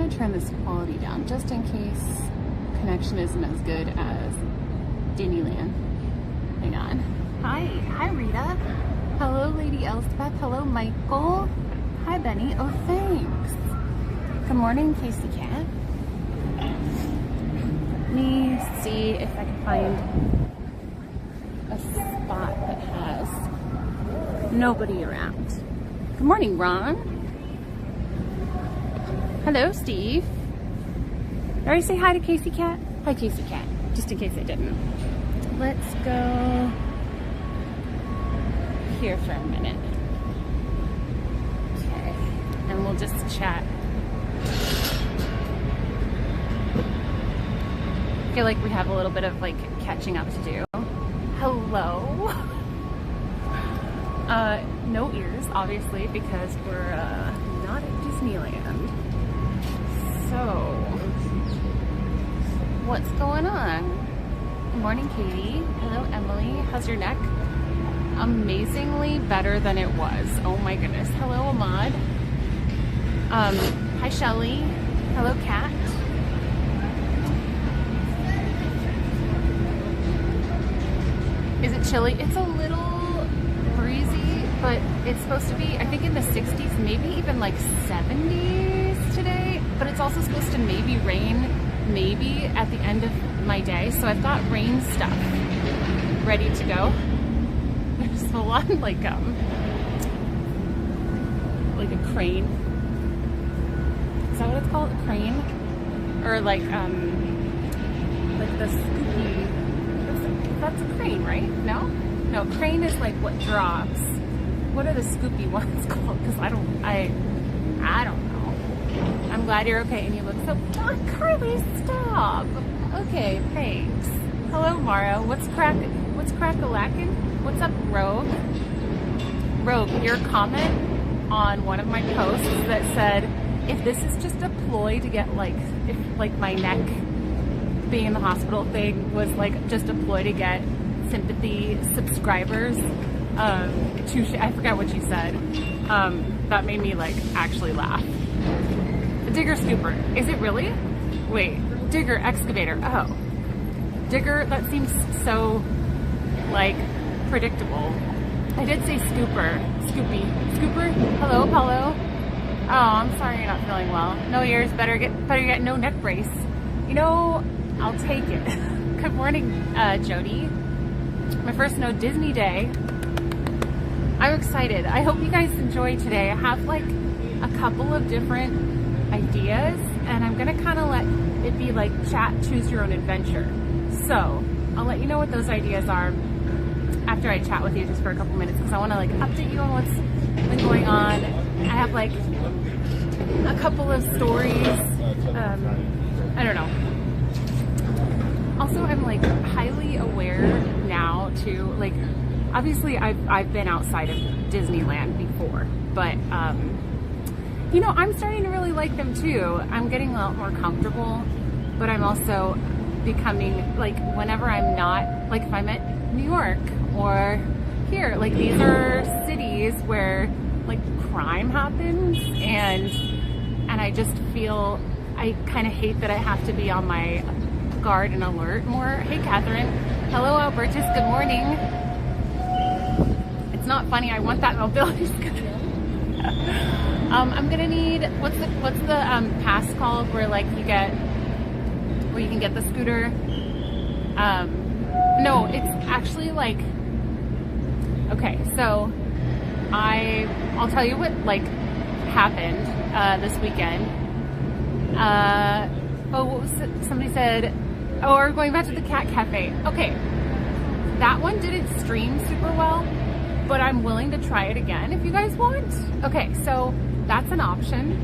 gonna turn this quality down just in case connection isn't as good as Disneyland. Hang on. Hi Rita. Hello Lady Elspeth. Hello Michael. Hi Benny. Oh thanks. Good morning Casey Cat. Let me see if I can find a spot that has nobody around. Good morning Ron. Hello Steve. Did I say hi to Casey Cat? Hi Casey Cat, just in case I didn't. Let's go here for a minute. Okay, and we'll just chat. I feel like we have a little bit of like catching up to do. Hello. No ears, obviously, because we're not at Disneyland. So, what's going on? Good morning, Katie. Hello, Emily. How's your neck? Amazingly better than it was. Oh my goodness. Hello, Ahmad. Hi, Shelly. Hello, Kat. Is it chilly? It's a little breezy, but it's supposed to be, I think, in the 60s, maybe even like 70s today. But it's also supposed to maybe rain, maybe at the end of my day. So I've got rain stuff ready to go. There's full on like a crane. Is that what it's called? A crane? Or like the scoopy. That's a crane, right? No? No, crane is like what drops. What are the scoopy ones called? Because I don't know. I'm glad you're okay and you look so... Oh, Carly, stop! Okay, thanks. Hello, Mara. What's crack-a-lackin'? What's up, Rogue? Rogue, your comment on one of my posts that said, if this is just a ploy to get like, if like my neck being in the hospital thing was like just a ploy to get sympathy subscribers, I forgot what you said. That made me like actually laugh. Digger scooper. Is it really? Wait, digger excavator. Oh. Digger, that seems so like predictable. I did say scooper. Scooper? Hello, Apollo. Oh, I'm sorry you're not feeling well. No ears, better get no neck brace. You know, I'll take it. Good morning, Jody. My first No Disney day. I'm excited. I hope you guys enjoy today. I have like a couple of different ideas and I'm gonna kind of let it be like chat, choose your own adventure. So I'll let you know what those ideas are after I chat with you just for a couple minutes because I want to like update you on what's been going on. I have like a couple of stories. I don't know. Also, I'm like highly aware now too, like obviously I've been outside of Disneyland before, but you know, I'm starting to really like them too. I'm getting a lot more comfortable, but I'm also becoming like, whenever I'm not, like if I'm at New York or here, like these are cities where like crime happens and I just feel, I kind of hate that I have to be on my guard and alert more. Hey Catherine. Hello Albertus, good morning. It's not funny, I want that mobility scooter. I'm gonna need, what's the pass called where like you can get the scooter? No, it's actually like, okay, so I'll tell you what like happened this weekend. What was it? Somebody said, oh, we're going back to the cat cafe. Okay, that one didn't stream super well, but I'm willing to try it again if you guys want. Okay, so that's an option.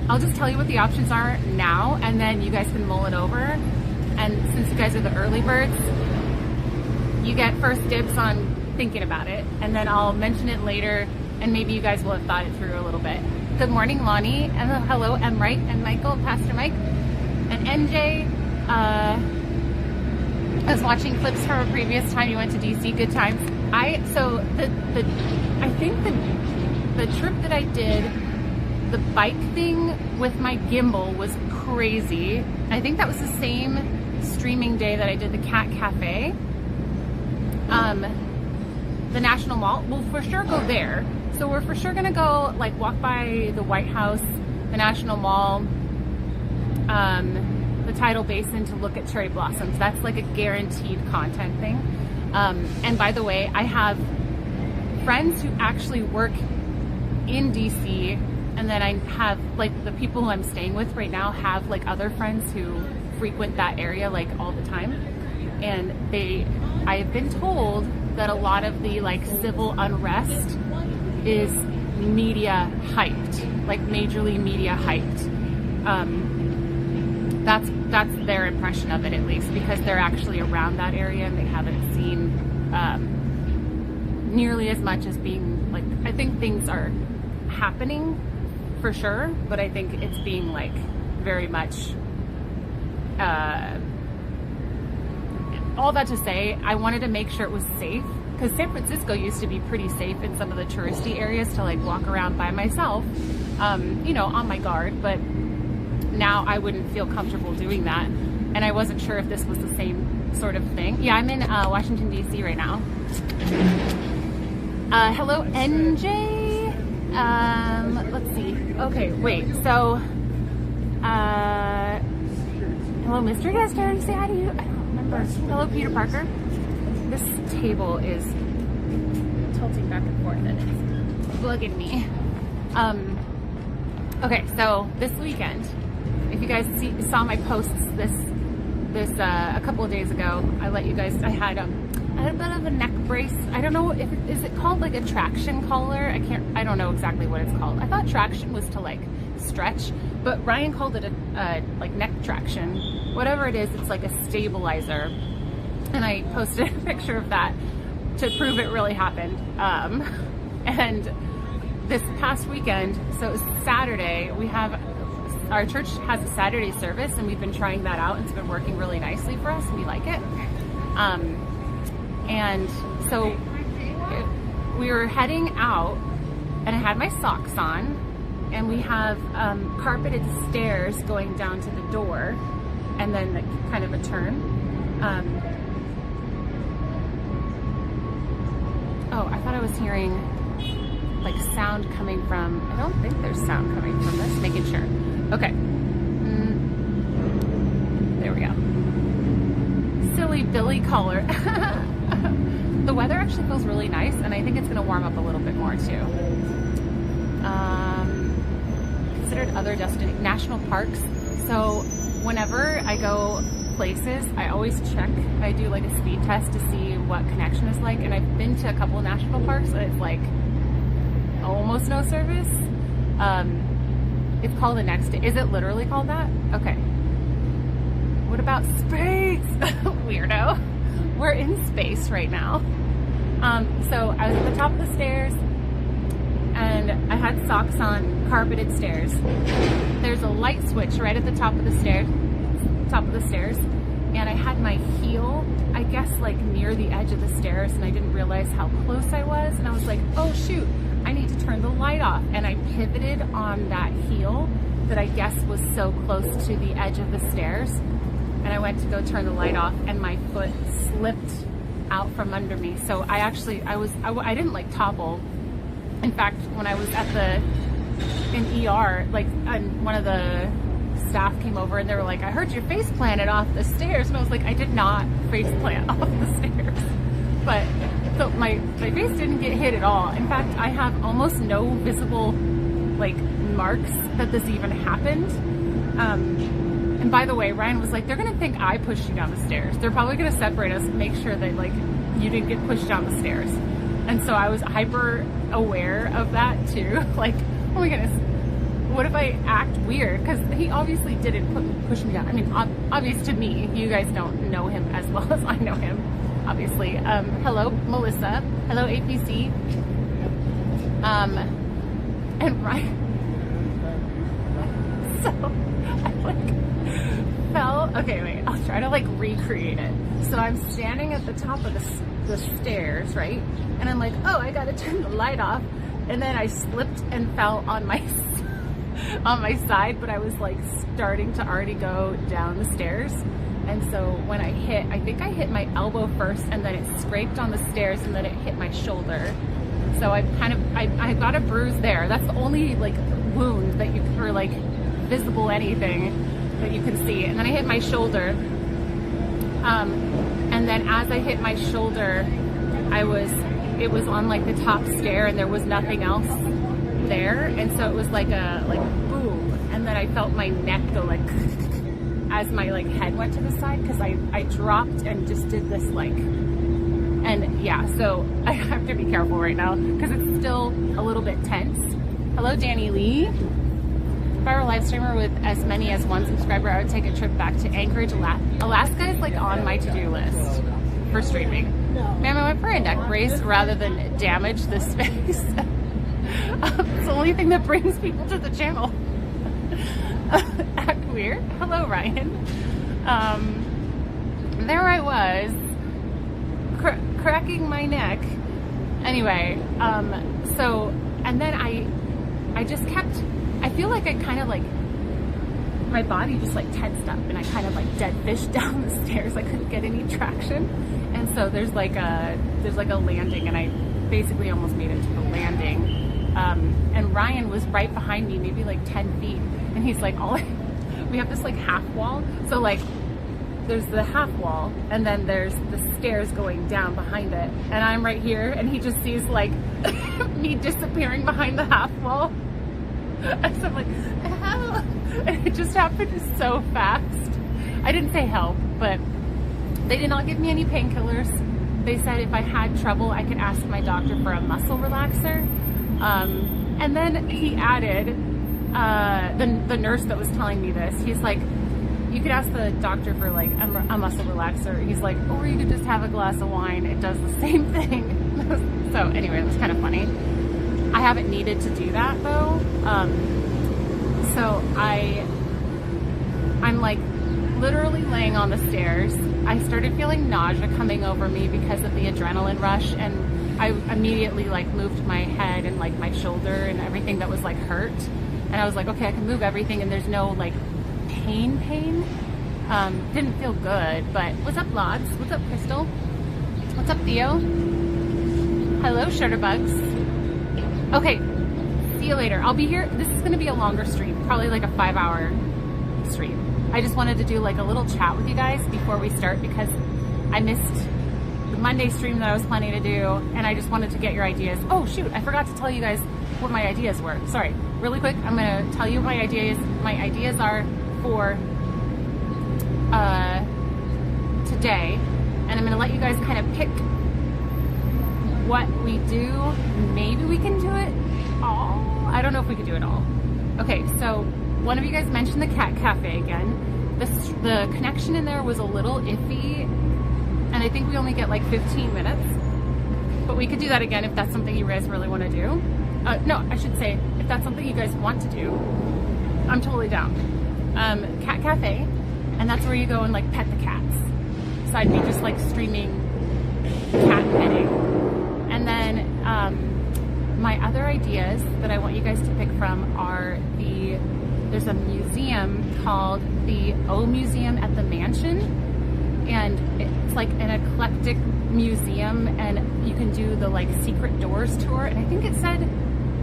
I'll just tell you what the options are now, and then you guys can mull it over. And since you guys are the early birds, you get first dibs on thinking about it, and then I'll mention it later, and maybe you guys will have thought it through a little bit. Good morning, Lonnie, and hello, M. Wright, and Michael, Pastor Mike, and NJ. I was watching clips from a previous time you went to DC. Good times. I think the trip that I did the bike thing with my gimbal was crazy. I think that was the same streaming day that I did the Cat Cafe. The National Mall, we'll for sure go there. So we're for sure gonna go like walk by the White House, the National Mall, the tidal basin to look at cherry blossoms. That's like a guaranteed content thing. And by the way, I have friends who actually work in DC, and then I have like the people who I'm staying with right now have like other friends who frequent that area like all the time. And I've been told that a lot of the like civil unrest is media hyped, like majorly media hyped. That's their impression of it, at least, because they're actually around that area and they haven't seen nearly as much as being like, I think things are happening for sure, but I think it's being like very much all that to say, I wanted to make sure it was safe, because San Francisco used to be pretty safe in some of the touristy areas to like walk around by myself, you know, on my guard, but now I wouldn't feel comfortable doing that. And I wasn't sure if this was the same sort of thing. Yeah, I'm in Washington, D.C. right now. Hello, NJ. Let's see. Okay, wait, so, hello, Mr. Guester, say hi to you. I don't remember. Hello, Peter Parker. This table is tilting back and forth and it's bugging me. Okay, so this weekend, if you guys saw my posts this a couple of days ago, I let you guys, I had a bit of a neck brace. I don't know if is it called like a traction collar? I don't know exactly what it's called. I thought traction was to like stretch, but Ryan called it a like neck traction. Whatever it is, it's like a stabilizer. And I posted a picture of that to prove it really happened. And this past weekend, so it was Saturday, our church has a Saturday service, and we've been trying that out, and it's been working really nicely for us, and we like it. And so we were heading out, and I had my socks on, and we have carpeted stairs going down to the door, and then like, kind of a turn. Oh, I thought I was hearing like sound coming from, I don't think there's sound coming from this, making sure. Okay. There we go. Silly Billy collar. The weather actually feels really nice, and I think it's gonna warm up a little bit more too. Considered other national parks. So whenever I go places, I always check. I do like a speed test to see what connection is like, and I've been to a couple of national parks and it's like almost no service. It's called the next day. Is it literally called that? Okay. What about space? Weirdo. We're in space right now. So I was at the top of the stairs and I had socks on, carpeted stairs. There's a light switch right at the top of the stairs, and I had my heel, I guess like near the edge of the stairs, and I didn't realize how close I was, and I was like, oh shoot, I need to turn the light off, and I pivoted on that heel that I guess was so close to the edge of the stairs, and I went to go turn the light off, and my foot slipped out from under me. So I didn't like topple. In fact, when I was in ER, like, and one of the staff came over and they were like, I heard your face planted off the stairs, and I was like, I did not face plant off the stairs. But so my face didn't get hit at all. In fact, I have almost no visible like marks that this even happened. And by the way, Ryan was like, they're gonna think I pushed you down the stairs. They're probably gonna separate us and make sure that like you didn't get pushed down the stairs. And so I was hyper aware of that too. Like, oh my goodness, what if I act weird? Because he obviously didn't push me down. I mean, obvious to me. You guys don't know him as well as I know him, obviously. Hello, Melissa. Hello, APC. And Ryan. So I like fell. Okay, wait. I'll try to like recreate it. So I'm standing at the top of the stairs, right? And I'm like, oh, I gotta turn the light off. And then I slipped and fell on my on my side, but I was like starting to already go down the stairs. And so when I think I hit my elbow first, and then it scraped on the stairs, and then it hit my shoulder. So I got a bruise there. That's the only like wound that or like visible anything that you can see. And then I hit my shoulder. And then as I hit my shoulder, it was on like the top stair, and there was nothing else there. And so it was like boom. And then I felt my neck go like as my like head went to the side, because I dropped and just did this like, and yeah, so I have to be careful right now because it's still a little bit tense. Hello, Danny Lee. If I were a live streamer with as many as one subscriber, I would take a trip back to Anchorage, Alaska is like on my to-do list for streaming. Ma'am, I went for a neck brace rather than damage the space. It's the only thing that brings people to the channel. Act weird. Hello, Ryan. There I was, cracking my neck. Anyway, so, and then I just kept, I feel like I kind of like, my body just like tensed up, and I kind of like dead fish down the stairs. I couldn't get any traction. And so there's like a landing, and I basically almost made it to the landing. And Ryan was right behind me, maybe like 10 feet. And he's like, we have this like half wall. So like there's the half wall, and then there's the stairs going down behind it. And I'm right here, and he just sees like me disappearing behind the half wall. And so I'm like, help. And it just happened so fast. I didn't say help, but they did not give me any painkillers. They said if I had trouble, I could ask my doctor for a muscle relaxer. And then he added, the nurse that was telling me this, he's like, you could ask the doctor for like a muscle relaxer. He's like, or you could just have a glass of wine. It does the same thing. So anyway, it was kind of funny. I haven't needed to do that though. So I'm like literally laying on the stairs. I started feeling nausea coming over me because of the adrenaline rush, and I immediately like moved my head and like my shoulder and everything that was like hurt. And I was like, okay, I can move everything, and there's no like pain. Didn't feel good, but what's up, Lods? What's up, Crystal? What's up, Theo? Hello, Shutterbugs. Okay, see you later. I'll be here. This is gonna be a longer stream, probably like a 5-hour stream. I just wanted to do like a little chat with you guys before we start, because I missed the Monday stream that I was planning to do, and I just wanted to get your ideas. Oh shoot, I forgot to tell you guys what my ideas were. Sorry, really quick, I'm gonna tell you my ideas. My ideas are for today, and I'm gonna let you guys kind of pick what we do. Maybe we can do it all. I don't know if we could do it all. Okay, so one of you guys mentioned the cat cafe again. The connection in there was a little iffy, and I think we only get like 15 minutes, but we could do that again if that's something you guys really want to do. No, I should say, if that's something you guys want to do, I'm totally down. Cat cafe, and that's where you go and like pet the cats. So I'd be just like streaming cat petting. And then my other ideas that I want you guys to pick from are there's a museum called the O Museum at the Mansion, and it's like an eclectic museum, and you can do the like secret doors tour, and I think it said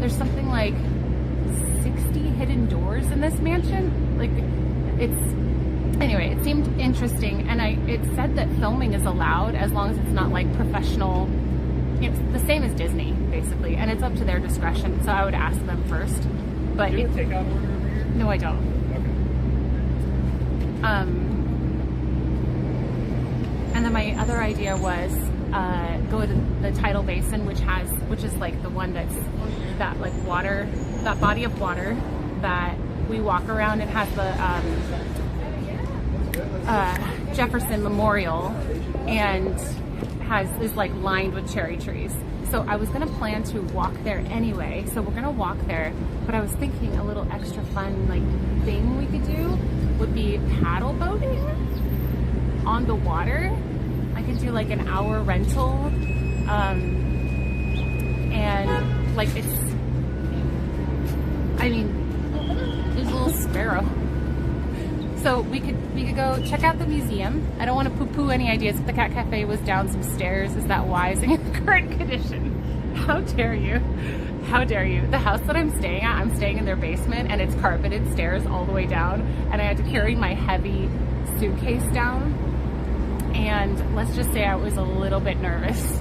there's something like 60 hidden doors in this mansion. Like anyway, it seemed interesting, and it said that filming is allowed as long as it's not like professional. It's the same as Disney basically, and it's up to their discretion, so I would ask them first. But do you have a takeout order over here? No, I don't. Okay. And then my other idea was go to the tidal basin, which is like the one that's that like water, that body of water that we walk around. It has the Jefferson Memorial, and is like lined with cherry trees. So I was gonna plan to walk there anyway, so we're gonna walk there, but I was thinking a little extra fun like thing we could do would be paddle boating on the water. I could do like an hour rental, and like I mean, little sparrow. So we could go check out the museum. I don't want to poo-poo any ideas, but the Cat Cafe was down some stairs. Is that wise in the current condition? How dare you? How dare you? The house that I'm staying in their basement, and it's carpeted stairs all the way down, and I had to carry my heavy suitcase down, and let's just say I was a little bit nervous.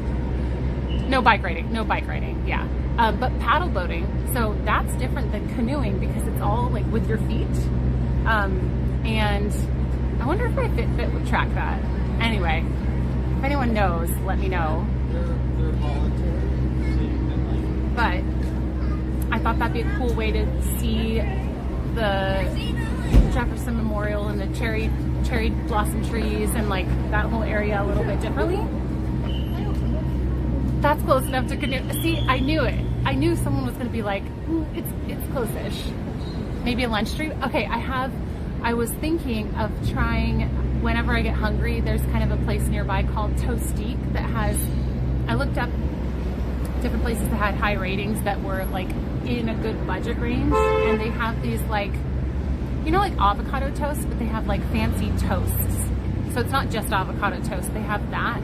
No bike riding, yeah. But paddle boating, so that's different than canoeing because it's all like with your feet. And I wonder if my Fitbit would track that. Anyway, if anyone knows, let me know. They're voluntary, so you can But I thought that'd be a cool way to see the Jefferson Memorial and the cherry blossom trees and like that whole area a little bit differently. That's close enough to canoe. See, I knew it. I knew someone was gonna be like, it's close-ish. Maybe a lunch treat. Okay, I was thinking of trying, whenever I get hungry, there's kind of a place nearby called Toastique that has, I looked up different places that had high ratings that were like in a good budget range, and they have these like, you know, like avocado toast, but they have like fancy toasts. So it's not just avocado toast, they have that.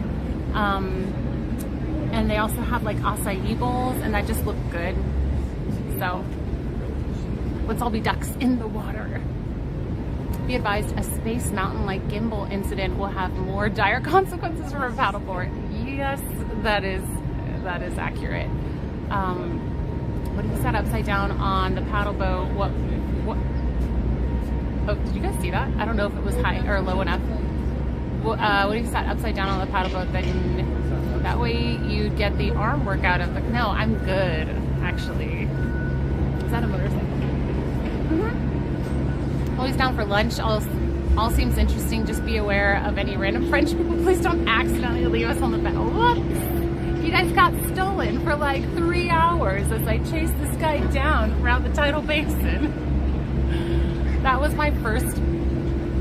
And they also have like acai bowls, and that just looked good. So let's all be ducks in the water. Be advised, a Space Mountain-like gimbal incident will have more dire consequences for a paddleboard. Yes, that is accurate. What he sat upside down on the paddle boat? What? Oh, did you guys see that? I don't know if it was high or low enough. What he sat upside down on the paddle boat? Then that way you get the arm workout of the. No, I'm good actually. Is that a motorcycle? Always down for lunch. All seems interesting. Just be aware of any random French people. Please don't accidentally leave us on the bed. Whoops! You guys got stolen for like 3 hours as I chased this guy down around the tidal basin. That was my first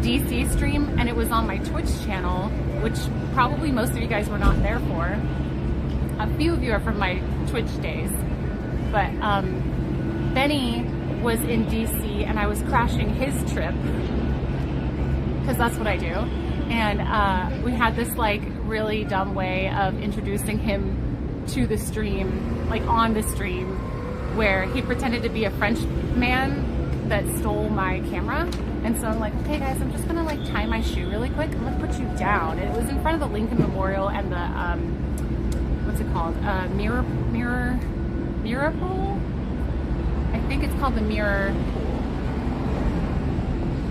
DC stream, and it was on my Twitch channel, which probably most of you guys were not there for. A few of you are from my Twitch days, but Benny was in DC and I was crashing his trip because that's what I do, and we had this like really dumb way of introducing him to the stream, like on the stream, where he pretended to be a French man that stole my camera. And so I'm like, okay guys, I'm just gonna like tie my shoe really quick, I'm gonna put you down. And it was in front of the Lincoln Memorial and the what's it called, mirror pool. I think it's called the Mirror.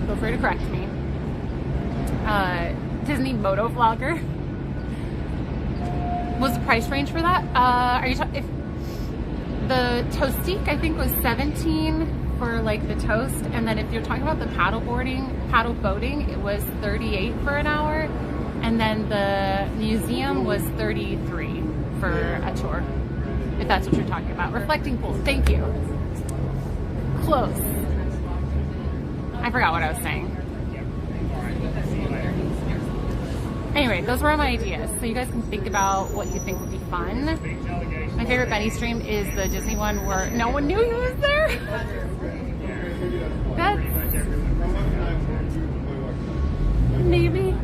Feel free to correct me. Disney Moto Vlogger. Was the price range for that? Are you talking? If the Toastique, I think was 17 for like the toast, and then if you're talking about the paddle boating, it was 38 for an hour, and then the museum was 33 for a tour. If that's what you're talking about. Reflecting pool. Thank you. Close. I forgot what I was saying. Anyway, those were my ideas. So you guys can think about what you think would be fun. My favorite Benny stream is the Disney one where no one knew he was there. That's maybe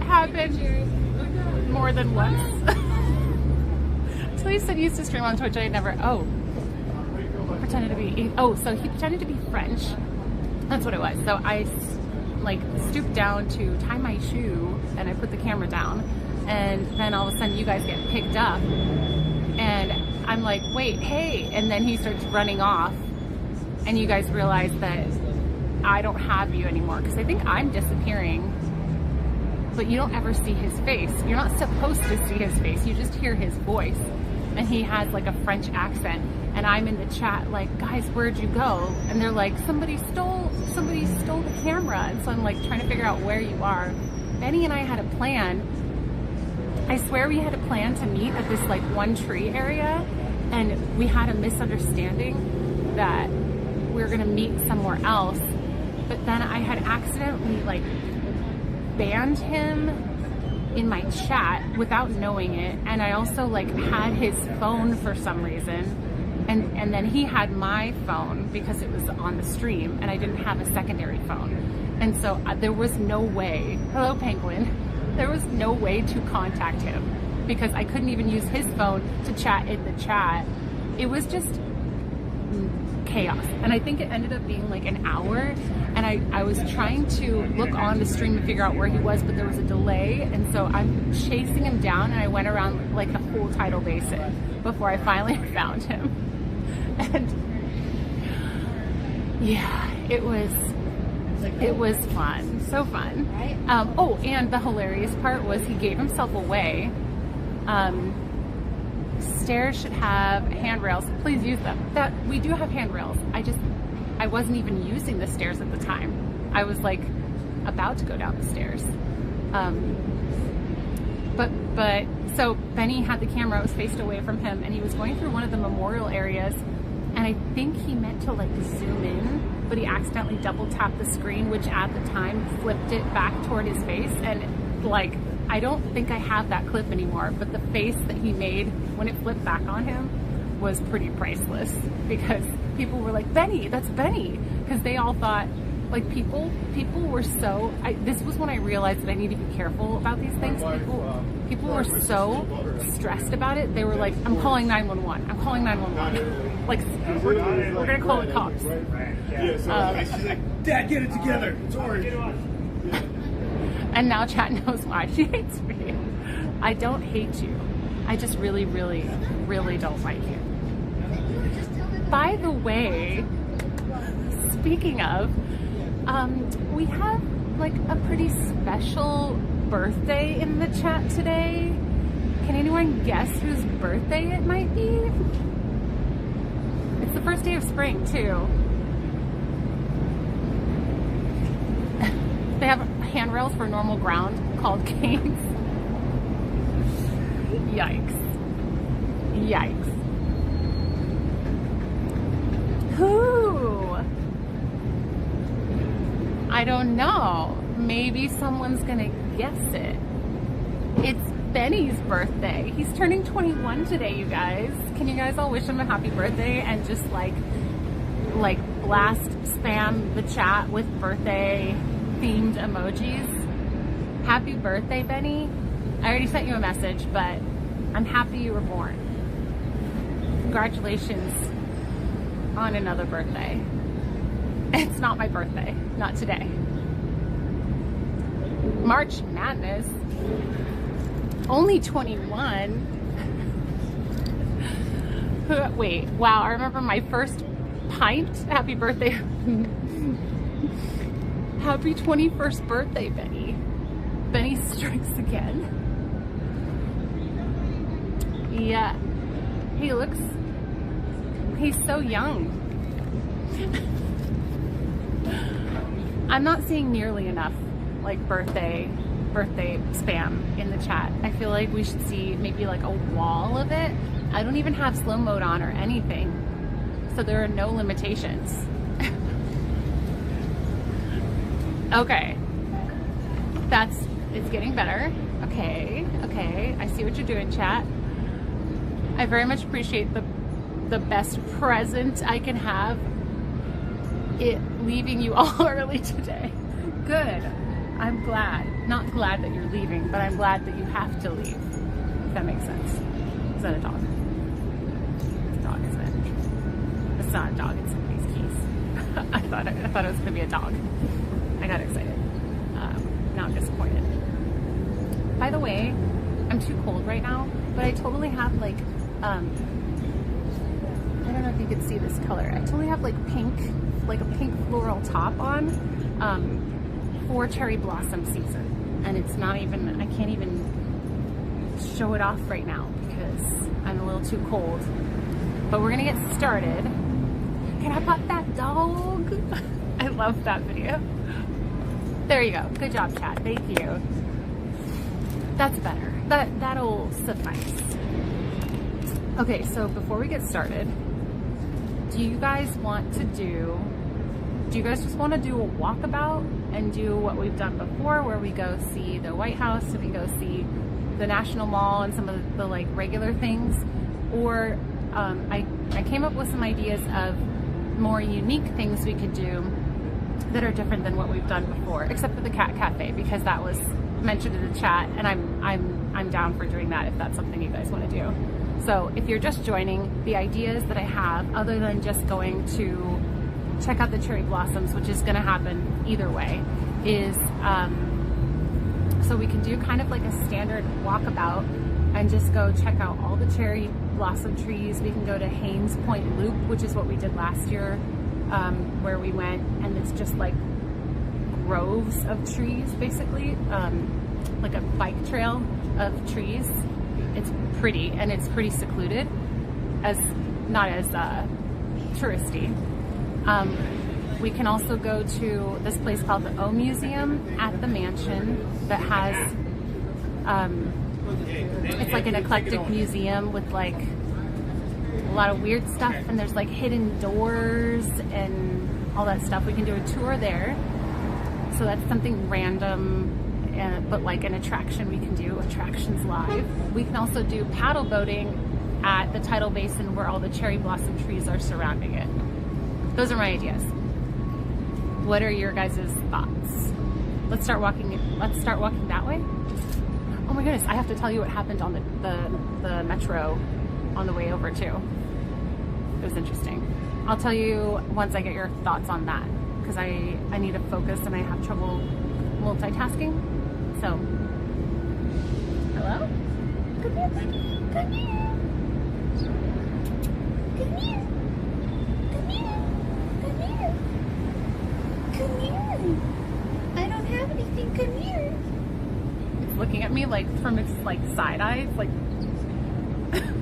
happened more than once. So he said he used to stream on Twitch. I never, pretended to be, so he pretended to be French. That's what it was. So I like stooped down to tie my shoe and I put the camera down, and then all of a sudden you guys get picked up and I'm like, wait, hey, and then he starts running off and you guys realize that I don't have you anymore because I think I'm disappearing, but you don't ever see his face. You're not supposed to see his face, you just hear his voice, and he has like a French accent, and I'm in the chat like, guys, where'd you go? And they're like, somebody stole the camera. And so I'm like trying to figure out where you are. Benny and I had a plan. I swear we had a plan to meet at this like one tree area, and we had a misunderstanding that we were gonna meet somewhere else, but then I had accidentally like banned him in my chat without knowing it, and I also like had his phone for some reason, And then he had my phone because it was on the stream and I didn't have a secondary phone. And so there was no way, hello Penguin, there was no way to contact him because I couldn't even use his phone to chat in the chat. It was just chaos. And I think it ended up being like an hour, and I was trying to look on the stream to figure out where he was, but there was a delay, and so I'm chasing him down, and I went around like the whole tidal basin before I finally found him. And yeah, it was fun, so fun. Oh, and the hilarious part was he gave himself away. Stairs should have handrails. Please use them. That we do have handrails. I wasn't even using the stairs at the time. I was like about to go down the stairs. But so Benny had the camera, it was faced away from him, and he was going through one of the memorial areas, and I think he meant to like zoom in, but he accidentally double tapped the screen, which at the time flipped it back toward his face, and like, I don't think I have that clip anymore, but the face that he made when it flipped back on him was pretty priceless, because people were like, Benny, that's Benny, because they all thought, like, people were so, this was when I realized that I need to be careful about these things. People were so stressed about it. They were like, I'm calling 911. I'm calling 911. Like, we're gonna call the cops. She's like, Dad, get it together. It's orange. And now chat knows why she hates me. I don't hate you. I just really, really, really don't like you. By the way, speaking of, we have like a pretty special birthday in the chat today. Can anyone guess whose birthday it might be? It's the first day of spring too. They have handrails for normal ground called canes. Yikes. Yikes. Who? I don't know. Maybe someone's gonna guess it. It's Benny's birthday. He's turning 21 today, you guys. Can you guys all wish him a happy birthday and just like blast spam the chat with birthday themed emojis? Happy birthday, Benny. I already sent you a message, but I'm happy you were born. Congratulations on another birthday. It's not my birthday, not today. March Madness. Only 21. Wait, wow, I remember my first pint. Happy birthday. Happy 21st birthday, Benny. Benny strikes again. Yeah. He's so young. I'm not seeing nearly enough like birthday spam in the chat. I feel like we should see maybe like a wall of it. I don't even have slow mode on or anything, so there are no limitations. Okay, it's getting better. Okay, I see what you're doing, chat. I very much appreciate the best present I can have, it leaving you all early today. Good. I'm glad. Not glad that you're leaving, but I'm glad that you have to leave. If that makes sense. Is that a dog? It's a dog, isn't it? It's not a dog, it's somebody's keys. I thought it was gonna be a dog. I got excited. Now I'm disappointed. By the way, I'm too cold right now, but I totally have like, I don't know if you could see this color. I totally have like a pink floral top on for cherry blossom season. And it's not even, I can't even show it off right now because I'm a little too cold. But we're gonna get started. Can I pop that dog? I love that video. There you go. Good job, chat. Thank you. That's better. That'll suffice. Okay, so before we get started, do you guys just want to do a walkabout and do what we've done before, where we go see the White House and we go see the National Mall and some of the like regular things? Or I came up with some ideas of more unique things we could do that are different than what we've done before, except for the cat cafe, because that was mentioned in the chat, and I'm down for doing that if that's something you guys want to do. So if you're just joining, the ideas that I have, other than just going to check out the cherry blossoms, which is going to happen either way, is so we can do kind of like a standard walkabout and just go check out all the cherry blossom trees. We can go to Haynes Point Loop, which is what we did last year, where we went, and it's just like groves of trees, basically, like a bike trail of trees. It's pretty, and it's pretty secluded, not as touristy. We can also go to this place called the O Museum at the mansion that has, it's like an eclectic museum with like a lot of weird stuff, and there's like hidden doors and all that stuff. We can do a tour there. So that's something random, but like an attraction we can do, attractions live. We can also do paddle boating at the tidal basin where all the cherry blossom trees are surrounding it. Those are my ideas. What are your guys' thoughts? Let's start walking that way. Oh my goodness, I have to tell you what happened on the metro on the way over too. It was interesting. I'll tell you once I get your thoughts on that, because I need to focus and I have trouble multitasking. So, hello? Come here, buddy. Come here. Come here. Come here. Come here. Come here. I don't have anything. Come here. It's looking at me like from its like side eyes, like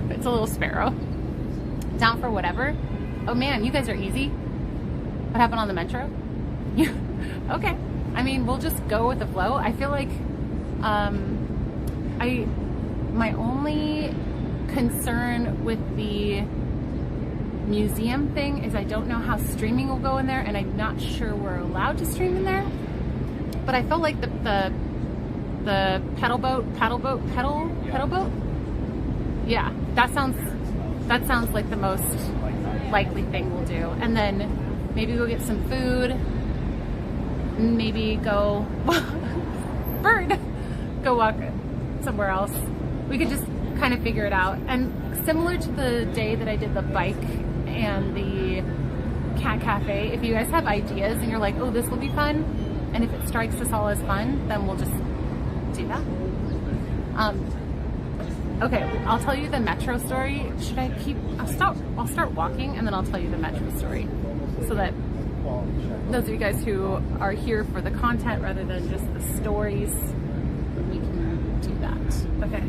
it's a little sparrow. Down for whatever. Oh man, you guys are easy. What happened on the metro? Okay. I mean, we'll just go with the flow. I feel like my only concern with the museum thing is I don't know how streaming will go in there, and I'm not sure we're allowed to stream in there. But I felt like the pedal boat. Yeah, that sounds like the most likely thing we'll do. And then maybe we'll get some food. Maybe go go walk somewhere else. We could just kind of figure it out. And similar to the day that I did the bike and the cat cafe, if you guys have ideas and you're like, oh, this will be fun, and if it strikes us all as fun, then we'll just do that. Okay, I'll tell you the metro story. Should I keep, I'll start walking and then I'll tell you the metro story, so that those of you guys who are here for the content rather than just the stories, we can do that. Okay.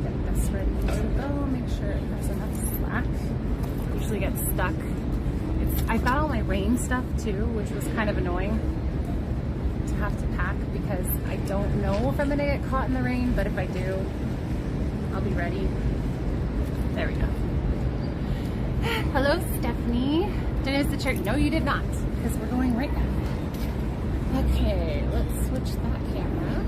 Get this ready to go. Make sure there's enough slack. Usually get stuck. I got all my rain stuff too, which was kind of annoying to have to pack, because I don't know if I'm gonna get caught in the rain, but if I do, I'll be ready. There we go. Hello, Stephanie. Did I miss the cherry? No, you did not, because we're going right now. Okay, let's switch that camera.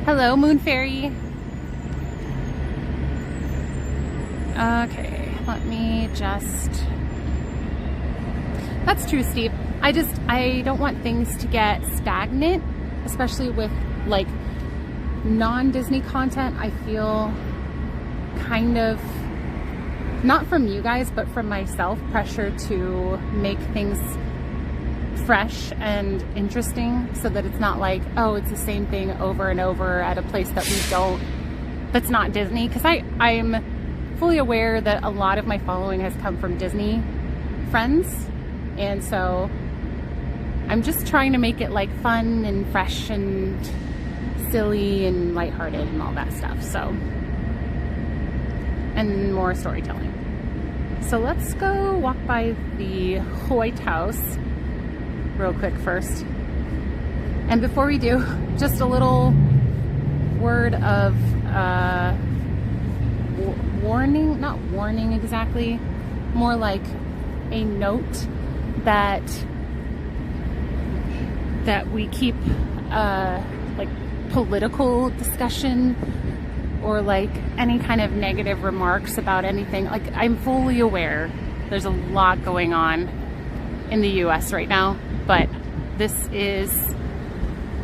Hello, Moon Fairy. Okay, let me just... That's true, Steve. I don't want things to get stagnant, especially with like non-Disney content. I feel kind of, not from you guys, but from myself, pressure to make things fresh and interesting, so that it's not like, oh, it's the same thing over and over at a place that that's not Disney. Because I'm fully aware that a lot of my following has come from Disney friends, and so I'm just trying to make it like fun and fresh and silly and lighthearted and all that stuff. So, and more storytelling. So let's go walk by the White House real quick first. And before we do, just a little word of warning, not warning exactly, more like a note that we keep like political discussion or like any kind of negative remarks about anything. Like, I'm fully aware there's a lot going on in the US right now, but this is,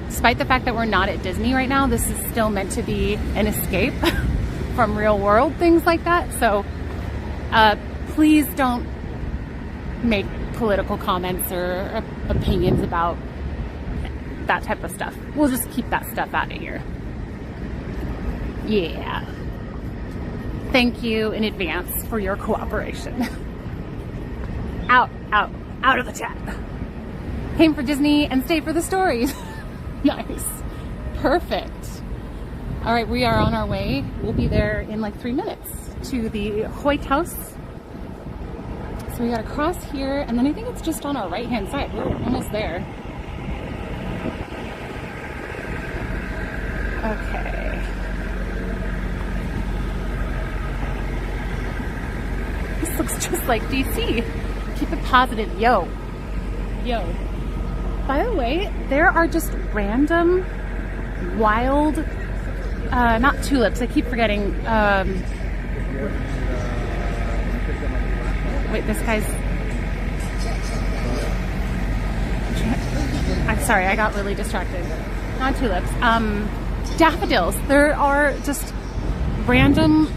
despite the fact that we're not at Disney right now, this is still meant to be an escape from real world things like that. So please don't make political comments or opinions about that type of stuff. We'll just keep that stuff out of here. Yeah. Thank you in advance for your cooperation. Out of the chat. Came for Disney and stayed for the stories. Nice. Perfect. All right, we are on our way. We'll be there in like 3 minutes to the White House. So we gotta cross here, and then I think it's just on our right-hand side. We're almost there. Okay. This looks just like DC. Keep it positive. Yo. By the way, there are just random wild, not tulips, I keep forgetting. Wait, this guy's... I'm sorry, I got really distracted. Not tulips. Daffodils. There are just random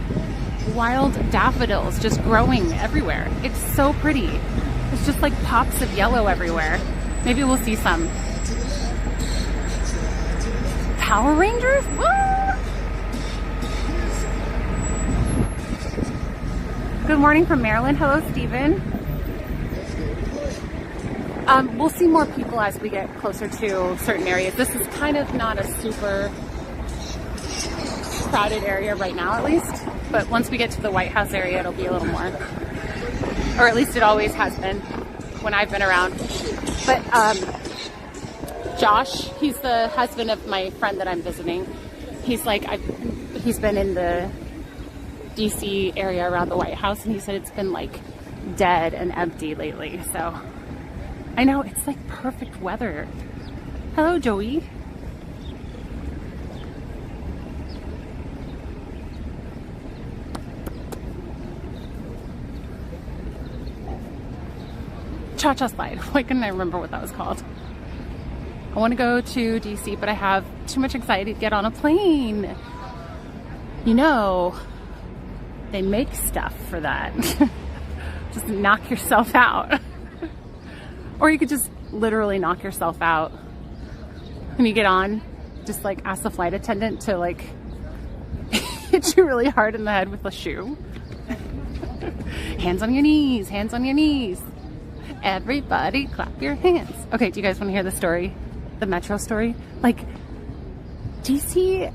wild daffodils just growing everywhere. It's so pretty. There's just like pops of yellow everywhere. Maybe we'll see some. Power Rangers? What? Good morning from Maryland. Hello, Steven. We'll see more people as we get closer to certain areas. This is kind of not a super crowded area right now, at least. But once we get to the White House area, it'll be a little more. Or at least it always has been when I've been around. But Josh, he's the husband of my friend that I'm visiting. He's like, he's been in the DC area around the White House, and he said it's been like dead and empty lately. So I know, it's like perfect weather. Hello, Joey. Cha-cha slide. Why couldn't I remember what that was called? I want to go to DC, but I have too much anxiety to get on a plane. You know, they make stuff for that. Just knock yourself out. Or you could just literally knock yourself out. When you get on, just like ask the flight attendant to like hit you really hard in the head with a shoe. Hands on your knees, hands on your knees. Everybody clap your hands. Okay, do you guys want to hear the story? The metro story? Like, DC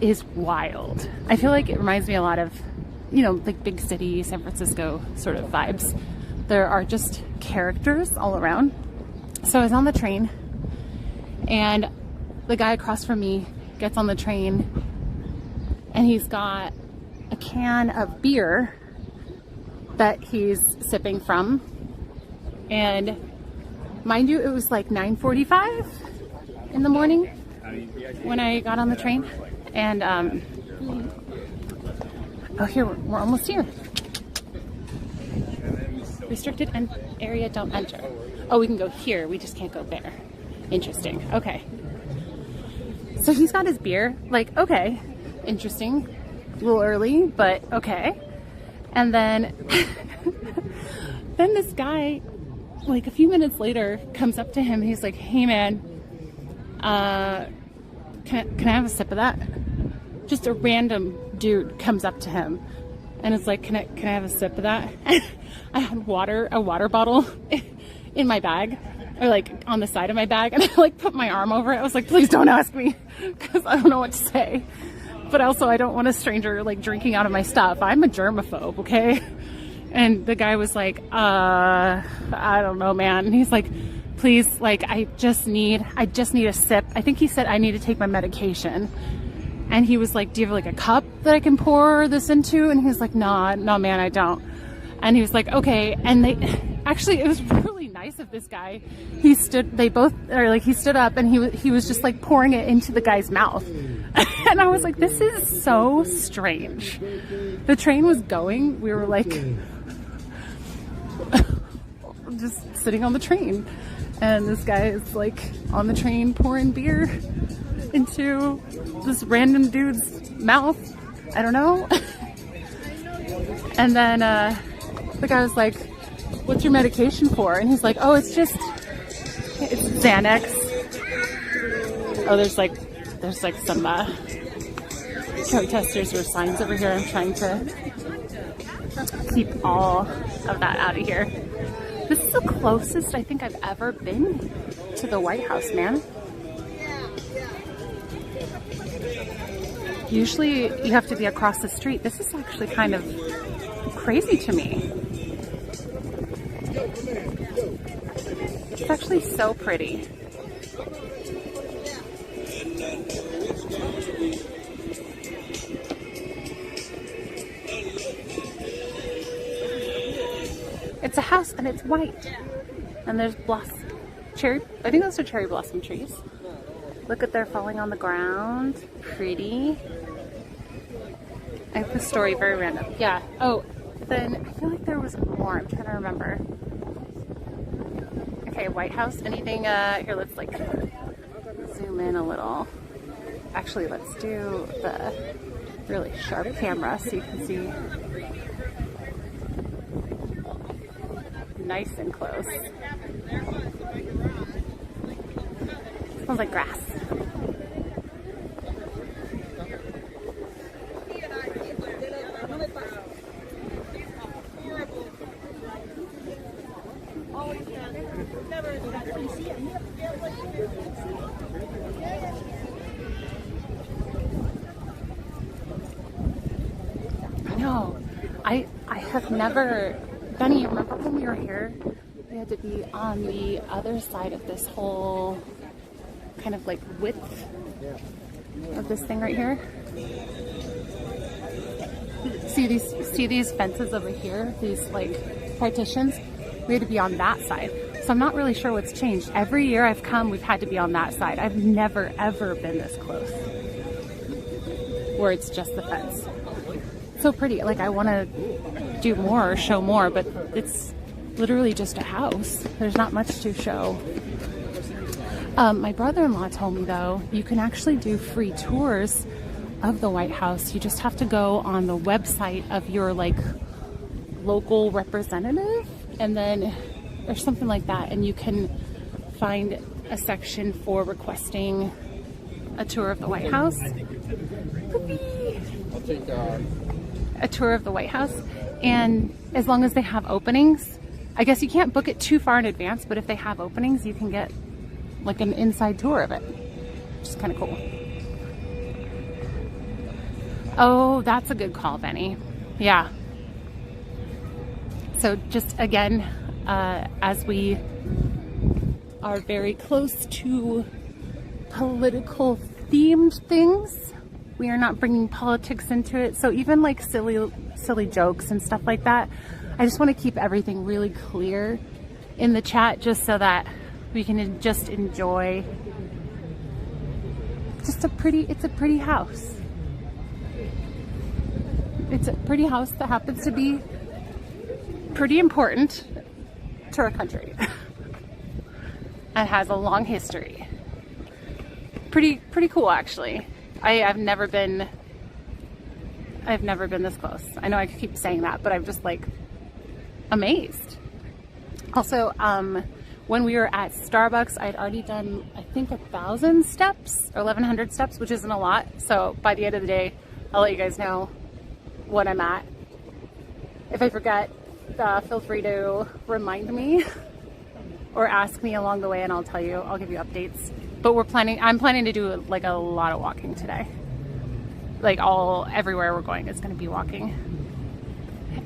is wild. I feel like it reminds me a lot of, you know, like big city, San Francisco sort of vibes. There are just characters all around. So I was on the train, and the guy across from me gets on the train, and he's got a can of beer that he's sipping from. And mind you, it was like 9:45 in the morning when I got on the train. And oh, here, we're almost here. Restricted area, don't enter. Oh, we can go here, we just can't go there. Interesting. Okay. So he's got his beer. Like, okay, interesting. A little early, but okay. And then then this guy, like a few minutes later, comes up to him. He's like, "Hey man, can I have a sip of that?" Just a random dude comes up to him and it's like, can I have a sip of that? I had a water bottle in my bag, or like on the side of my bag, and I like put my arm over it. I was like, please don't ask me, because I don't know what to say. But also, I don't want a stranger like drinking out of my stuff. I'm a germaphobe, okay? And the guy was like, I don't know, man. And he's like, please, like, I just need a sip. I think he said I need to take my medication. And he was like, do you have like a cup that I can pour this into? And he was like, no, man, I don't. And he was like, okay. And actually, it was really nice of this guy. He stood up and he was just like pouring it into the guy's mouth. And I was like, this is so strange. The train was going. We were like just sitting on the train. And this guy is like on the train pouring beer into this random dude's mouth. I don't know. And then the guy was like, what's your medication for? And he's like, oh, it's Xanax. Oh, there's like some protesters or signs over here. I'm trying to keep all of that out of here. This is the closest I think I've ever been to the White House, man. Usually you have to be across the street. This is actually kind of crazy to me. It's actually so pretty. It's a house and it's white. And there's I think those are cherry blossom trees. Look at they're falling on the ground. Pretty. I have the story very random. Yeah. Oh, then I feel like there was more. I'm trying to remember. Okay, White House. Anything? Here, let's like zoom in a little. Actually, let's do the really sharp camera so you can see nice and close. Smells like grass. I know. I have never, Benny, you remember when we were here? We had to be on the other side of this whole kind of like width of this thing right here. See these fences over here? These like partitions? We had to be on that side. So I'm not really sure what's changed. Every year I've come, we've had to be on that side. I've never ever been this close where it's just the fence. So pretty. Like I want to do more or show more, but it's literally just a house. There's not much to show. My brother-in-law told me though, you can actually do free tours of the White House. You just have to go on the website of your like local representative and then or something like that, and you can find a section for requesting a tour of the White House. A tour of the White House, and as long as they have openings, I guess you can't book it too far in advance, but if they have openings, you can get like an inside tour of it, which is kind of cool. Oh, that's a good call, Benny. Yeah. So just again, as we are very close to political themed things, we are not bringing politics into it. So even like silly jokes and stuff like that, I just want to keep everything really clear in the chat just so that we can just enjoy it's a pretty house. It's a pretty house that happens to be pretty important to our country and has a long history. Pretty cool, actually. I've never been this close. I know I keep saying that, but I'm just like amazed. Also, when we were at Starbucks, I'd already done, I think, 1,000 steps or 1,100 steps, which isn't a lot. So by the end of the day, I'll let you guys know what I'm at. If I forget, feel free to remind me or ask me along the way and I'll tell you, I'll give you updates. But I'm planning to do like a lot of walking today. Like everywhere we're going is going to be walking.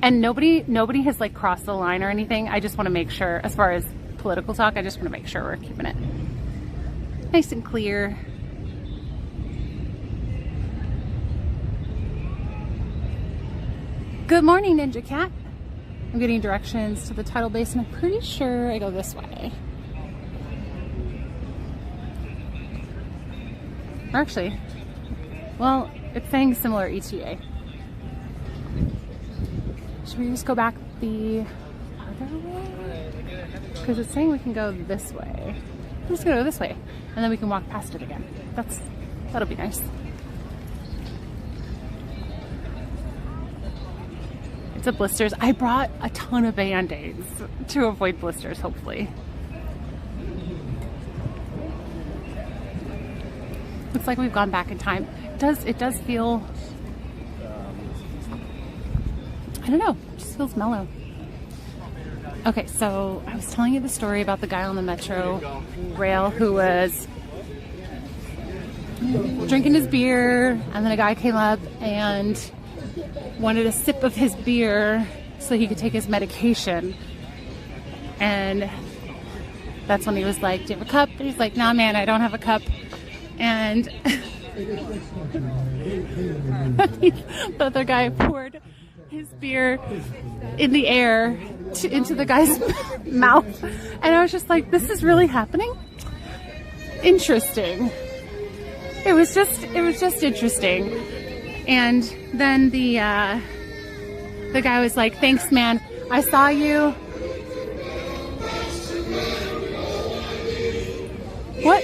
And nobody has like crossed the line or anything. I just want to make sure, as far as political talk, I just want to make sure we're keeping it nice and clear. Good morning, Ninja Cat. I'm getting directions to the tidal basin. I'm pretty sure I go this way. Or actually, well, it's saying similar ETA. Should we just go back the other way? Because it's saying we can go this way. I'm just gonna go this way, and then we can walk past it again. That'll be nice. It's a blisters. I brought a ton of Band-Aids to avoid blisters, hopefully. Looks like we've gone back in time. It does feel, I don't know, it just feels mellow. Okay, so I was telling you the story about the guy on the metro rail who was drinking his beer, and then a guy came up and wanted a sip of his beer so he could take his medication. And that's when he was like, do you have a cup? And he's like, nah, man, I don't have a cup. And the other guy poured his beer in the air into the guy's mouth. And I was just like, this is really happening? Interesting. It was just interesting. And then the guy was like, thanks, man. I saw you. What?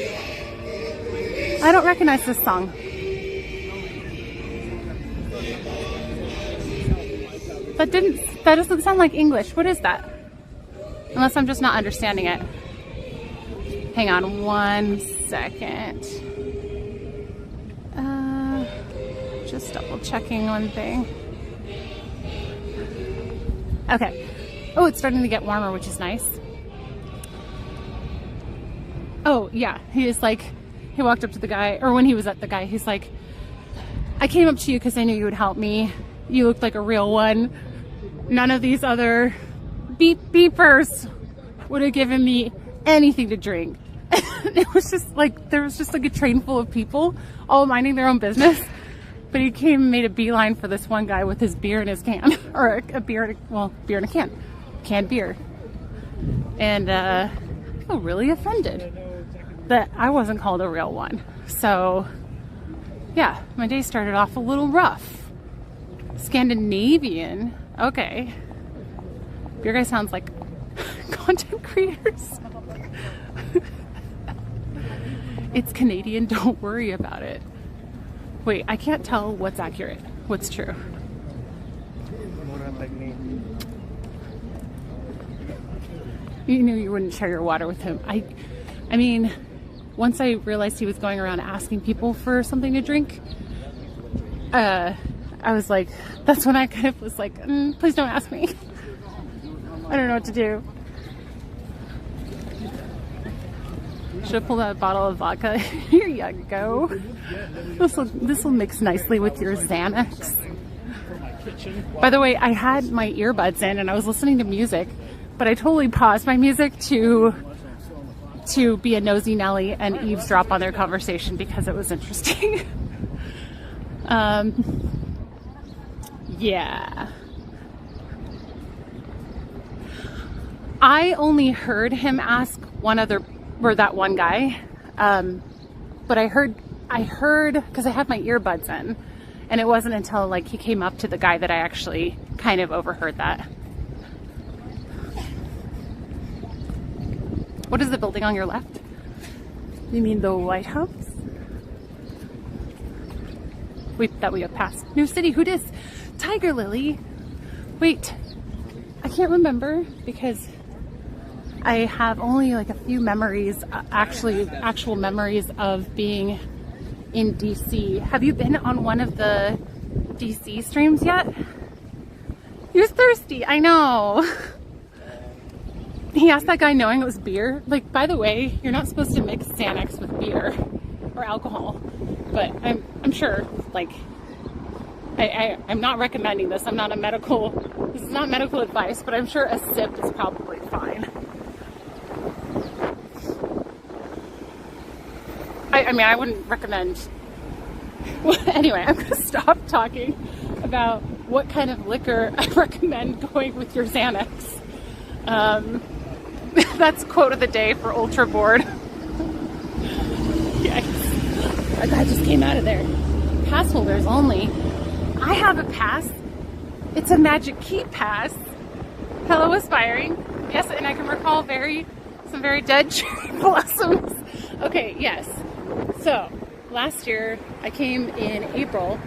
I don't recognize this song. That doesn't sound like English. What is that? Unless I'm just not understanding it. Hang on one second. Just double checking one thing. Okay. Oh, it's starting to get warmer, which is nice. Oh, yeah. He walked up to the guy, or when he was at the guy, he's like, I came up to you because I knew you would help me. You looked like a real one. None of these other beepers would have given me anything to drink. It was just like, there was just like a train full of people all minding their own business. But he came and made a beeline for this one guy with his beer in his can. Or a beer, beer in a can. Canned beer. And I feel really offended that I wasn't called a real one. So, yeah, my day started off a little rough. Scandinavian. Okay. Your guy sounds like content creators. It's Canadian, don't worry about it. Wait, I can't tell what's accurate, what's true. You knew you wouldn't share your water with him. I mean, once I realized he was going around asking people for something to drink, I was like, that's when I kind of was like, please don't ask me. I don't know what to do. Should have pulled out a bottle of vodka. Here you go. This will mix nicely with your Xanax. By the way, I had my earbuds in and I was listening to music, but I totally paused my music to be a nosy Nelly and eavesdrop on their conversation because it was interesting. Yeah. I only heard him ask that one guy, but I heard because I had my earbuds in, and it wasn't until like he came up to the guy that I actually kind of overheard that. What is the building on your left? You mean the White House? That we have passed. New City, who dis? Tiger Lily. Wait, I can't remember because I have only like a few memories, actual memories of being in DC. Have you been on one of the DC streams yet? You're thirsty, I know. He asked that guy knowing it was beer. Like, by the way, you're not supposed to mix Xanax with beer or alcohol, but I'm sure, like, I'm not recommending this. This is not medical advice, but I'm sure a sip is probably fine. I mean, I wouldn't recommend. Well, anyway, I'm going to stop talking about what kind of liquor I recommend going with your Xanax. That's quote of the day for Ultra Board. Yikes. That guy just came out of there. Pass holders only. I have a pass. It's a Magic Key pass. Hello, Aspiring. Yes, and I can recall some very dead cherry blossoms. Okay, yes. So, last year I came in April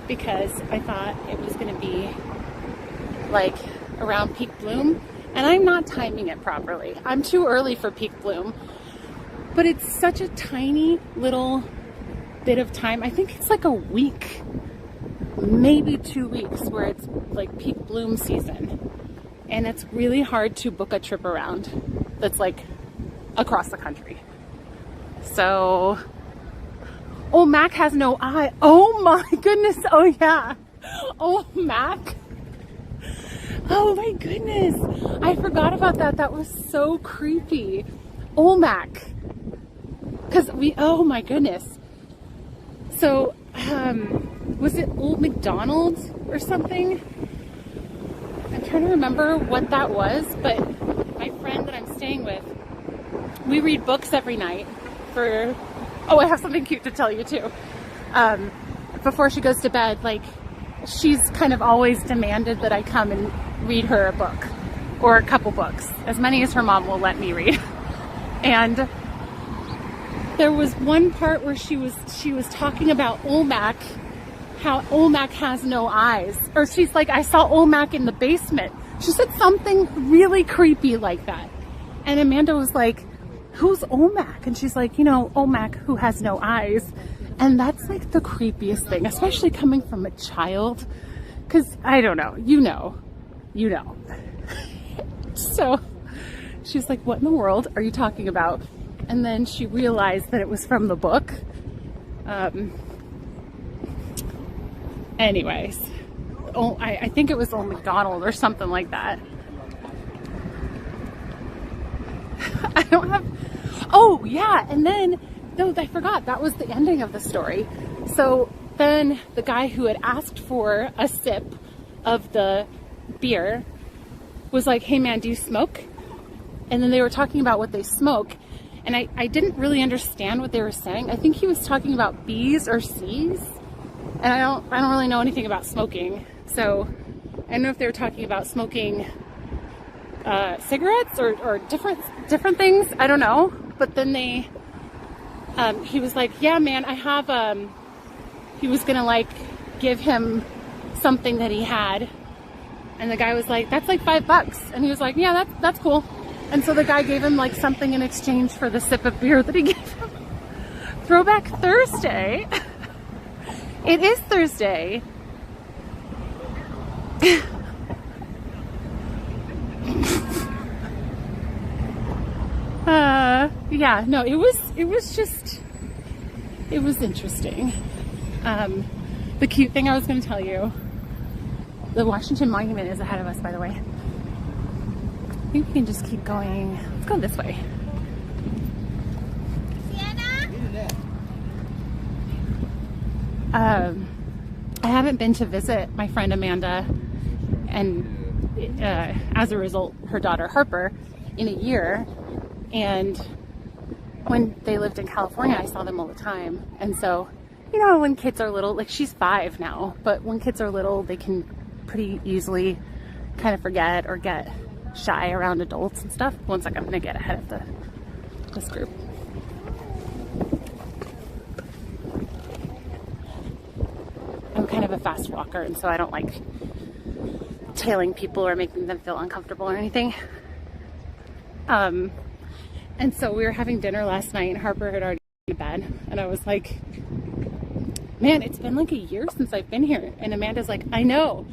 because I thought it was going to be like around peak bloom, and I'm not timing it properly. I'm too early for peak bloom, but it's such a tiny little bit of time. I think it's like a week, maybe 2 weeks, where it's like peak bloom season, and it's really hard to book a trip around that's like across the country. So, oh, Mac has no eye. Oh my goodness. Oh yeah. Oh, Mac. Oh my goodness. I forgot about that. That was so creepy. Oh, Mac. Cause oh my goodness. So, was it Old McDonald's or something? I'm trying to remember what that was, but my friend that I'm staying with, we read books every night for, oh, I have something cute to tell you too. Before she goes to bed, like, she's kind of always demanded that I come and read her a book or a couple books, as many as her mom will let me read. And there was one part where she was talking about Olmac, how Olmac has no eyes. Or she's like, I saw Olmac in the basement. She said something really creepy like that. And Amanda was like, who's Olmac? And she's like, you know, Olmac who has no eyes. And that's like the creepiest thing, especially coming from a child. Cause I don't know, you know. So she's like, what in the world are you talking about? And then she realized that it was from the book. Anyways, I think it was Old McDonald or something like that. I don't have, oh yeah, and then, no, I forgot, that was the ending of the story. So then the guy who had asked for a sip of the beer was like, hey man, do you smoke? And then they were talking about what they smoke, and I didn't really understand what they were saying. I think he was talking about B's or C's, and I don't really know anything about smoking, so I don't know if they were talking about smoking cigarettes or different things. I don't know. But then he was like, yeah man, I have he was gonna like give him something that he had, and the guy was like, that's like $5, and he was like, yeah, that's cool. And so the guy gave him like something in exchange for the sip of beer that he gave him. Throwback Thursday. It is Thursday. Yeah, no, it was interesting. The cute thing I was going to tell you, the Washington Monument is ahead of us, by the way. I think we can just keep going. Let's go this way. I haven't been to visit my friend Amanda, and as a result, her daughter Harper, in a year. And when they lived in California, I saw them all the time. And so, you know, when kids are little, like she's 5 now, but when kids are little, they can pretty easily kind of forget or get shy around adults and stuff. One second, I'm gonna get ahead of this group. I'm kind of a fast walker, and so I don't like tailing people or making them feel uncomfortable or anything. And so we were having dinner last night, and Harper had already gone to bed, and I was like, man, it's been like a year since I've been here. And Amanda's like, I know.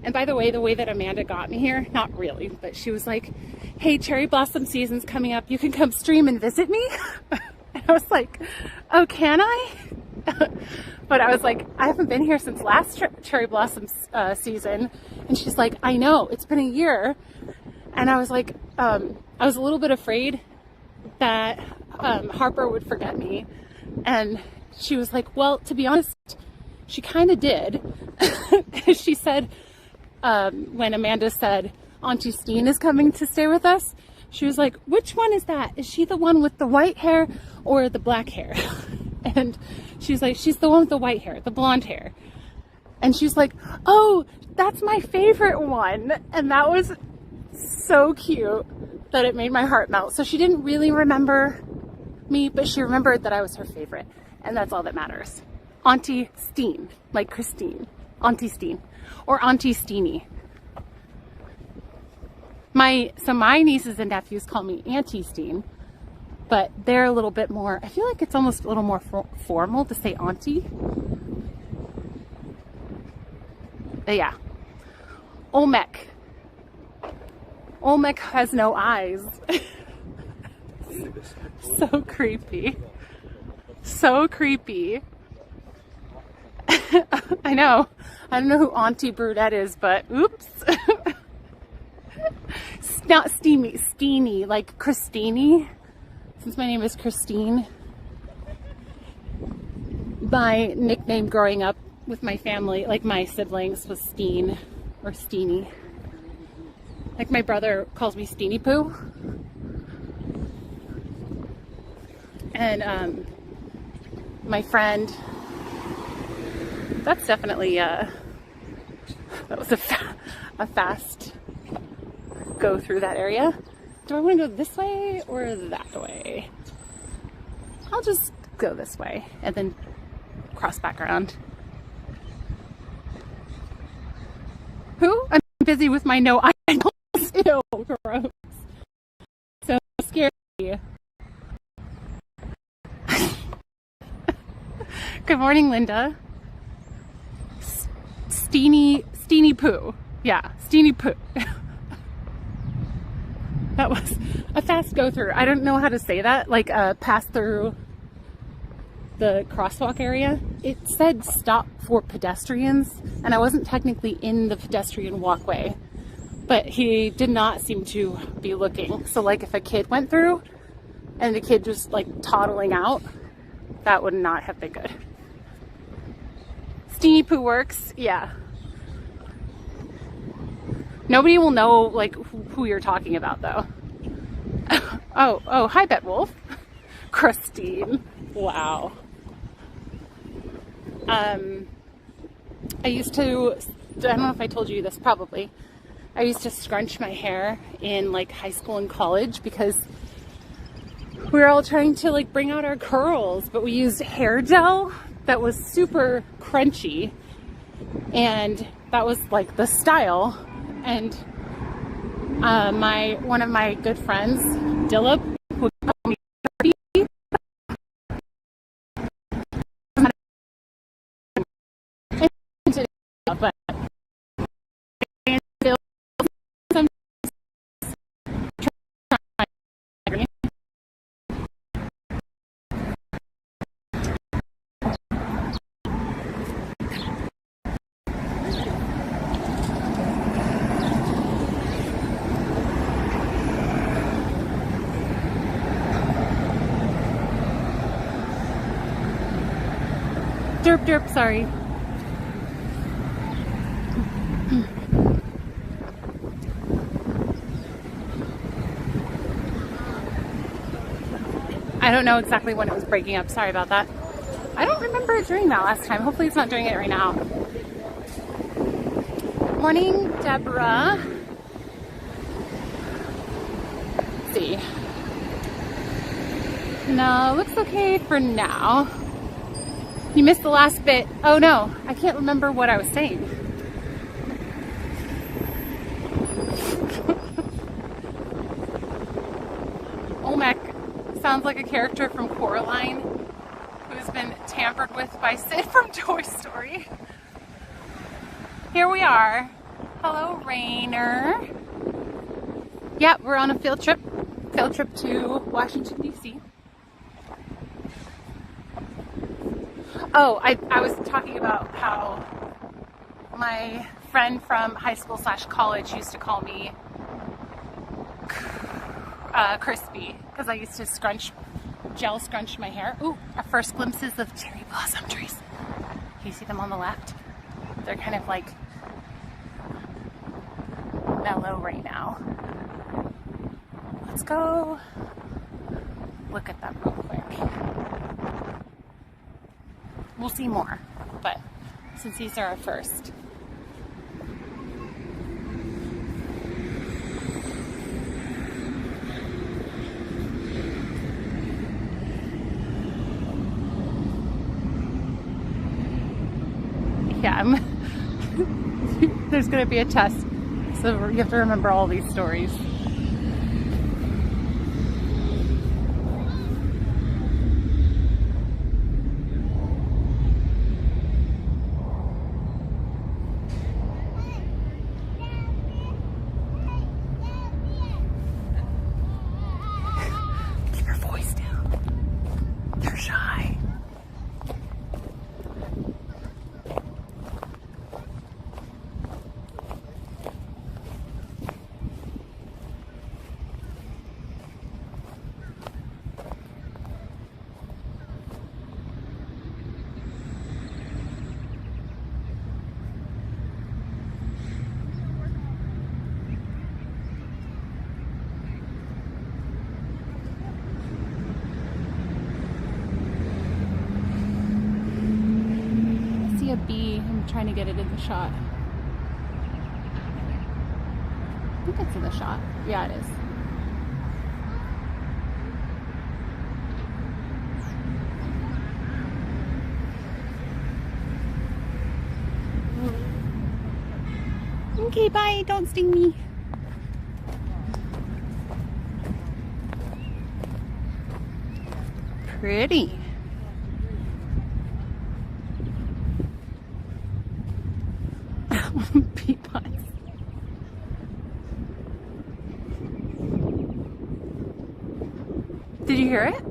And by the way that Amanda got me here, not really, but she was like, hey, cherry blossom season's coming up. You can come stream and visit me. And I was like, oh, can I? But I was like, I haven't been here since last cherry blossom season. And she's like, I know, it's been a year. And I was like, I was a little bit afraid that Harper would forget me. And she was like, well, to be honest, she kind of did. She said when Amanda said Auntie Steen is coming to stay with us, she was like, which one is that? Is she the one with the white hair or the black hair? And she's like, she's the one with the white hair, the blonde hair. And she's like, oh, that's my favorite one. And that was so cute that it made my heart melt. So she didn't really remember me, but she remembered that I was her favorite. And that's all that matters. Auntie Steen, like Christine. Auntie Steen. Or Auntie Steenie. So my nieces and nephews call me Auntie Steen, but they're a little bit more, I feel like it's almost a little more formal to say auntie. But yeah. Olmec. Olmec has no eyes. So creepy. So creepy. I know. I don't know who Auntie Brunette is, but oops. Not Steamy, Steeny, like Christine. Since my name is Christine. My nickname growing up with my family, like my siblings, was Steen or Steeny. Like my brother calls me Steeny Poo. And my friend, that's definitely that was a fast go through that area. Do I want to go this way or that way? I'll just go this way and then cross back around. Who? I'm busy with my no eyeballs. Ew, gross. So scary. Good morning, Linda. Steeny Poo. Yeah, Steeny Poo. That was a fast go through. I don't know how to say that. Like pass through the crosswalk area. It said stop for pedestrians, and I wasn't technically in the pedestrian walkway, but he did not seem to be looking. So like if a kid went through and the kid was like toddling out, that would not have been good. Steeny Poo works, yeah. Nobody will know like who you're talking about though. Oh, hi Betwolf. Christine. Wow. I used to, I don't know if I told you this, probably. I used to scrunch my hair in like high school and college because we were all trying to like bring out our curls, but we used hair gel that was super crunchy, and that was like the style. And one of my good friends, Dillip, would call me Dirty. But derp, sorry. I don't know exactly when it was breaking up. Sorry about that. I don't remember it doing that last time. Hopefully it's not doing it right now. Morning, Deborah. Let's see. No, looks okay for now. You missed the last bit. Oh no, I can't remember what I was saying. Olmec sounds like a character from Coraline who's been tampered with by Sid from Toy Story. Here we are. Hello, Rainer. Yeah, we're on a field trip to Washington, D.C. Oh, I was talking about how my friend from high school / college used to call me Crispy, because I used to gel scrunch my hair. Ooh, our first glimpses of cherry blossom trees. You see them on the left? They're kind of like go look at them real quick. We'll see more, but since these are our first. Yeah, there's gonna be a test, so you have to remember all these stories. Keep your voice down. They're shy. A bee. I'm trying to get it in the shot. I think it's in the shot. Yeah, it is. Okay, bye. Don't sting me. Pretty. Pea pods. Did you hear it?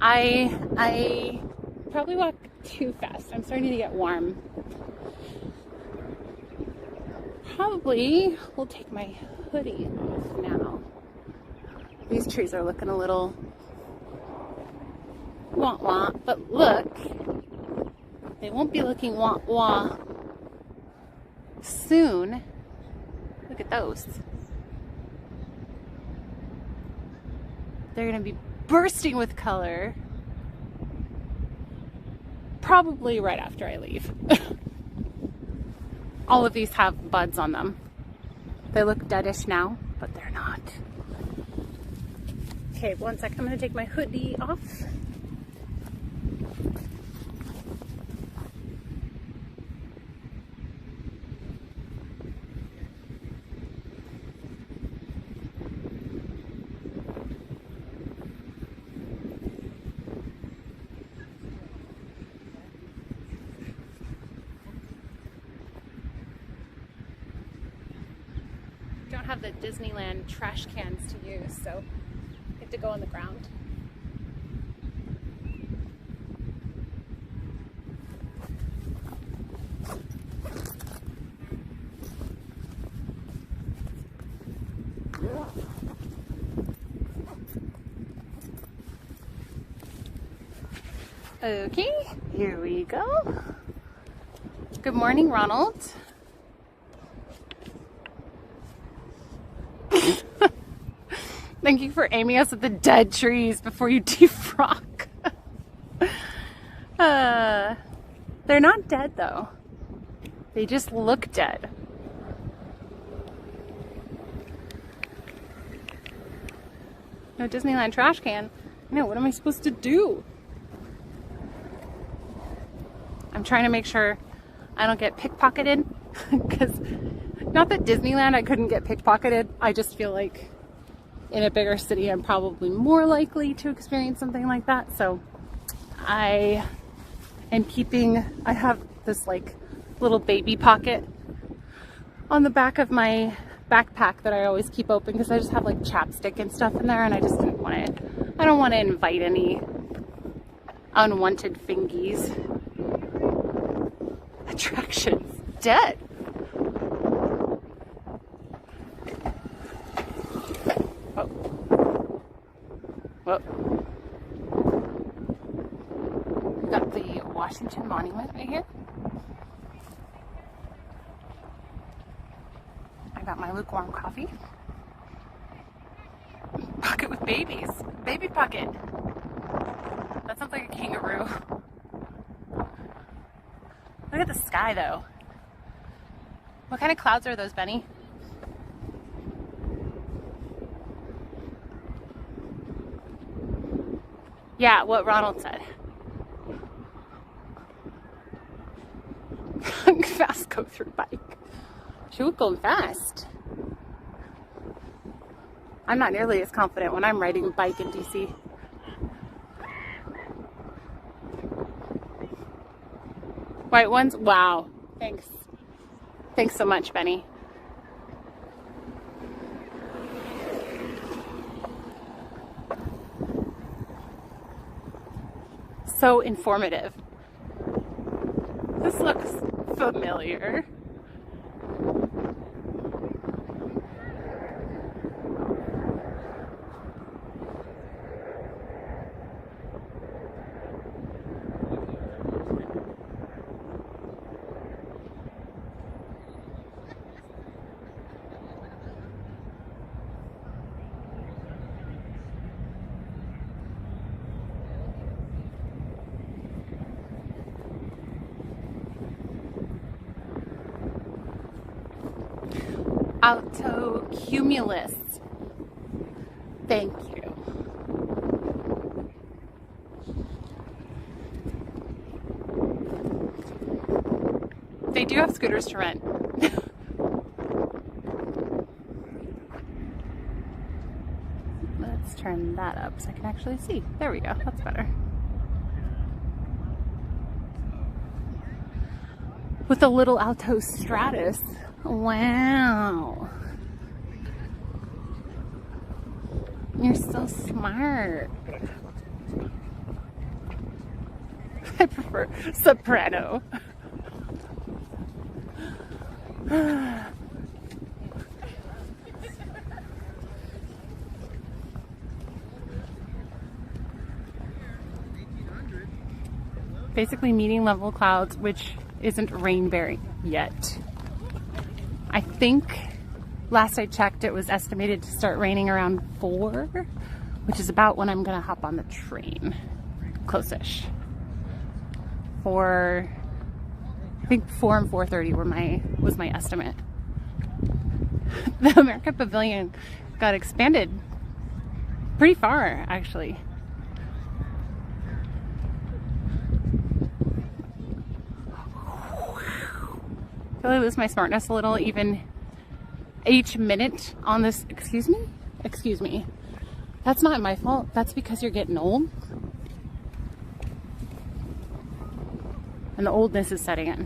I probably walked too fast. I'm starting to get warm. Probably will take my hoodie off now. These trees are looking a little wah-wah, but look, they won't be looking wah-wah soon. Look at those. They're gonna be bursting with color probably right after I leave. All of these have buds on them. They look deadish now, but they're not. Okay, one sec, I'm gonna take my hoodie off. Don't have the Disneyland trash cans to use, so I have to go on the ground. Okay, here we go. Good morning, Ronald. Thank you for aiming us at the dead trees before you defrock. They're not dead though. They just look dead. No Disneyland trash can. No, what am I supposed to do? I'm trying to make sure I don't get pickpocketed, because not that Disneyland I couldn't get pickpocketed. I just feel like in a bigger city I'm probably more likely to experience something like that. So I have this like little baby pocket on the back of my backpack that I always keep open, because I just have like chapstick and stuff in there, and I just didn't want to, I don't want to invite any unwanted fingies. Attractions dead. Oh. Whoa. Got the Washington Monument right here. I got my lukewarm coffee. pocket with babies. Baby pocket. That sounds like a kangaroo. Look at the sky though. What kind of clouds are those, Benny? Yeah, what Ronald said. Fast go through bike. She was going fast. I'm not nearly as confident when I'm riding a bike in DC. White ones? Wow. Thanks. Thanks so much, Benny. So informative. This looks familiar. Autocumulus. Thank you. They do have scooters to rent. Let's turn that up so I can actually see. There we go. That's better. With a little Alto Stratus. Wow. You're so smart. I prefer soprano. Basically medium level clouds, which isn't rain-bearing yet. I think last I checked it was estimated to start raining around 4, which is about when I'm gonna hop on the train. Close-ish. I think 4 and 4:30 was my estimate. The America Pavilion got expanded pretty far, actually. I feel like I lose my smartness a little even each minute on this. Excuse me. That's not my fault. That's because you're getting old. And the oldness is setting in.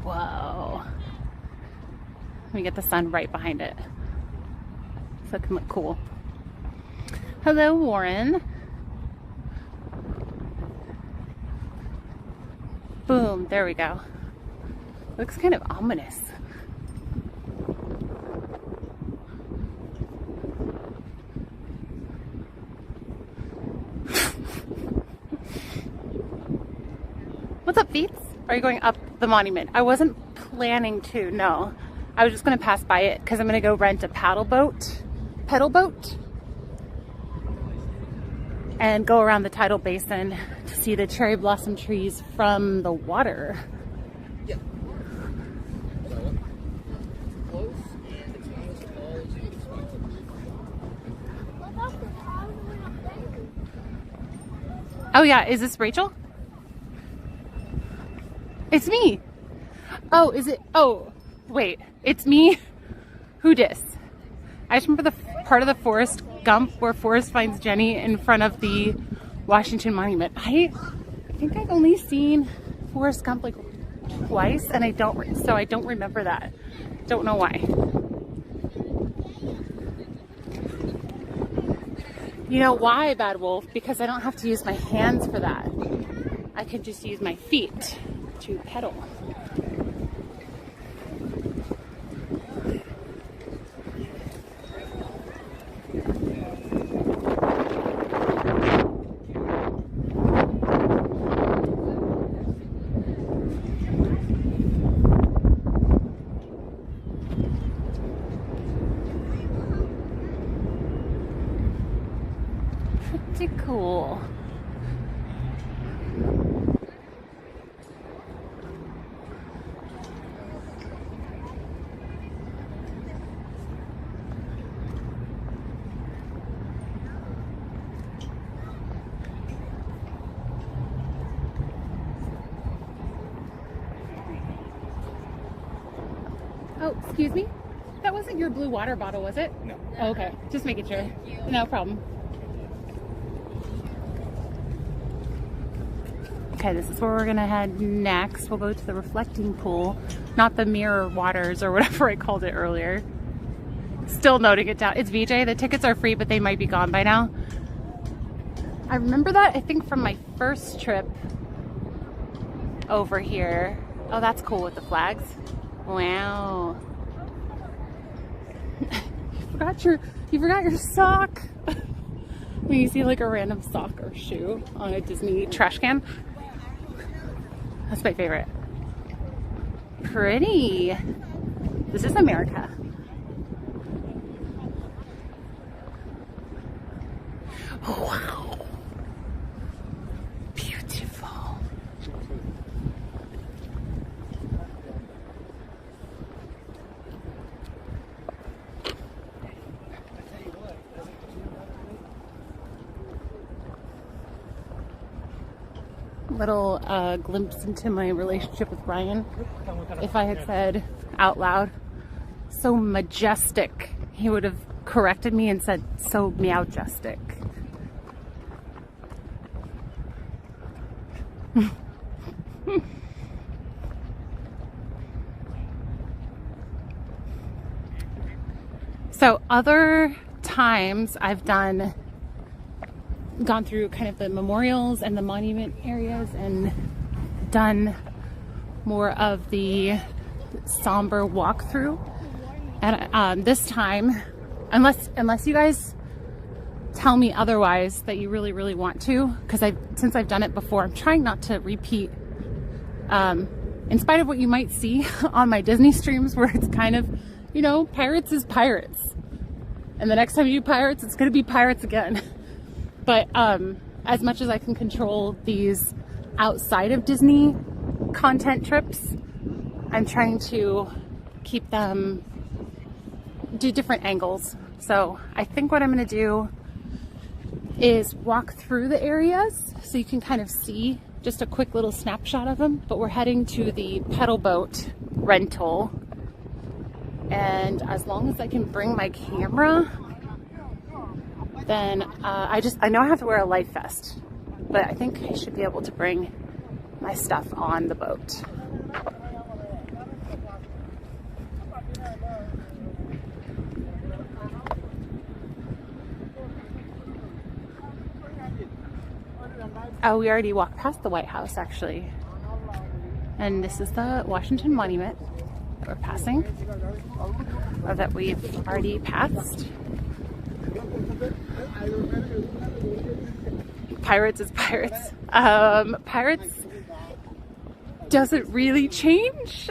Whoa. Let me get the sun right behind it so it can look cool. Hello, Warren. Boom, there we go. Looks kind of ominous. What's up, Beats? Are you going up the monument? I wasn't planning to, no. I was just gonna pass by it because I'm gonna go rent a pedal boat, and go around the tidal basin to see the cherry blossom trees from the water. Yeah. Close, and it's not as tall as you expect. Oh yeah, is this Rachel? It's me. Oh, is it? Oh, wait, it's me. Who dis? I just remember the part of the Forrest Gump where Forrest finds Jenny in front of the Washington Monument. I think I've only seen Forrest Gump like twice, and I don't remember that. Don't know why. You know why, Bad Wolf? Because I don't have to use my hands for that. I could just use my feet to pedal. cool. Oh, excuse me? That wasn't your blue water bottle, was it? No. Oh, okay, just making sure. No problem. Okay, this is where we're gonna head next. We'll go to the reflecting pool, not the mirror waters or whatever I called it earlier. Still noting it down. It's VJ. The tickets are free, but they might be gone by now. I remember that, I think, from my first trip over here. Oh, that's cool with the flags. Wow. You forgot your sock. When you see like a random sock or shoe on a Disney trash can. That's my favorite. Pretty. This is America. Wow. Beautiful. Little glimpse into my relationship with Ryan. If I had said out loud, so majestic, he would have corrected me and said, so meowjestic. So other times I've gone through kind of the memorials and the monument areas and done more of the somber walkthrough. And this time, unless you guys tell me otherwise that you really, really want to, because since I've done it before, I'm trying not to repeat, in spite of what you might see on my Disney streams where it's kind of, you know, pirates is pirates. And the next time you do pirates, it's going to be pirates again. But as much as I can control these outside of Disney content trips, I'm trying to keep them, do different angles. So I think what I'm going to do is walk through the areas so you can kind of see just a quick little snapshot of them. But we're heading to the pedal boat rental. And as long as I can bring my camera, then I know I have to wear a life vest, but I think I should be able to bring my stuff on the boat. Oh, we already walked past the White House, actually. And this is the Washington Monument that we're passing, or that we've already passed. Pirates is pirates. Pirates doesn't really change.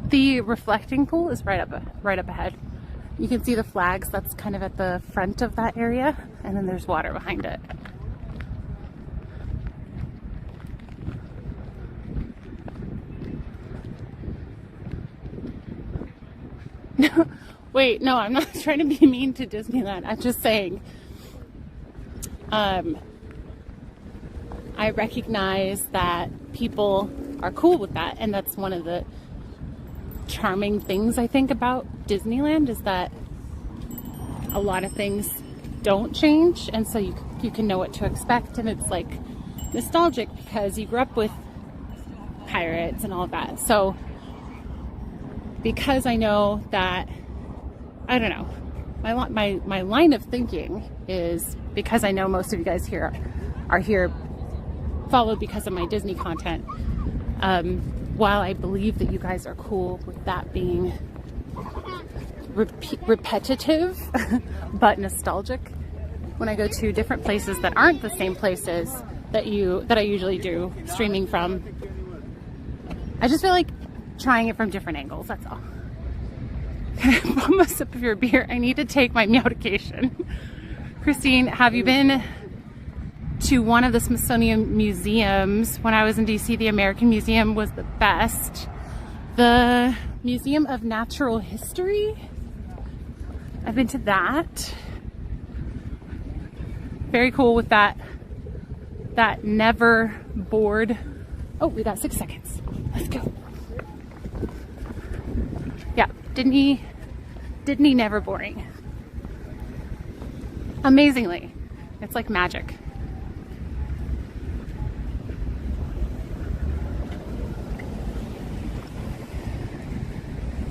The reflecting pool is right up ahead. You can see the flags. That's kind of at the front of that area, and then there's water behind it. Wait, no, I'm not trying to be mean to Disneyland. I'm just saying, I recognize that people are cool with that, and that's one of the charming things I think about Disneyland, is that a lot of things don't change, and so you can know what to expect, and it's like nostalgic because you grew up with pirates and all of that. So because I know that, I don't know, my line of thinking is, because I know most of you guys here are here followed because of my Disney content, while I believe that you guys are cool with that being repetitive but nostalgic, when I go to different places that aren't the same places that I usually do streaming from, I just feel like trying it from different angles, that's all. Bum a sip of your beer. I need to take my medication. Christine, have you been to one of the Smithsonian museums? When I was in DC, the American Museum was the best. The Museum of Natural History, I've been to that. Very cool with that never bored. Oh, we got 6 seconds. Let's go. Yeah, Disney never boring. Amazingly, it's like magic.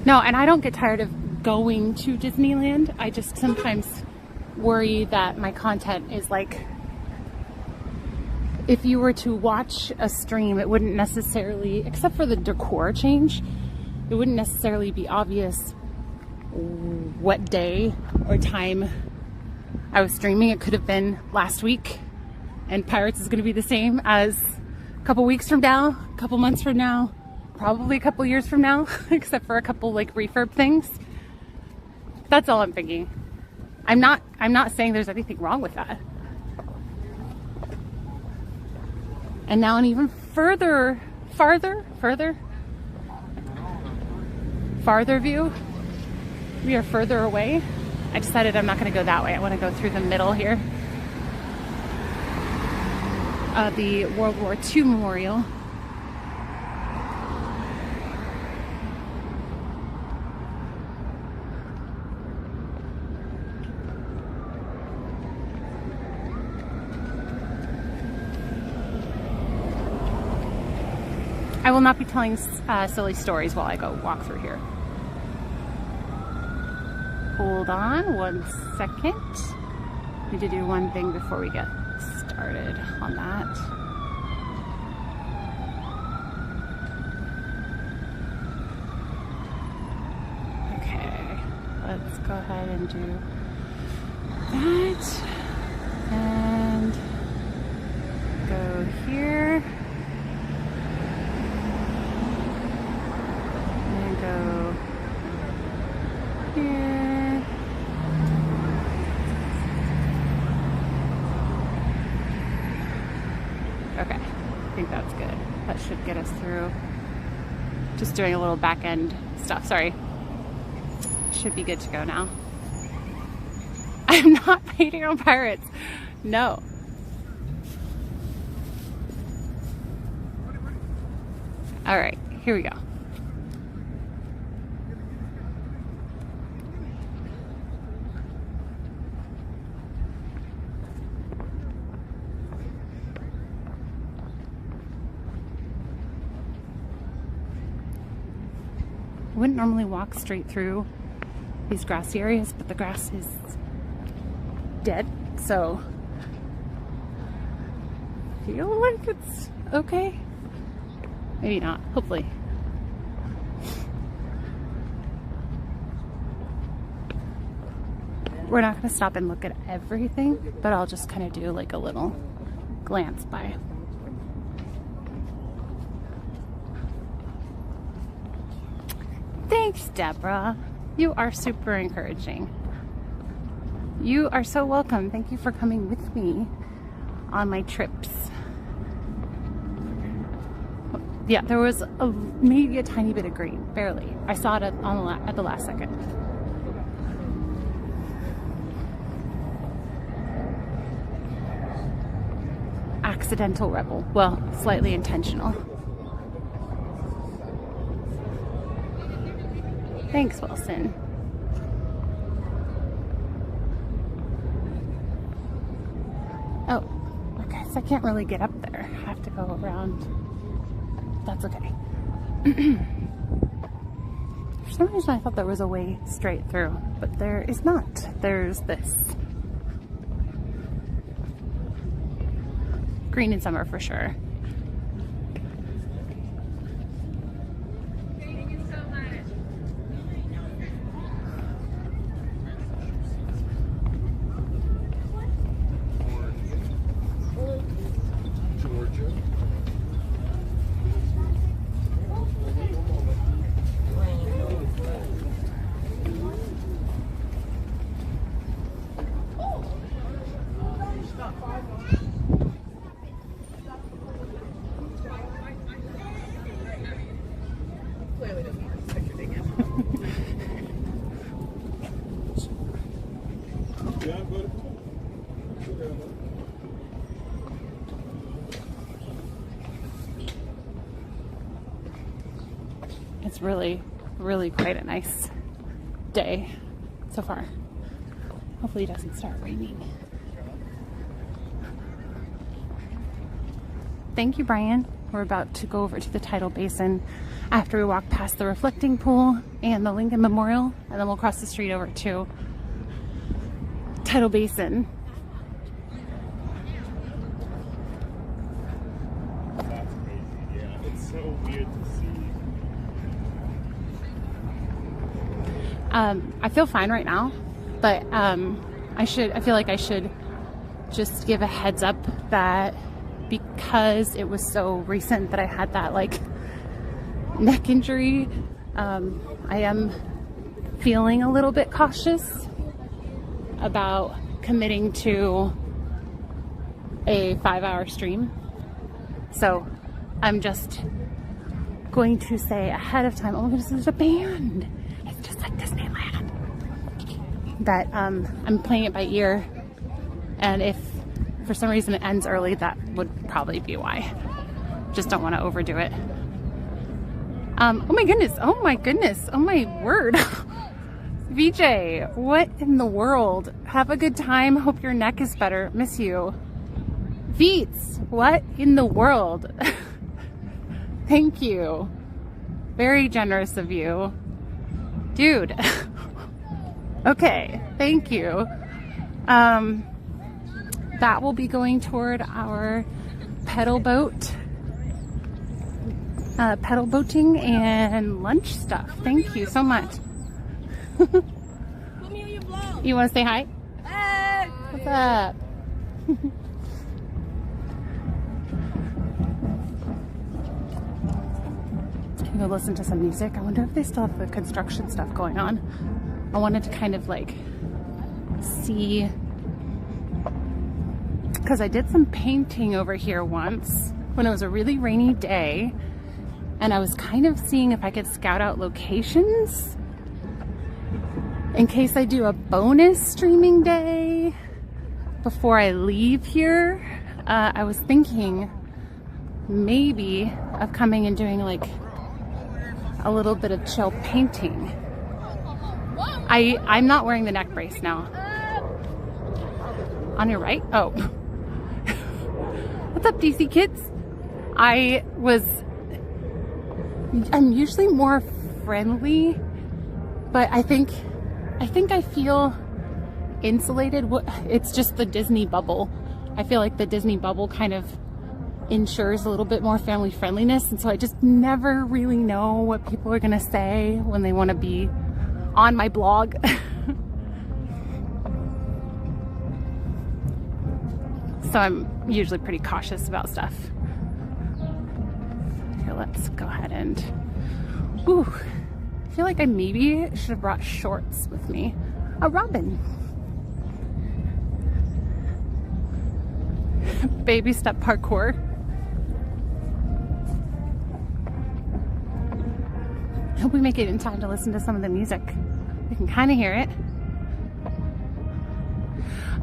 No, and I don't get tired of going to Disneyland. I just sometimes worry that my content is like, if you were to watch a stream, it wouldn't necessarily, except for the decor change, it wouldn't necessarily be obvious what day or time I was streaming. It could have been last week, and Pirates is going to be the same as a couple weeks from now, a couple months from now, probably a couple years from now, except for a couple like refurb things. That's all I'm thinking. I'm not saying there's anything wrong with that. And now an even farther view. We are further away. I decided I'm not going to go that way. I want to go through the middle here. The World War II Memorial. I will not be telling silly stories while I go walk through here. Hold on 1 second. Need to do one thing before we get started on that. Okay, let's go ahead and do that. And go here. Go here. Okay, I think that's good. That should get us through. Just doing a little back end stuff, sorry. Should be good to go now. I'm not hating on Pirates. No. All right, here we go. I wouldn't normally walk straight through these grassy areas, but the grass is dead, so I feel like it's okay. Maybe not, hopefully. We're not gonna stop and look at everything, but I'll just kind of do like a little glance by. Thanks, Deborah. You are super encouraging. You are so welcome. Thank you for coming with me on my trips. Yeah, there was maybe a tiny bit of green, barely. I saw it at the last second. Accidental rebel. Well, slightly intentional. Thanks, Wilson. Oh, I guess I can't really get up there. I have to go around. That's okay. For some reason I thought there was a way straight through, but there is not. There's this. Green in summer for sure. really, really quite a nice day so far. Hopefully it doesn't start raining. Thank you, Brian. We're about to go over to the tidal basin after we walk past the reflecting pool and the Lincoln Memorial, and then we'll cross the street over to tidal basin. That's crazy. Yeah, it's so weird to see. I feel fine right now, but I feel like I should just give a heads up that because it was so recent that I had that like neck injury, I am feeling a little bit cautious about committing to a 5-hour stream. So I'm just going to say ahead of time, oh my goodness, there's a band. It's just like Disneyland. That I'm playing it by ear, and if for some reason it ends early, that would probably be why. Just don't want to overdo it. Oh my goodness, oh my goodness, oh my word. VJ, what in the world? Have a good time. Hope your neck is better. Miss you. Veets, what in the world? Thank you. Very generous of you. Dude. Okay, thank you. That will be going toward our pedal boating and lunch stuff. Thank you so much. You want to say hi? Hi. What's up? Can go listen to some music. I wonder if they still have the construction stuff going on. I wanted to kind of like see, because I did some painting over here once when it was a really rainy day, and I was kind of seeing if I could scout out locations in case I do a bonus streaming day before I leave here. I was thinking maybe of coming and doing like a little bit of chill painting. I'm not wearing the neck brace now. On your right? Oh. What's up, DC kids? I'm usually more friendly, but I think I feel insulated. It's just the Disney bubble. I feel like the Disney bubble kind of ensures a little bit more family friendliness, and so I just never really know what people are gonna say when they want to be on my blog. So I'm usually pretty cautious about stuff. Here, let's go ahead and, ooh, I feel like I maybe should have brought shorts with me. A robin. Baby step parkour. I hope we make it in time to listen to some of the music. We can kind of hear it.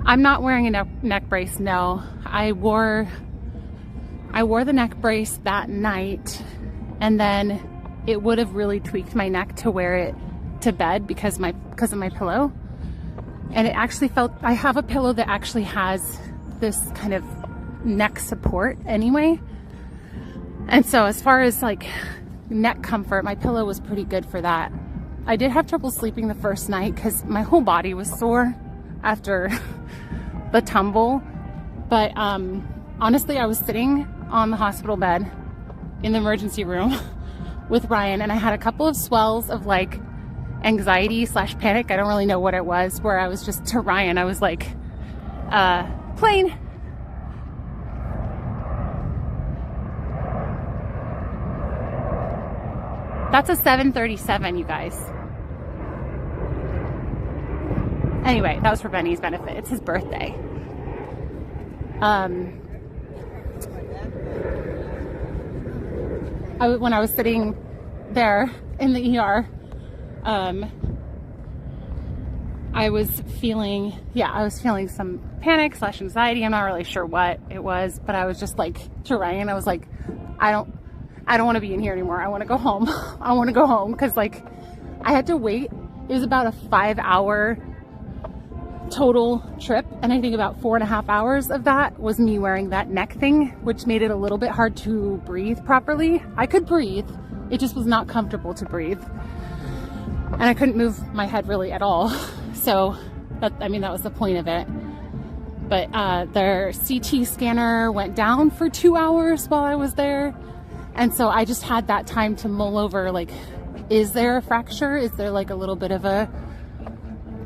I'm not wearing a neck brace, no. I wore the neck brace that night, and then it would have really tweaked my neck to wear it to bed because of my pillow. And it actually felt, I have a pillow that actually has this kind of neck support anyway. And so as far as like neck comfort, my pillow was pretty good for that. I did have trouble sleeping the first night because my whole body was sore after the tumble. But honestly, I was sitting on the hospital bed in the emergency room with Ryan, and I had a couple of swells of like anxiety / panic. I don't really know what it was, where I was just to Ryan, I was like, plane. That's a 737, you guys. Anyway, that was for Benny's benefit. It's his birthday. When I was sitting there in the ER, I was feeling some panic / anxiety. I'm not really sure what it was, but I was just like to Ryan, I was like, I I don't want to be in here anymore. I want to go home. I want to go home because like I had to wait. It was about a 5-hour total trip, and I think about 4.5 hours of that was me wearing that neck thing, which made it a little bit hard to breathe properly. I could breathe, it just was not comfortable to breathe, and I couldn't move my head really at all. So that, I mean, that was the point of it. But their CT scanner went down for 2 hours while I was there, and so I just had that time to mull over, like, is there a fracture? Is there like a little bit of a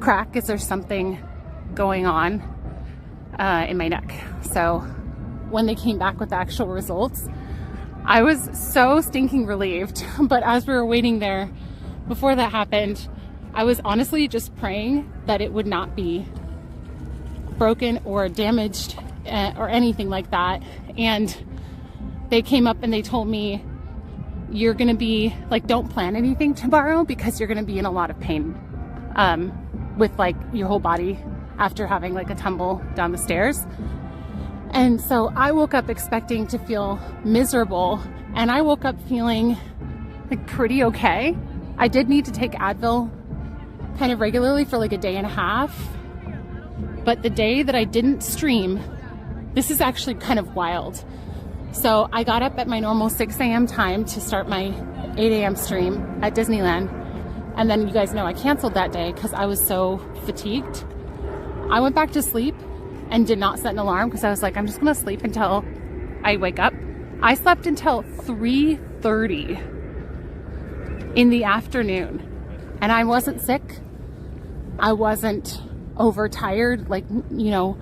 crack? Is there something going on in my neck? So when they came back with the actual results, I was so stinking relieved. But as we were waiting there, before that happened, I was honestly just praying that it would not be broken or damaged or anything like that. And they came up and they told me, you're gonna be like, don't plan anything tomorrow because you're gonna be in a lot of pain with like your whole body after having like a tumble down the stairs. And so I woke up expecting to feel miserable, and I woke up feeling like pretty okay. I did need to take Advil kind of regularly for like a day and a half, but the day that I didn't stream, this is actually kind of wild. So I got up at my normal 6 a.m. time to start my 8 a.m. stream at Disneyland. And then you guys know I canceled that day because I was so fatigued. I went back to sleep and did not set an alarm because I was like, I'm just gonna sleep until I wake up. I slept until 3:30 in the afternoon, and I wasn't sick. I wasn't overtired, like, you know,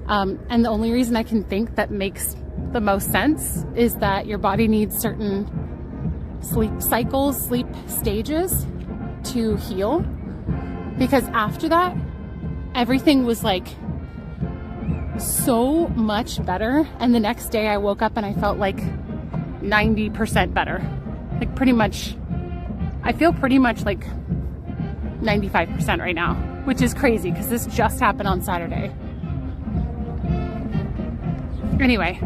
and the only reason I can think that makes the most sense is that your body needs certain sleep cycles, sleep stages to heal, because after that everything was like so much better. And the next day I woke up and I felt like 90% better, like pretty much, I feel pretty much like 95% right now, which is crazy because this just happened on Saturday. Anyway,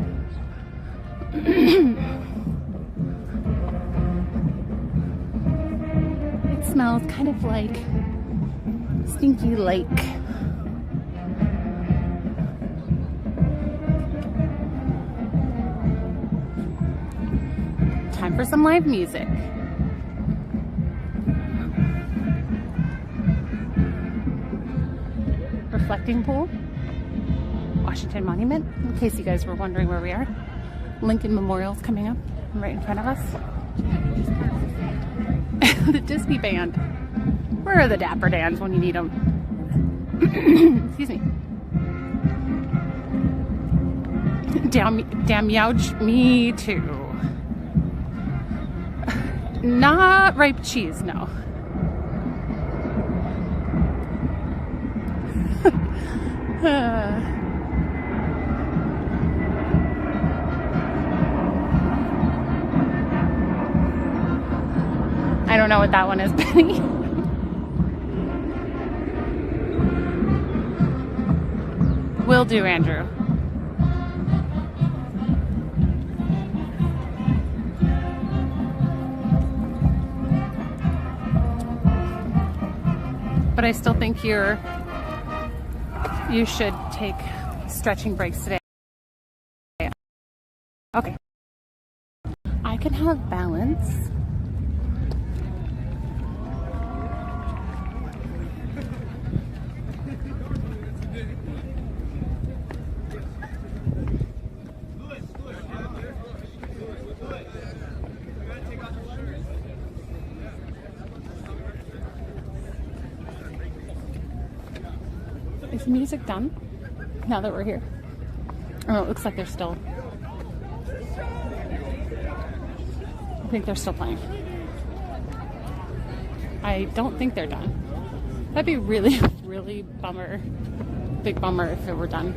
it smells kind of like stinky lake. Time for some live music. Reflecting pool, Washington Monument, in case you guys were wondering where we are. Lincoln Memorial's coming up right in front of us. The Disney band. Where are the Dapper Dans when you need them? Excuse me. Damn youch, me too. Not ripe cheese, no. I don't know what that one is, Penny. Will do, Andrew. But I still think you should take stretching breaks today. Okay. I can have balance. Is the music done now that we're here? Oh, it looks like they're still. I think they're still playing. I don't think they're done. That'd be really, really bummer. Big bummer if it were done.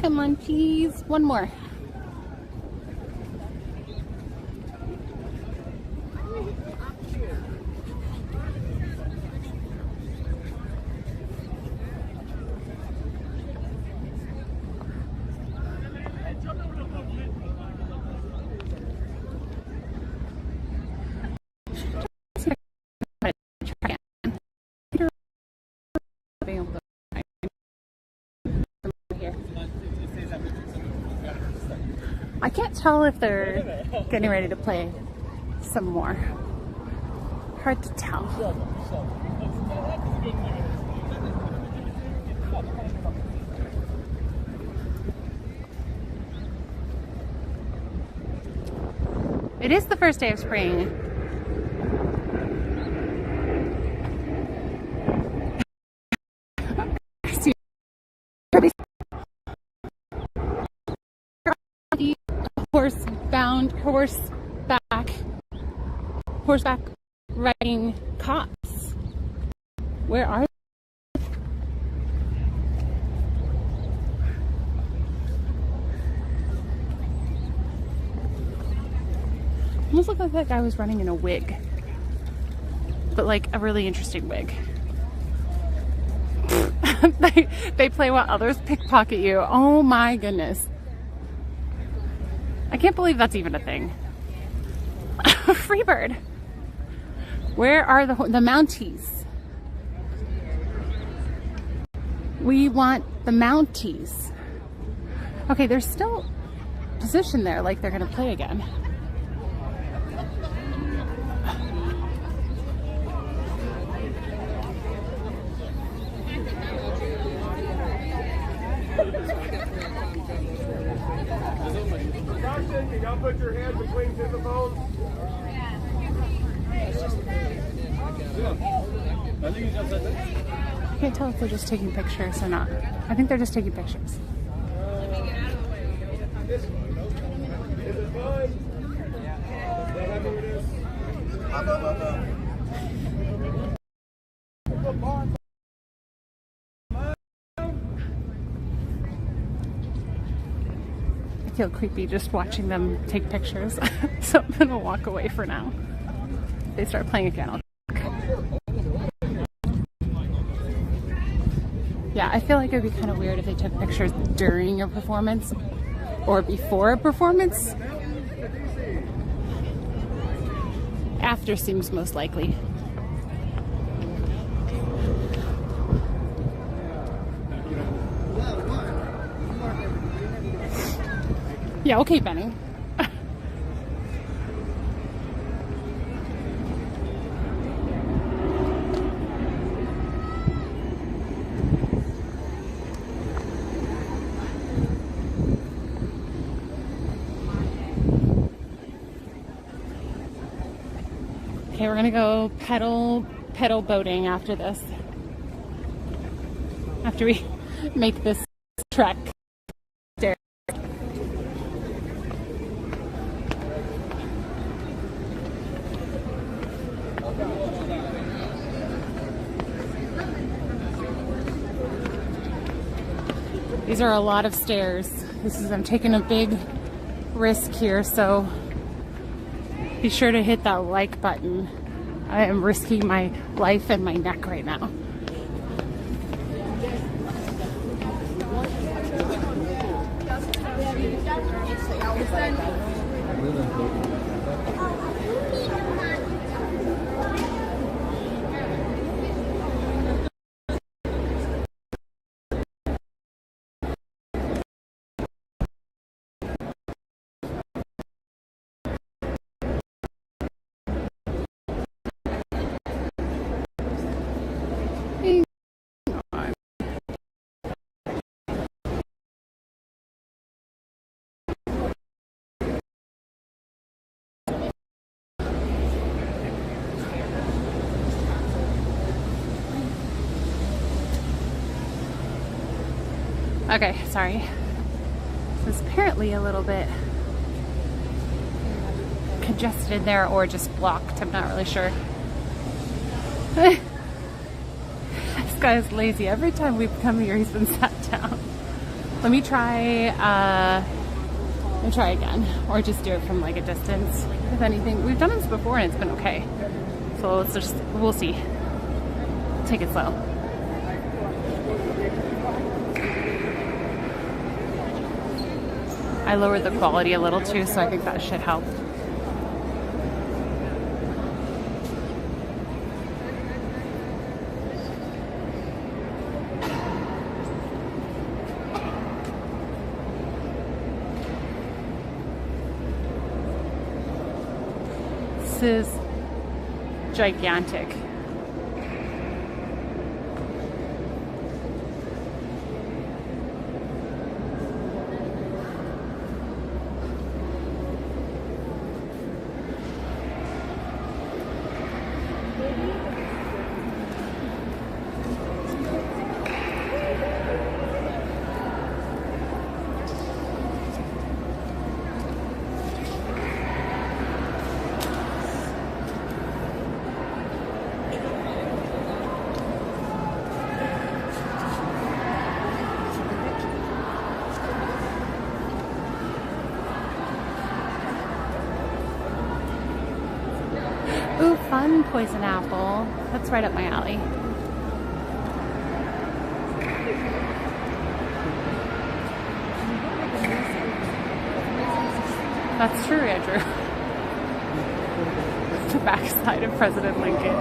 Come on, please. One more. I can't tell if they're getting ready to play some more. Hard to tell. It is the first day of spring. Horseback riding cops. Where are they? Almost looked like that guy was running in a wig, but like a really interesting wig. They play while others pickpocket you. Oh my goodness. I can't believe that's even a thing. Freebird. Where are the Mounties? We want the Mounties. Okay, they're still positioned there like they're gonna play again. You gotta put your head between two of the bones. I can't tell if they're just taking pictures or not. I think they're just taking pictures. Is it fun? How happy it is? I feel creepy just watching them take pictures. So I'm gonna walk away for now. If they start playing again, I'll... Yeah, I feel like it would be kind of weird if they took pictures during a performance or before a performance. After seems most likely. Yeah, okay, Benny. Okay, we're gonna go pedal boating after this. After we make this trek. Stair. These are a lot of stairs. I'm taking a big risk here, so be sure to hit that like button. I am risking my life and my neck right now. Okay, sorry. It's apparently a little bit congested in there or just blocked. I'm not really sure. This guy is lazy. Every time we've come here, he's been sat down. Let me try again, or just do it from like a distance. If anything, we've done this before and it's been okay. So we'll see. Take it slow. I lowered the quality a little too, so I think that should help. This is gigantic. Ooh, fun poison apple. That's right up my alley. That's true, Andrew. The backside of President Lincoln.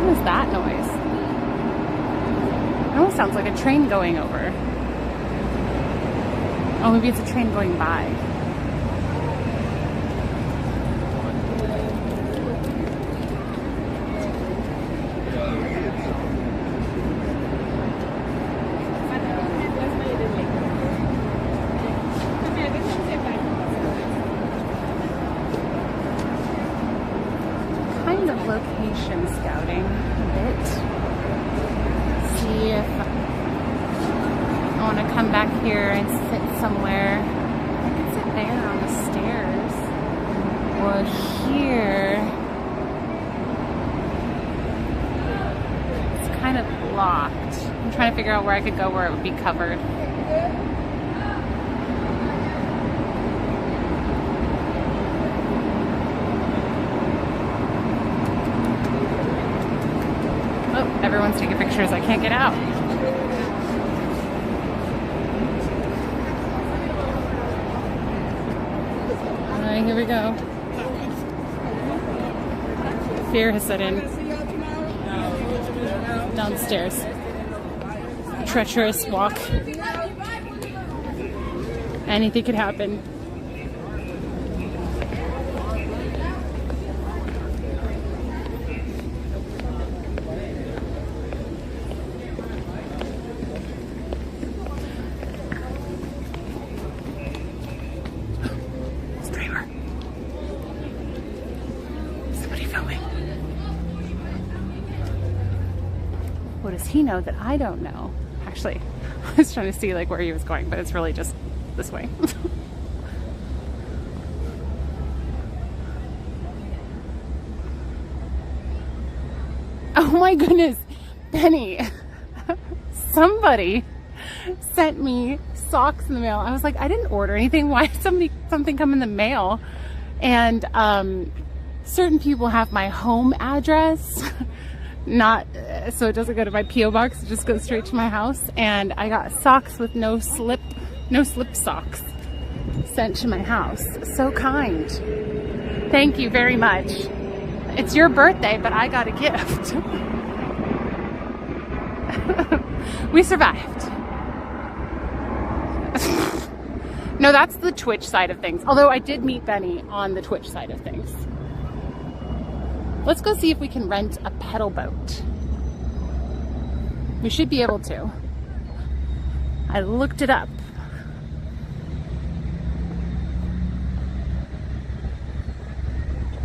What is that noise? It almost sounds like a train going over. Oh, maybe it's a train going by. Kind of location scouting a bit. See if I want to come back here and sit somewhere. I could sit there on the stairs or here. It's kind of blocked. I'm trying to figure out where I could go where it would be covered. Oh, everyone's taking pictures. I can't get out. All right, here we go. Fear has set in. Downstairs. Treacherous walk. Anything could happen. What does he know that I don't know? Actually, I was trying to see like where he was going, but it's really just this way. Oh my goodness, Benny, somebody sent me socks in the mail. I was like, I didn't order anything. Why did something come in the mail? And certain people have my home address. Not so it doesn't go to my P.O. box, it just goes straight to my house. And I got socks with no slip socks sent to my house. So kind. Thank you very much. It's your birthday, but I got a gift. We survived. No, that's the Twitch side of things. Although I did meet Benny on the Twitch side of things. Let's go see if we can rent a pedal boat. We should be able to. I looked it up.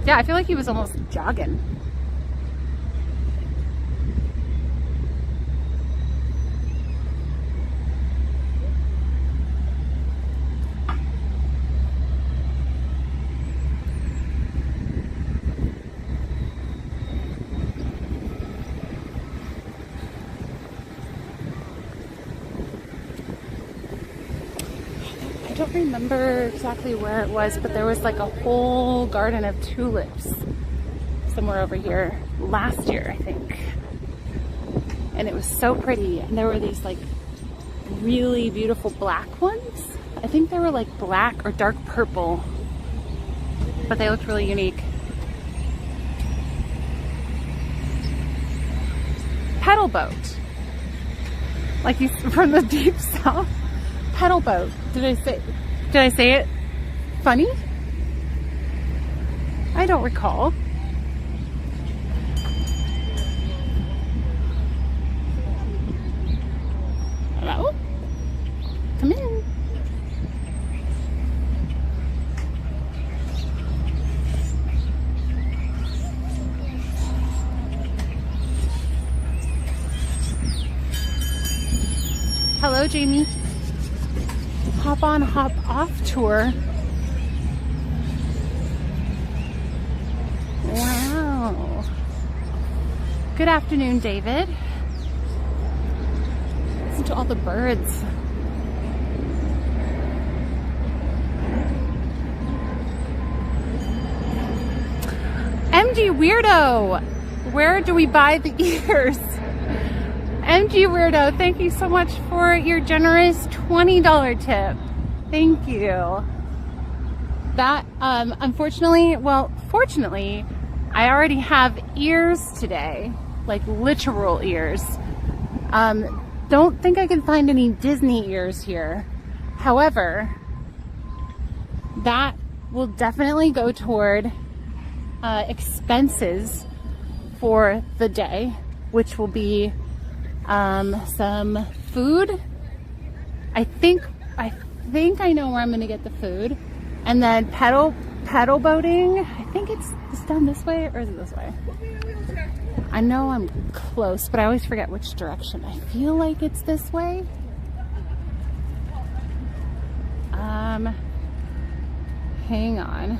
Yeah, I feel like he was almost jogging. I don't remember exactly where it was, but there was like a whole garden of tulips somewhere over here last year, I think. And it was so pretty. And there were these like really beautiful black ones. I think they were like black or dark purple, but they looked really unique. pedal boat. Like he's from the deep south. Pedal boat. Did I say it funny? I don't recall. Hello? Come in. Hello, Jamie. Hop on, hop off tour. Wow. Good afternoon, David. Listen to all the birds. MG Weirdo, where do we buy the ears? MG Weirdo, thank you so much for your generous $20 tip. Thank you. That, unfortunately, well, fortunately, I already have ears today, like literal ears. Don't think I can find any Disney ears here. However, that will definitely go toward expenses for the day, which will be some food. I think I know where I'm gonna get the food, and then pedal boating. I think it's down this way, or is it this way? I know I'm close, but I always forget which direction. I feel like it's this way. Hang on.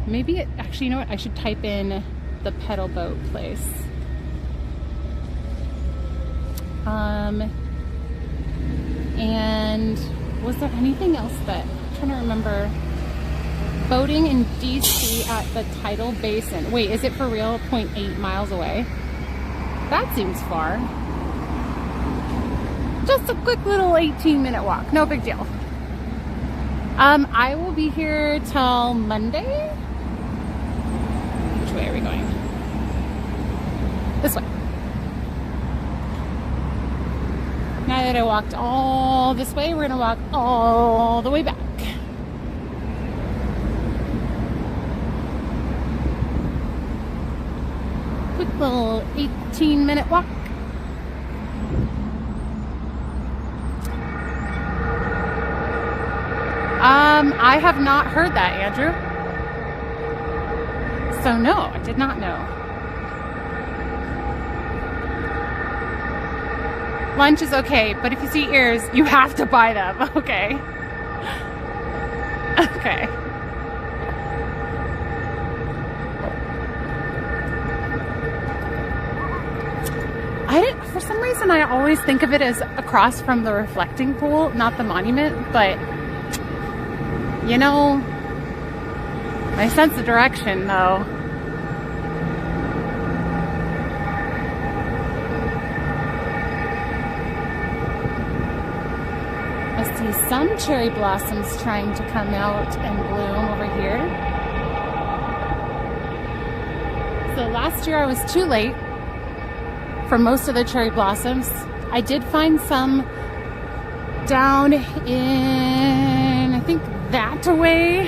Maybe actually, you know what? I should type in the pedal boat place. And was there anything else that I'm trying to remember? Boating in DC at the tidal basin. Wait, is it for real? 0.8 miles away? That seems far. Just a quick little 18-minute walk. No big deal. I will be here till Monday. Which way are we going? This way. Now that I walked all this way, we're gonna walk all the way back. Quick little 18-minute walk. I have not heard that, Andrew. So no, I did not know. Lunch is okay, but if you see ears, you have to buy them, okay? Okay. For some reason, I always think of it as across from the reflecting pool, not the monument, but you know, my sense of direction though. I see some cherry blossoms trying to come out and bloom over here. So last year I was too late for most of the cherry blossoms. I did find some down in, I think that way,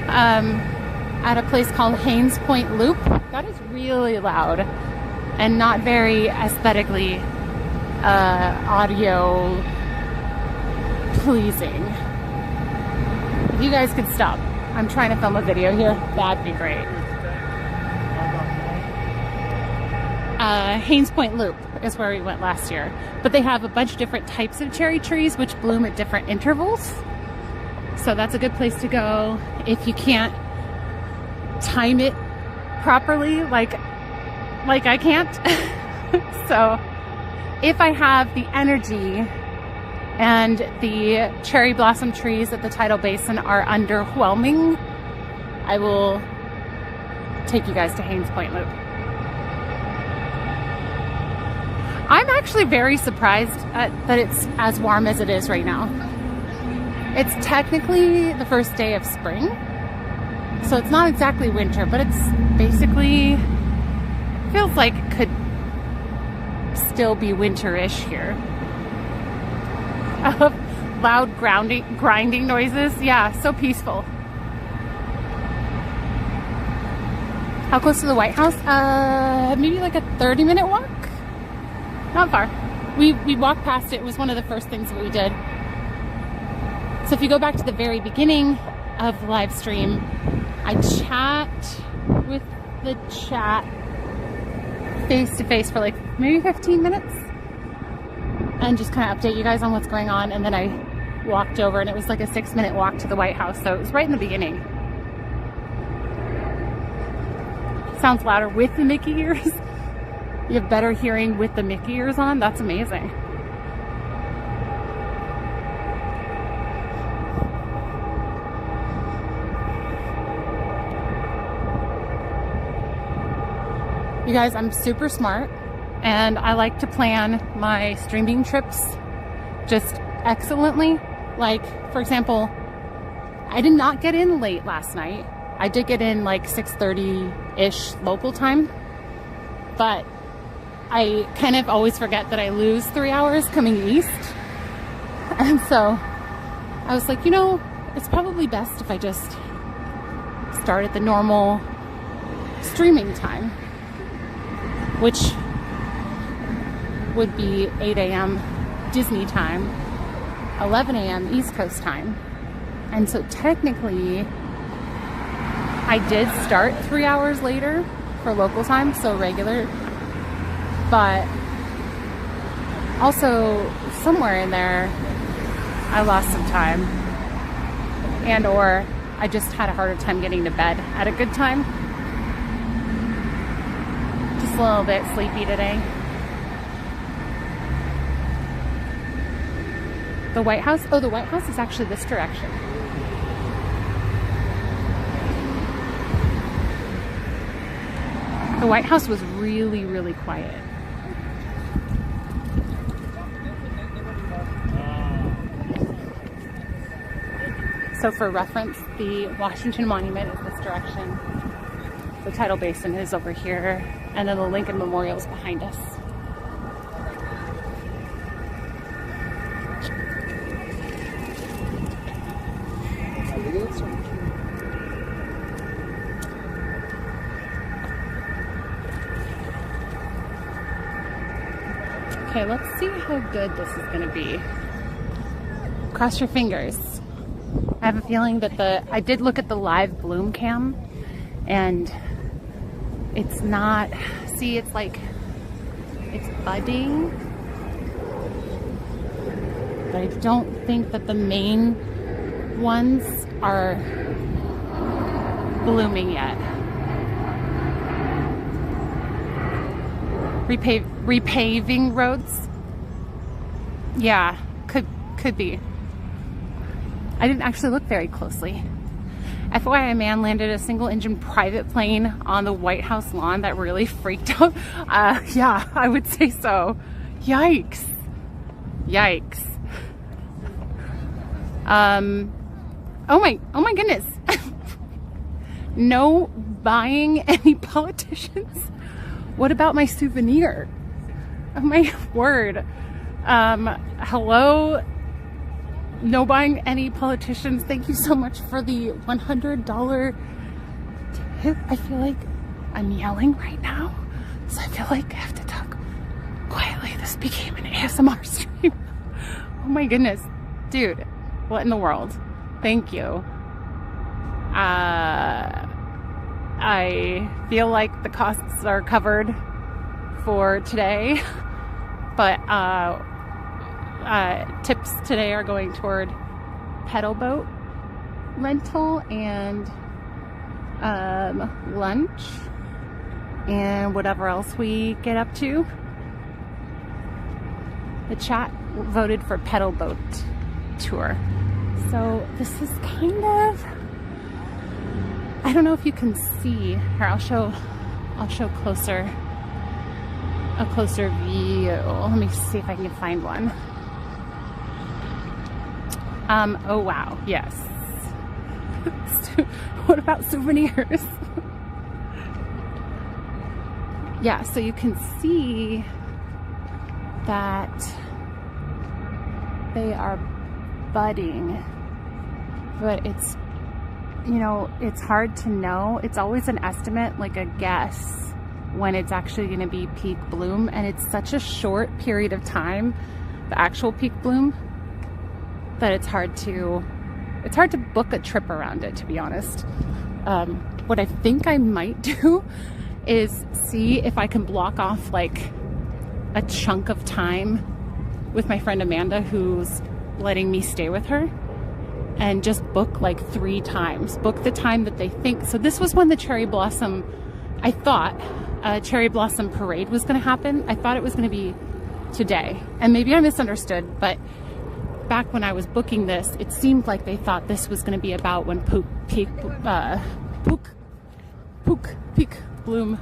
at a place called Haynes Point Loop. That is really loud and not very aesthetically audio pleasing. If you guys could stop. I'm trying to film a video here. That'd be great. Haynes Point Loop is where we went last year. But they have a bunch of different types of cherry trees which bloom at different intervals. So that's a good place to go if you can't time it properly like I can't. So if I have the energy and the cherry blossom trees at the tidal basin are underwhelming, I will take you guys to Haynes Point Loop. I'm actually very surprised that it's as warm as it is right now. It's technically the first day of spring, so it's not exactly winter, but it's basically, feels like it could still be winterish here. Loud grinding noises. Yeah, so peaceful. How close to the White House? Maybe like a 30-minute walk? Not far. We walked past it. It was one of the first things that we did. So if you go back to the very beginning of the live stream, I chat with the chat face to face for like maybe 15 minutes and just kind of update you guys on what's going on. And then I walked over, and it was like a 6-minute walk to the White House. So it was right in the beginning. Sounds louder with the Mickey ears. You have better hearing with the Mickey ears on. That's amazing. You guys, I'm super smart, and I like to plan my streaming trips just excellently. Like, for example, I did not get in late last night. I did get in like 6:30-ish local time, but I kind of always forget that I lose 3 hours coming east. And so I was like, you know, it's probably best if I just start at the normal streaming time, which would be 8 a.m. Disney time, 11 a.m. East Coast time. And so technically I did start 3 hours later for local time, so regular, but also somewhere in there I lost some time, and or I just had a harder time getting to bed at a good time. Just a little bit sleepy today. The White House? Oh, the White House is actually this direction. The White House was really, really quiet. So for reference, the Washington Monument is this direction. The tidal basin is over here, and then the Lincoln Memorial is behind us. Okay, let's see how good this is going to be. Cross your fingers. I have a feeling that I did look at the live bloom cam, and it's not, see, it's like, it's budding, but I don't think that the main ones are blooming yet. Repaving roads? Yeah, could be. I didn't actually look very closely. FYI, a man landed a single-engine private plane on the White House lawn. That really freaked out. Yeah, I would say so. Yikes. Yikes. Oh my goodness. No buying any politicians. What about my souvenir? Oh my word. Hello? No buying any politicians. Thank you so much for the $100 tip. I feel like I'm yelling right now, so I feel like I have to talk quietly. This became an ASMR stream. Oh my goodness. Dude, what in the world? Thank you. I feel like the costs are covered for today, but tips today are going toward pedal boat rental and lunch and whatever else we get up to. The chat voted for pedal boat tour. So this is kind of, I don't know if you can see here. I'll show closer, a closer view. Let me see if I can find one. Oh wow, yes. What about souvenirs? Yeah, so you can see that they are budding, but it's, you know, it's hard to know. It's always an estimate, like a guess, when it's actually going to be peak bloom, and it's such a short period of time, the actual peak bloom, that it's hard to book a trip around it, to be honest. What I think I might do is see if I can block off like a chunk of time with my friend Amanda, who's letting me stay with her, and just book like 3 times. Book the time that they think. So this was when the cherry blossom, I thought a cherry blossom parade was going to happen. I thought it was going to be today, and maybe I misunderstood, but back when I was booking this, it seemed like they thought this was going to be about when peak bloom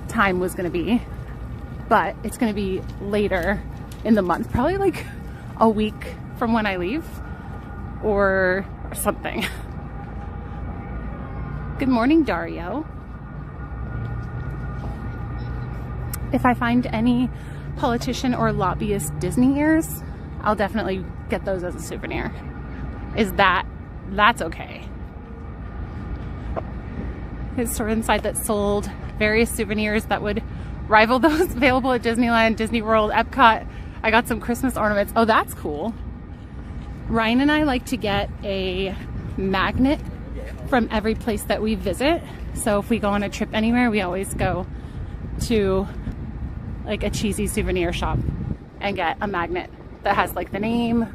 time was going to be, but it's going to be later in the month, probably like a week from when I leave or something. Good morning, Dario. If I find any politician or lobbyist Disney ears, I'll definitely get those as a souvenir. That's okay. His store inside that sold various souvenirs that would rival those available at Disneyland, Disney World, Epcot. I got some Christmas ornaments. Oh, that's cool. Ryan and I like to get a magnet from every place that we visit. So if we go on a trip anywhere, we always go to like a cheesy souvenir shop and get a magnet that has like the name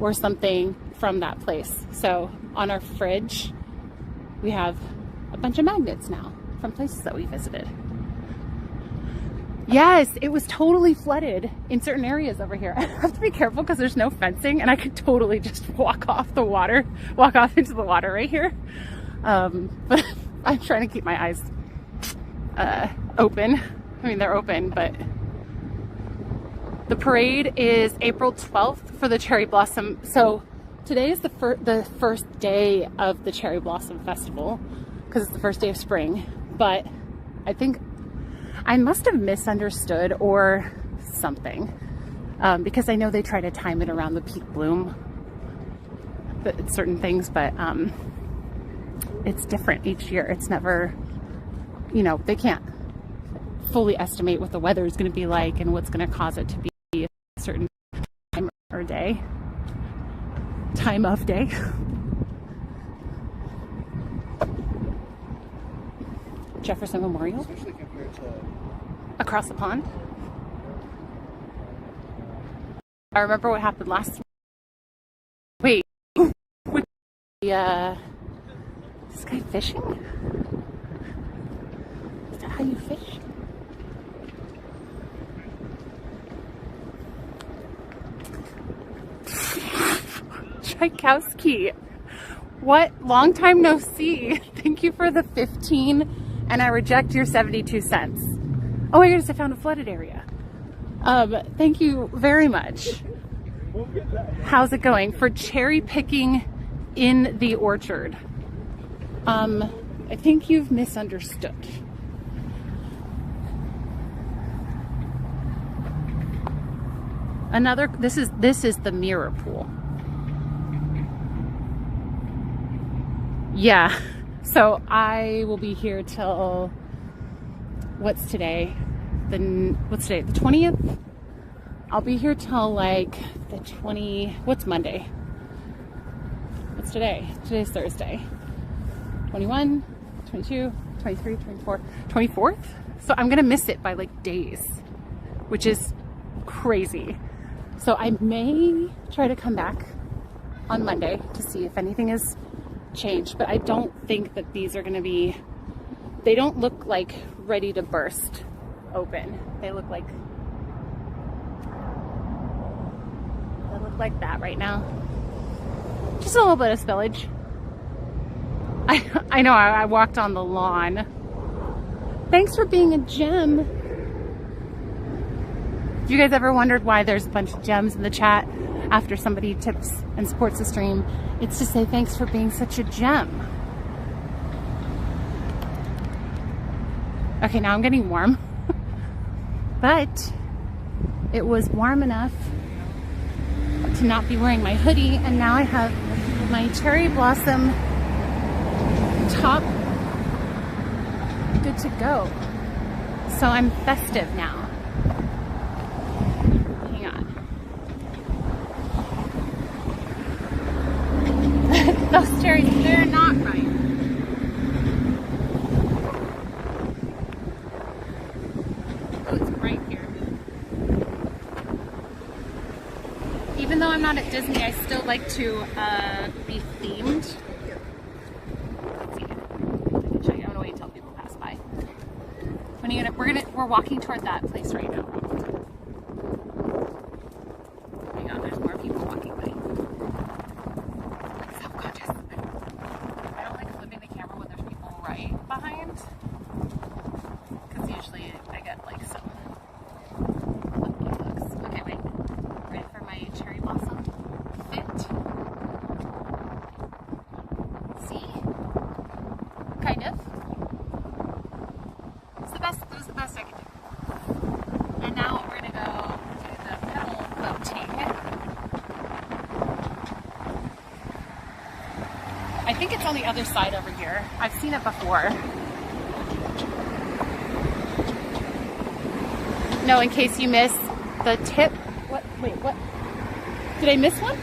or something from that place. So on our fridge, we have a bunch of magnets now from places that we visited. Yes, it was totally flooded in certain areas over here. I have to be careful because there's no fencing, and I could totally just walk off into the water right here. But I'm trying to keep my eyes open. I mean, they're open, but the parade is April 12th for the cherry blossom. So today is the first day of the cherry blossom festival because it's the first day of spring. But I think I must have misunderstood or something, because I know they try to time it around the peak bloom, certain things, but it's different each year. It's never, you know, they can't fully estimate what the weather is going to be like and what's going to cause it to be a certain time or day. Time of day. Jefferson Memorial. Especially compared to Across the pond. I remember what happened last. Wait, with the this guy fishing? Is that how you fish? Tchaikovsky, what? Long time no see. Thank you for the 15. And I reject your 72 cents. Oh my goodness, I found a flooded area. Thank you very much. How's it going? For cherry picking in the orchard. I think you've misunderstood. This is the mirror pool. Yeah. So I will be here till, what's today? The 20th? I'll be here till like the 20, what's Monday? What's today? Today's Thursday. 21, 22, 23, 24, 24th? So I'm gonna miss it by like days, which is crazy. So I may try to come back on Monday to see if anything is changed, but I don't think that these are going to be, they don't look like ready to burst open. They look like that right now. Just a little bit of spillage. I know I walked on the lawn. Thanks for being a gem. Have you guys ever wondered why there's a bunch of gems in the chat after somebody tips and supports the stream? It's to say thanks for being such a gem. Okay, now I'm getting warm. But it was warm enough to not be wearing my hoodie, and now I have my cherry blossom top good to go. So I'm festive now. Hang on. Those cherries, they're not right. Oh, it's bright here. Even though I'm not at Disney, I still like to be themed. Let's see. I can show you. I'm gonna wait until people pass by. When are you gonna, we're walking toward that place right now. Hang on, there's more people walking by. I'm self-conscious. I don't like flipping the camera when there's people right behind. Because usually I get like some funky looks. Okay, wait. Ready for my cherry blossom fit? See? Kind of. It's the best. It was the best I could do. And now we're gonna go do the pedal boating. I think it's on the other side over here. I've seen it before. No, in case you miss the tip. What? Wait, what? Did I miss one?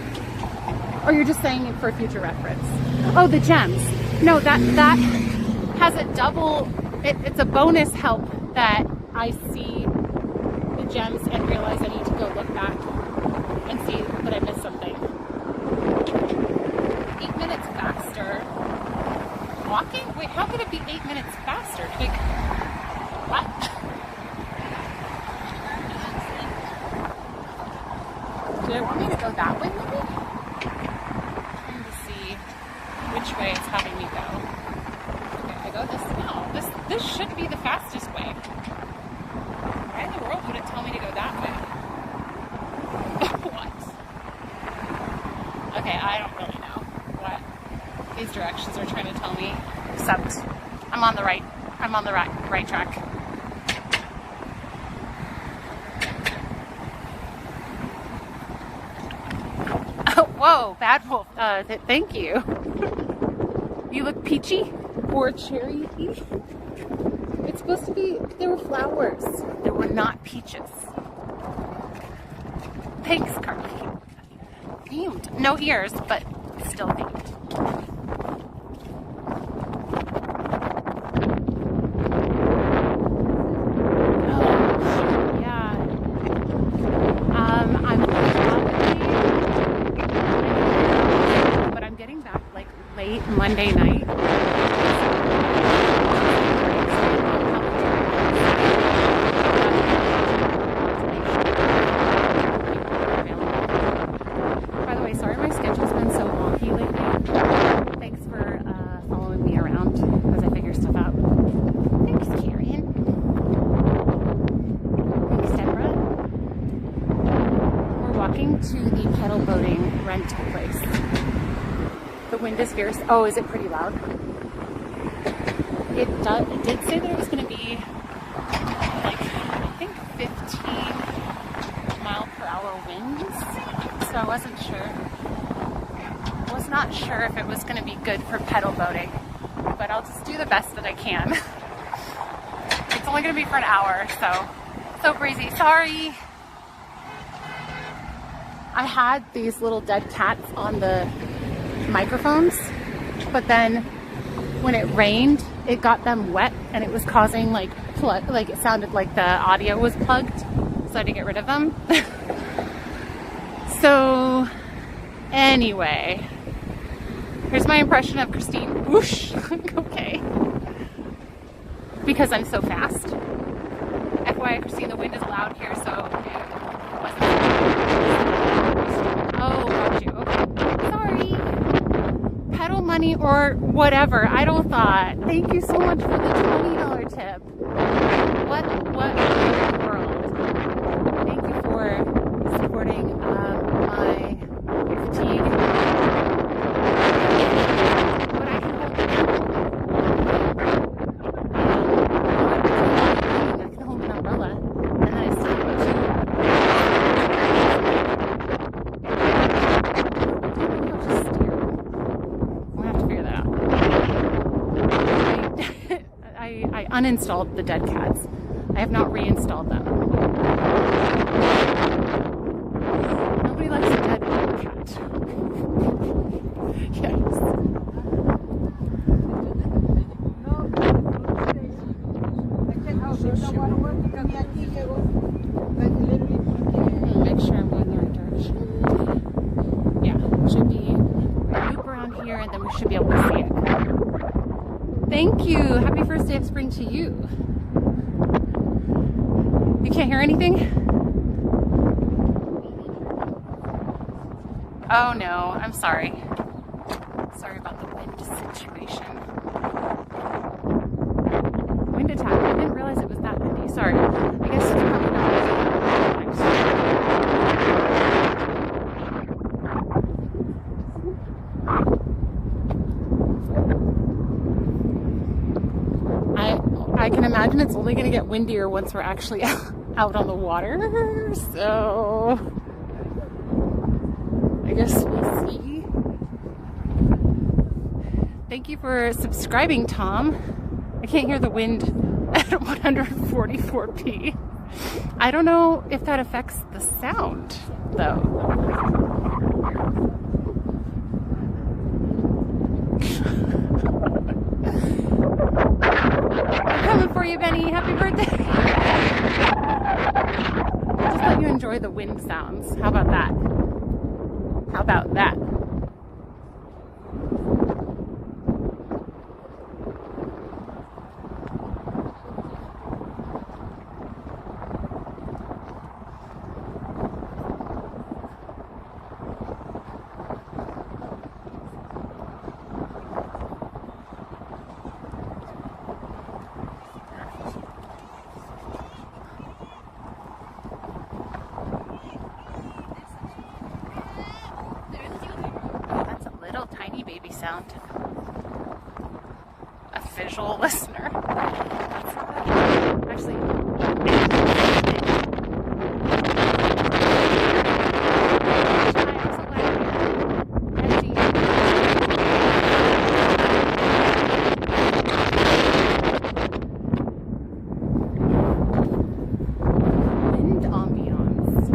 Or you're just saying it for future reference? Oh, the gems. No, that has a double, it's a bonus help that I see the gems and realize I need to go look back and see that I missed something. 8 minutes faster. Walking? Wait, how could it be 8 minutes faster? What? Do I want me to go that way, maybe? I'm trying to see which way it's having me go. Okay, I go this now. This should be the fastest way. Why in the world would it tell me to go that way? What? Okay, I don't really know what these directions are trying to tell me, except I'm on the right track. Whoa, Bad Wolf, thank you. You look peachy or cherry. It's supposed to be, there were flowers. There were not peaches. Thanks, Carly. Themed. No ears, but still themed. Oh, yeah. I'm but I'm getting back like late Monday night. By the way, sorry my schedule's been so wonky lately. Thanks for following me around as I figure stuff out. Thanks, Karen. Thanks, Deborah. We're walking to the pedal boating rental place. The wind is fierce. Oh, is it pretty loud? It did say that it was going to be like, I think 15 mile per hour winds. So I wasn't sure. Was not sure if it was going to be good for pedal boating, but I'll just do the best that I can. It's only going to be for an hour, so breezy. Sorry. I had these little dead cats on the microphones, but then when it rained, it got them wet and it was causing like it sounded like the audio was plugged, so I had to get rid of them. So anyway, here's my impression of Christine. Whoosh. Okay. Because I'm so fast. FYI, Christine, the wind is loud here, so oh, got you. Okay. Sorry. Pedal money or whatever. I don't thought. Thank you so much for the $20 tip. What in the world? Thank you for supporting my fatigue. But I can hold an umbrella, and then I still uninstalled the dead cats. I have not reinstalled them. Nobody likes a dead cat. Yes. Make sure I'm going the right direction. Yeah, should be loop around here and then we should be able to see it. Thank you. Happy first day of spring to you. You can't hear anything? Oh no, I'm sorry. Sorry about the wind situation. Wind attack. I didn't realize it was that windy. Sorry. I guess it's probably not. I can imagine it's only going to get windier once we're actually out on the water. So I guess we'll see. Thank you for subscribing, Tom. I can't hear the wind at 144p. I don't know if that affects the sound, though. I'm coming for you, Benny. Happy birthday. I'll just let you enjoy the wind sounds. How about that? How about that? Tiny baby sound. A visual listener. That's actually. Wind ambiance.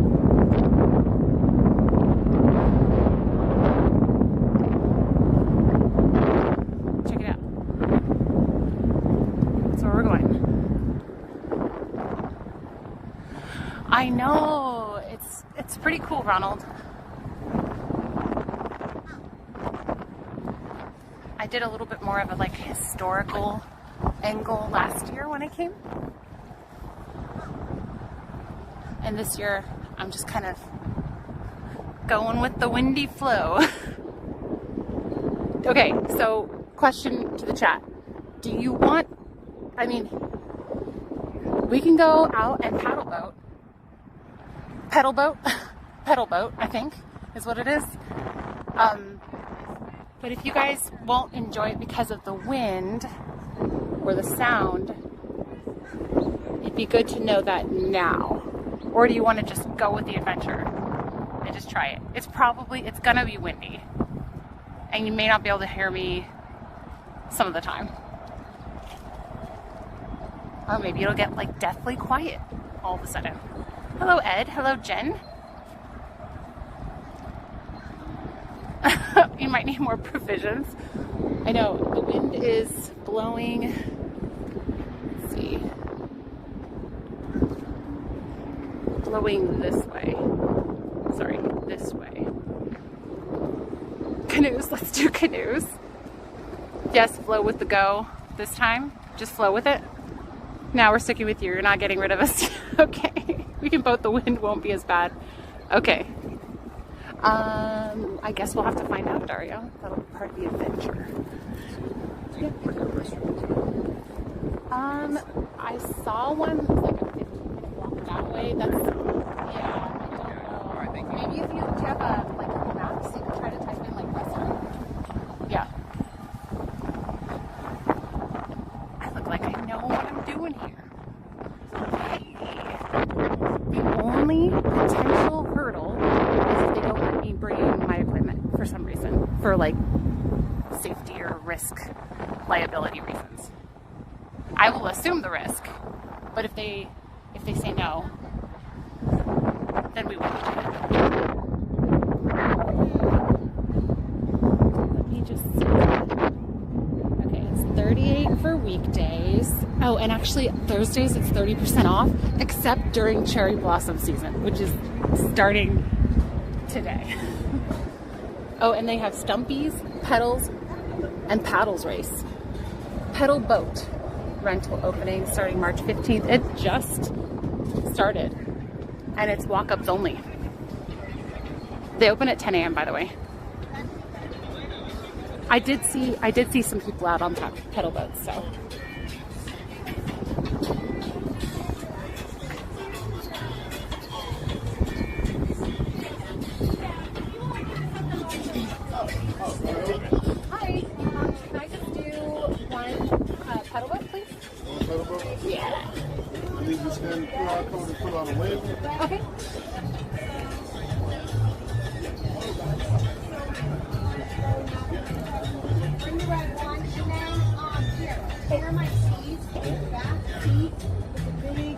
I know, it's pretty cool, Ronald. I did a little bit more of a like historical angle last year when I came. And this year I'm just kind of going with the windy flow. Okay, so question to the chat. Do you want, I mean, we can go out and paddle boat, I think is what it is. But if you guys won't enjoy it because of the wind or the sound, it'd be good to know that now. Or do you want to just go with the adventure and just try it? It's gonna be windy and you may not be able to hear me some of the time. Or maybe it'll get like deathly quiet all of a sudden. Hello, Ed. Hello, Jen. You might need more provisions. I know, the wind is blowing. Let's see. Blowing this way. Sorry, this way. Canoes. Let's do canoes. Yes, flow with the go this time. Just flow with it. Now we're sticking with you. You're not getting rid of us. Okay. We can boat. The wind won't be as bad. Okay. I guess we'll have to find out, Dario. That'll be part of the adventure. Yeah. I saw one. It's like a 15-minute walk that way. That's, yeah, I don't know. All right, thank you. Maybe if you have a, like, Google Maps, you can try to type in, like, restaurant. Yeah. I look like I know what I'm doing here. The only potential hurdle is if they don't let me bring my equipment for some reason, for like safety or risk liability reasons. I will assume assume the risk. But if they say no, then we won't. Let me just see. Okay, it's $38 for weekdays. Oh, and actually Thursdays it's 30% off, except during cherry blossom season, which is starting today. Oh, and they have Stumpies, Pedals, and Paddles race. Pedal boat rental opening starting March 15th. It just started, and it's walk-ups only. They open at 10 a.m. by the way. I did see some people out on pedal boats, so. Hi, can I just do one pedal boat, please? One pedal boat? Yeah. I need to scan the QR code and fill out a waiver. Okay. Bring the red one, and then here. Here are my seats. Back seat with the big,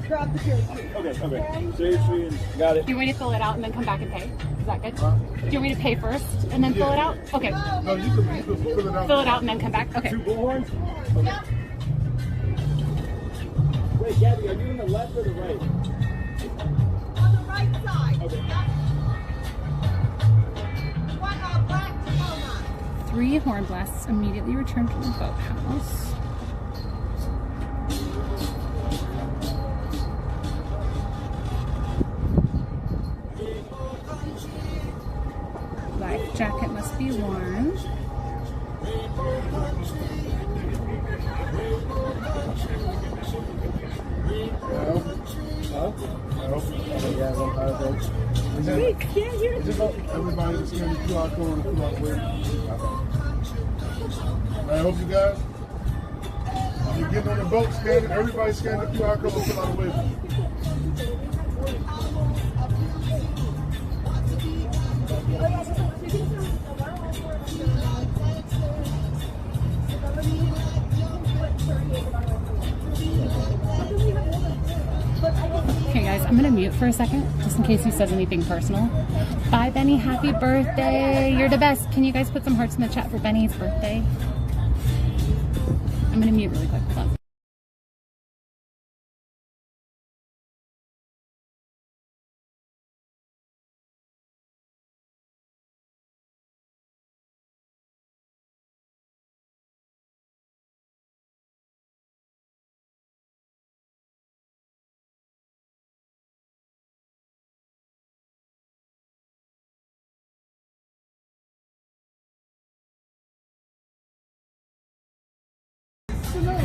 drop the here. Okay. Seriously, got it. Do you want me to fill it out and then come back and pay? Is that good? Do you want me to pay first and then fill it out? Okay. No, you can fill it out. Fill it out and then come back? Okay. Two bullhorns? Yep. Wait, Gabby, are you in the left or the right? On the right side. Okay. What black Tacoma? 3 horn blasts immediately returned to the boathouse. Life jacket must be worn. Everybody just scan the QR code and fill out a waiver. I hope you guys. When you get on the boat, scan it. Everybody scan the QR code and fill out a waiver. Okay guys, I'm gonna mute for a second, just in case he says anything personal. Bye Benny, happy birthday. You're the best. Can you guys put some hearts in the chat for Benny's birthday? I'm gonna mute really quick, hold on.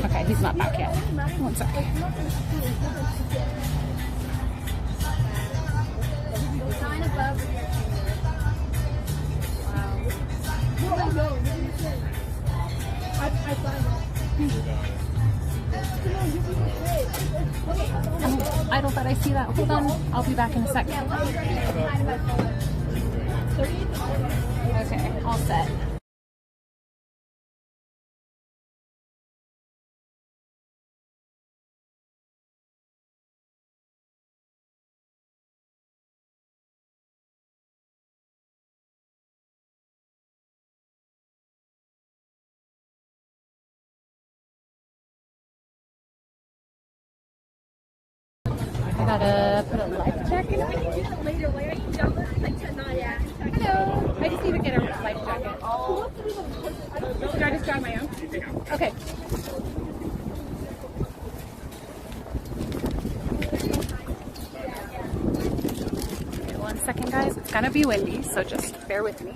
Okay, he's not back yet. One second. Sign above your I don't thought I see that. Hold on, I'll be back in a second. Okay, all set. I gotta put a life jacket on. Hello. I just need to get a life jacket. Should I just grab my own? Okay. Okay, 1 second guys. It's gonna be windy, so just bear with me.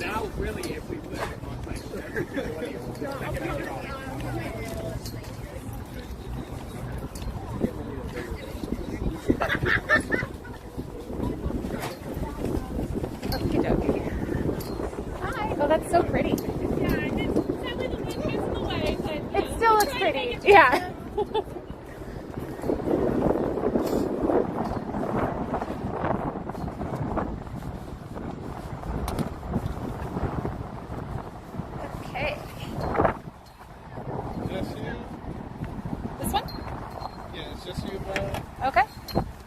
Now, really. Hi. Oh, that's so pretty. Yeah, sadly the wind gets in the way, but It still looks pretty. Yeah. Okay. Just you? This one? Yeah, it's just you, man. Okay.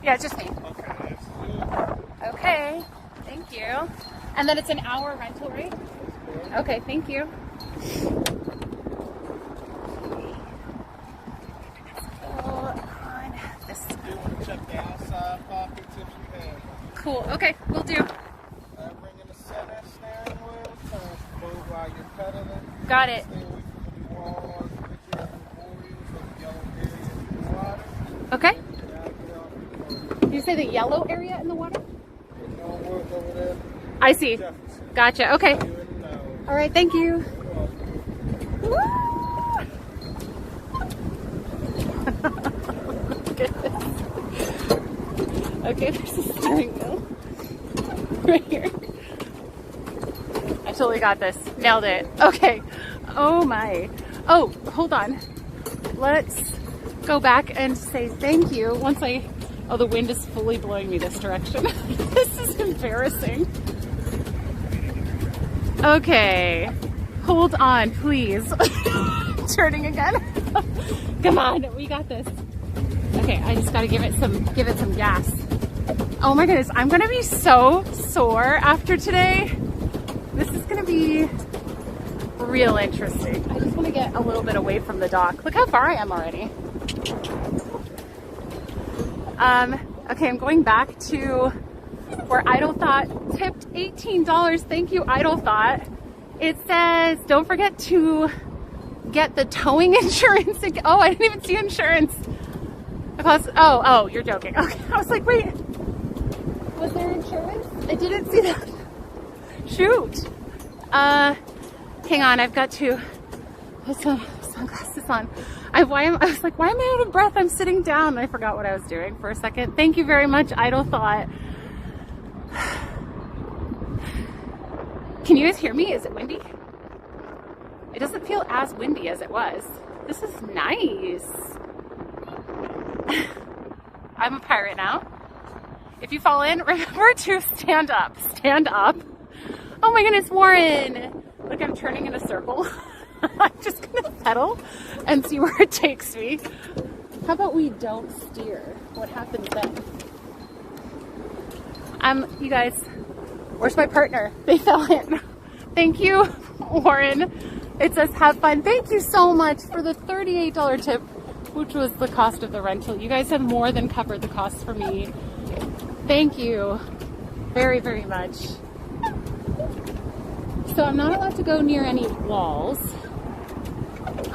Yeah, it's just me. Okay, it's you. Okay. Thank you. And then it's an hour rental rate? Okay, thank you. You want to check the outside pockets if you have. Cool. Okay, we'll do. Bring in the center steering wheel, move while you're pedaling. Got it. Stay away from the walls, pictures and memorials of the yellow area in the water. Okay. Now get off Did you say the yellow area in the water? the no work over there. I see. Jefferson. Gotcha. Okay. You in the nose. All right. Thank you. Woo! Look at this. Okay, there's a steering wheel right here. I totally got this. Nailed it. Okay. Oh my. Oh, hold on. Let's go back and say thank you once I... Oh, the wind is fully blowing me this direction. This is embarrassing. Okay. Hold on, please. Turning again. Come on, we got this. Okay, I just gotta give it some gas. Oh my goodness, I'm gonna be so sore after today. This is gonna be real interesting. I just wanna get a little bit away from the dock. Look how far I am already. Okay, I'm going back to where Idle Thought tipped $18. Thank you, Idle Thought. It says, don't forget to get the towing insurance. Oh, I didn't even see insurance. Oh, you're joking. Okay, I was like, wait, was there insurance? I didn't see that. Shoot. Hang on, I've got to put some sunglasses on. I was like, why am I out of breath? I'm sitting down. And I forgot what I was doing for a second. Thank you very much, Idle Thought. Can you guys hear me? Is it windy? It doesn't feel as windy as it was. This is nice. I'm a pirate now. If you fall in, remember to stand up. Stand up. Oh my goodness, Warren. Look, I'm turning in a circle. I'm just gonna pedal and see where it takes me. How about we don't steer? What happens then? You guys, where's my partner? They fell in. Thank you, Warren. It says have fun. Thank you so much for the $38 tip, which was the cost of the rental. You guys have more than covered the cost for me. Thank you very, very much. So I'm not allowed to go near any walls.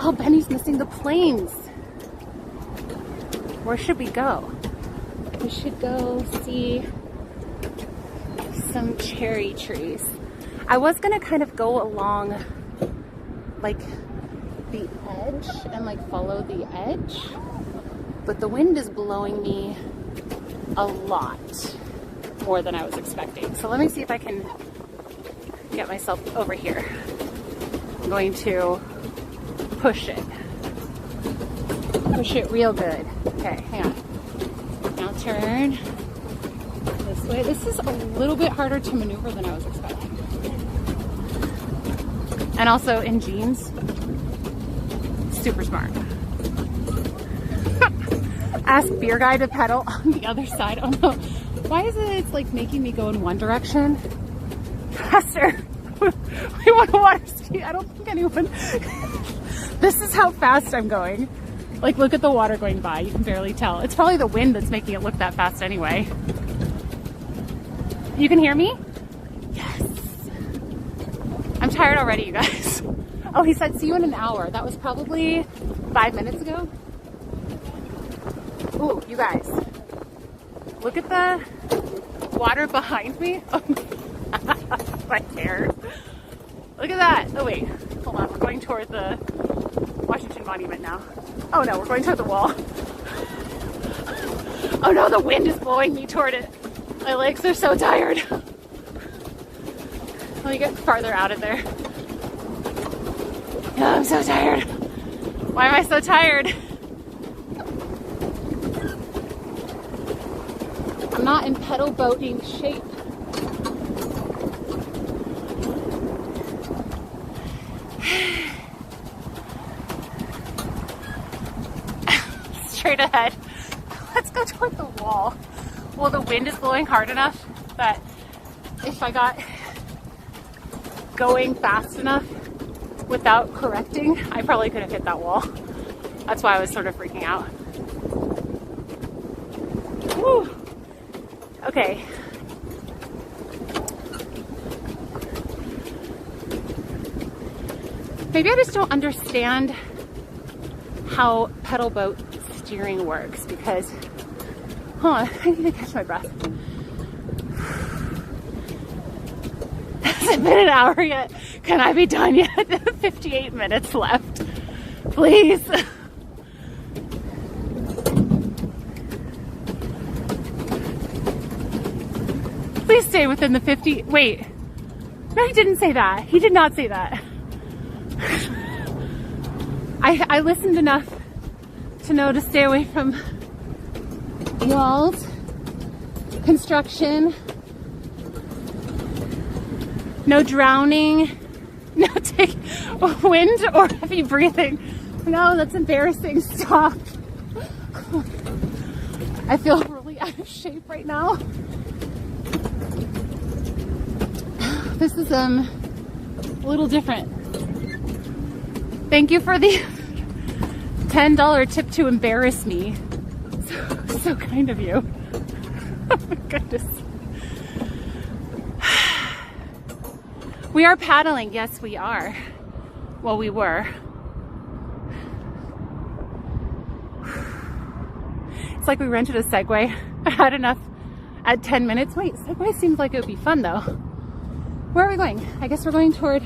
Oh, Benny's missing the planes. Where should we go? We should go see some cherry trees. I was gonna kind of go along like the edge and like follow the edge, but the wind is blowing me a lot more than I was expecting. So let me see if I can get myself over here. I'm going to push it real good. Okay, hang on. Now turn this way. This is a little bit harder to maneuver than I was expecting. And also in jeans, super smart. Ask beer guy to pedal on the other side. Oh no, why is it's like making me go in one direction? Faster. We want to water ski. I don't think anyone. This is how fast I'm going. Like, look at the water going by. You can barely tell. It's probably the wind that's making it look that fast anyway. You can hear me? Yes. I'm tired already, you guys. Oh, he said see you in an hour. That was probably 5 minutes ago. Ooh, you guys. Look at the water behind me. Oh, my hair. Look at that. Oh wait, hold on. We're going toward the Washington Monument now. Oh no, we're going toward the wall. Oh no, the wind is blowing me toward it. My legs are so tired. Let me get farther out of there. Oh, I'm so tired. Why am I so tired? I'm not in pedal boating shape. Straight ahead. Let's go toward the wall. Well, the wind is blowing hard enough that if I got going fast enough without correcting, I probably could have hit that wall. That's why I was sort of freaking out. Whew. Okay. Maybe I just don't understand how pedal boat steering works because, hold on, I need to catch my breath. Hasn't been an hour yet. Can I be done yet? 58 minutes left. Please. Please stay within the 50. Wait. No, he didn't say that. He did not say that. I listened enough to know to stay away from walls, construction, no drowning, no take wind or heavy breathing. No, that's embarrassing. Stop. I feel really out of shape right now. This is a little different. Thank you for the $10 tip to embarrass me. So kind of you. Oh my goodness. We are paddling. Yes, we are. Well, we were. It's like we rented a Segway. I had enough at 10 minutes. Wait, Segway seems like it would be fun though. Where are we going? I guess we're going toward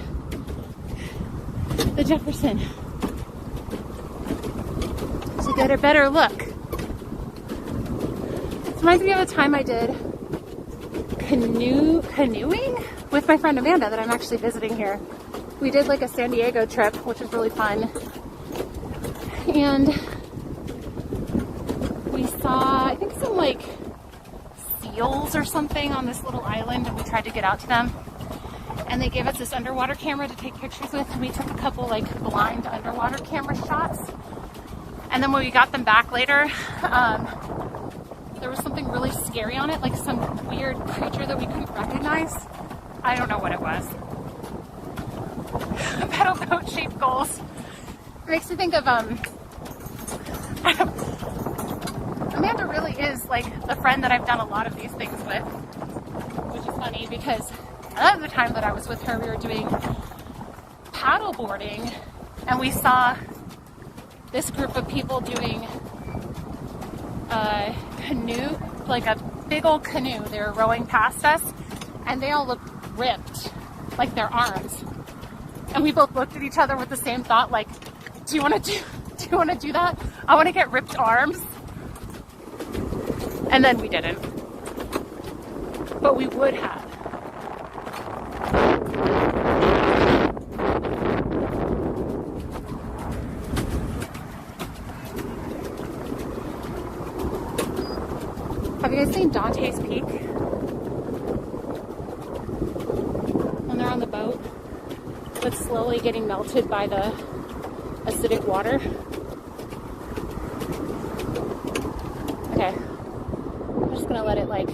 the Jefferson to get a better look. This reminds me of a time I did canoeing with my friend Amanda that I'm actually visiting here. We did like a San Diego trip, which was really fun. And we saw, I think, some like seals or something on this little island, and we tried to get out to them. And they gave us this underwater camera to take pictures with, and we took a couple like blind underwater camera shots. And then when we got them back later, there was something really scary on it, like some weird creature that we couldn't recognize. I don't know what it was. Pedal boat shaped goals. It makes me think of Amanda really is like the friend that I've done a lot of these things with, which is funny because another time that I was with her, we were doing paddle boarding, and we saw this group of people doing a canoe, like a big old canoe. They were rowing past us, and they all looked ripped, like their arms. And we both looked at each other with the same thought, like, do you want to do that? I want to get ripped arms. And then we didn't, but we would have. Have you guys seen Dante's Peak? When they're on the boat, but slowly getting melted by the acidic water. Okay, I'm just gonna let it like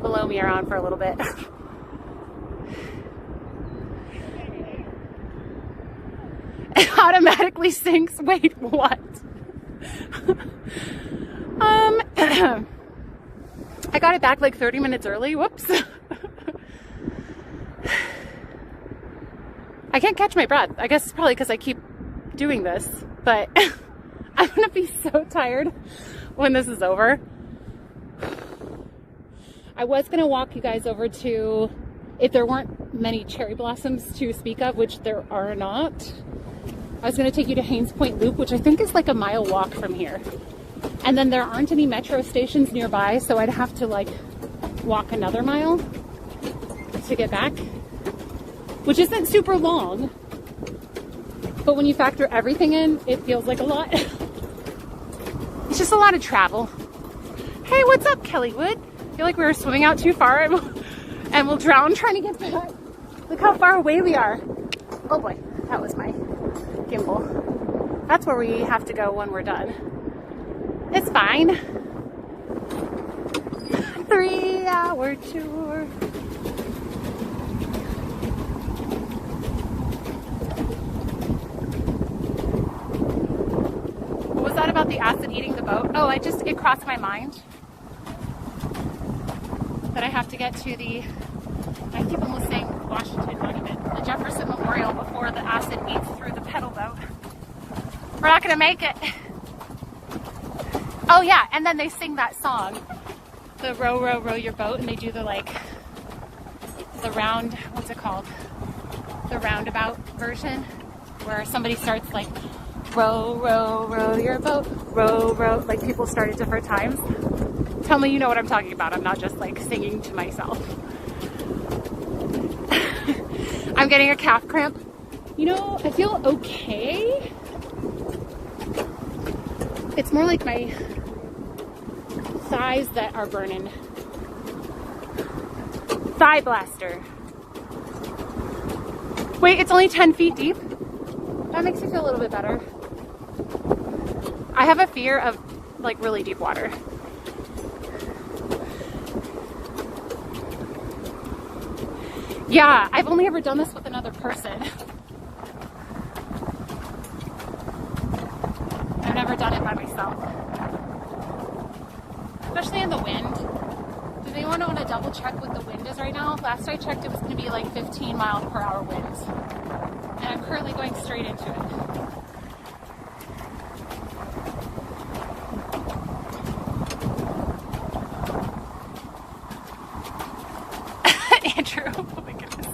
blow me around for a little bit. It automatically sinks. Wait, what? I got it back like 30 minutes early. Whoops. I can't catch my breath. I guess it's probably because I keep doing this, but I'm gonna be so tired when this is over. I was gonna walk you guys over to if there weren't many cherry blossoms to speak of, which there are not, I was going to take you to Haynes Point Loop, which I think is like a mile walk from here. And then there aren't any metro stations nearby, so I'd have to like walk another mile to get back, which isn't super long. But when you factor everything in, it feels like a lot. It's just a lot of travel. Hey, what's up, Kellywood? I feel like we were swimming out too far and we'll drown trying to get back. Look how far away we are. Oh boy, that was my gimbal. That's where we have to go when we're done. It's fine. 3-hour tour. What was that about the acid eating the boat? Oh, it crossed my mind that I have to get to I keep almost saying Washington Monument, the Jefferson Memorial, before the acid eats through the pedal boat. We're not gonna make it. Oh yeah, and then they sing that song, the row, row, row your boat, and they do the round, what's it called? The roundabout version, where somebody starts like, row, row, row your boat, row, row, like people start at different times. Tell me you know what I'm talking about. I'm not just like singing to myself. I'm getting a calf cramp. You know, I feel okay. It's more like my thighs that are burning. Thigh blaster. Wait, it's only 10 feet deep? That makes me feel a little bit better. I have a fear of like really deep water. Yeah, I've only ever done this with another person. I've never done it by myself. Especially in the wind. Does anyone want to double check what the wind is right now? Last I checked, it was going to be like 15 mile per hour winds. And I'm currently going straight into it. Andrew, oh my goodness.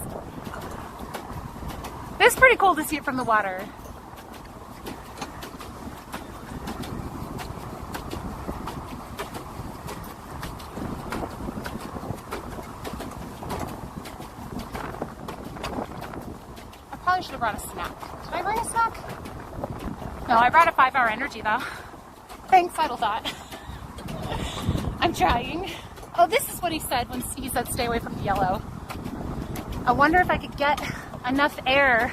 It's pretty cool to see it from the water. I probably should have brought a snack. Did I bring a snack? No, I brought a 5-hour energy though. Thanks, Idle Thought. I'm trying. Oh, this is what he said when he said stay away from the yellow. I wonder if I could get enough air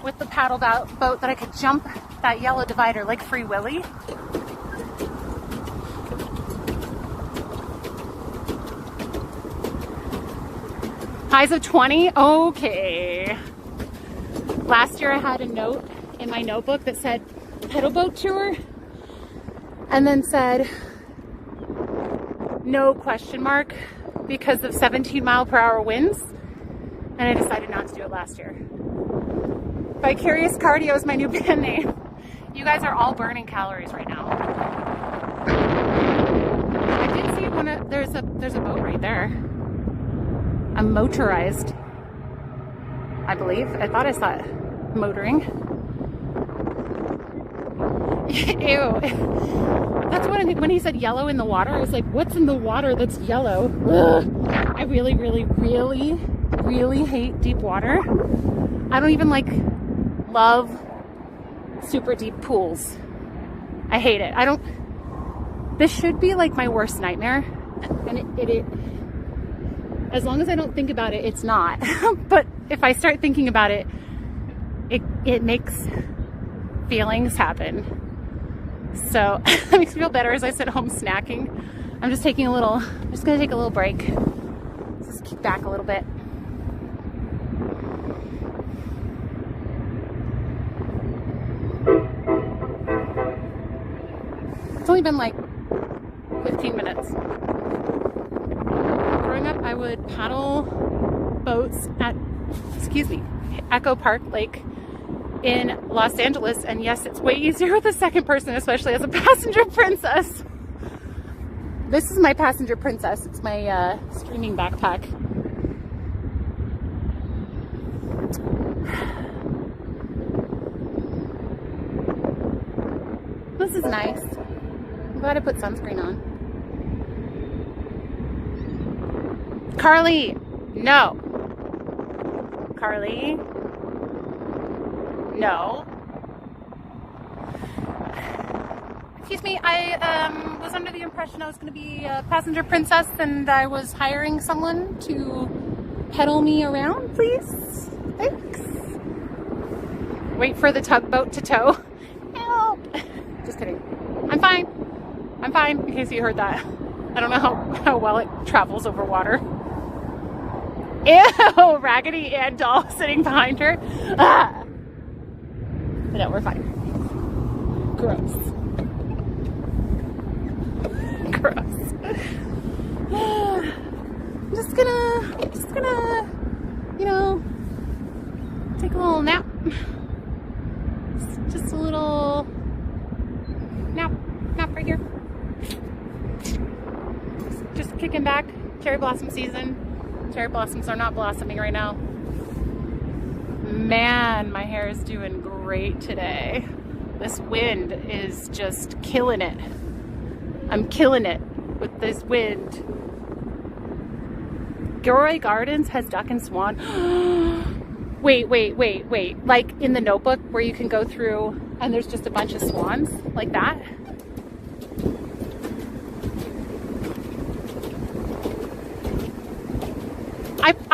with the paddle boat that I could jump that yellow divider like Free Willy. Highs of 20? Okay. Last year I had a note in my notebook that said pedal boat tour and then said no question mark because of 17 mile per hour winds, and I decided not to do it last year. Vicarious Cardio is my new band name. You guys are all burning calories right now. I did see there's a boat right there. A motorized, I believe. I thought I saw it motoring. Ew. That's what when he said yellow in the water, I was like, what's in the water that's yellow? Ugh. I really, really, really, really hate deep water. I don't even love super deep pools. I hate it. This should be like my worst nightmare. And it as long as I don't think about it, it's not. But if I start thinking about it, it makes feelings happen. So it makes me feel better as I sit home snacking. I'm just gonna take a little break. Just kick back a little bit. It's only been like 15 minutes. Growing up, I would paddle boats at, Echo Park Lake in Los Angeles, and yes, it's way easier with a second person, especially as a passenger princess. This is my passenger princess. It's my streaming backpack. This is nice. I'm glad I put sunscreen on. Carly, no. Carly, no. Excuse me, I was under the impression I was going to be a passenger princess and I was hiring someone to pedal me around, please. Thanks. Wait for the tugboat to tow. Help! Just kidding. I'm fine. I'm fine, in case you heard that. I don't know how well it travels over water. Ew! Raggedy Ann doll sitting behind her. Ah! But no, we're fine. Gross. Gross. I'm just gonna, you know, take a little nap. Just a little nap right here. Just kicking back. Cherry blossom season. Cherry blossoms are not blossoming right now. Man, my hair is doing great today. This wind is just killing it. I'm killing it with this wind. Gilroy Gardens has duck and swan. Wait. Like in the Notebook where you can go through and there's just a bunch of swans like that?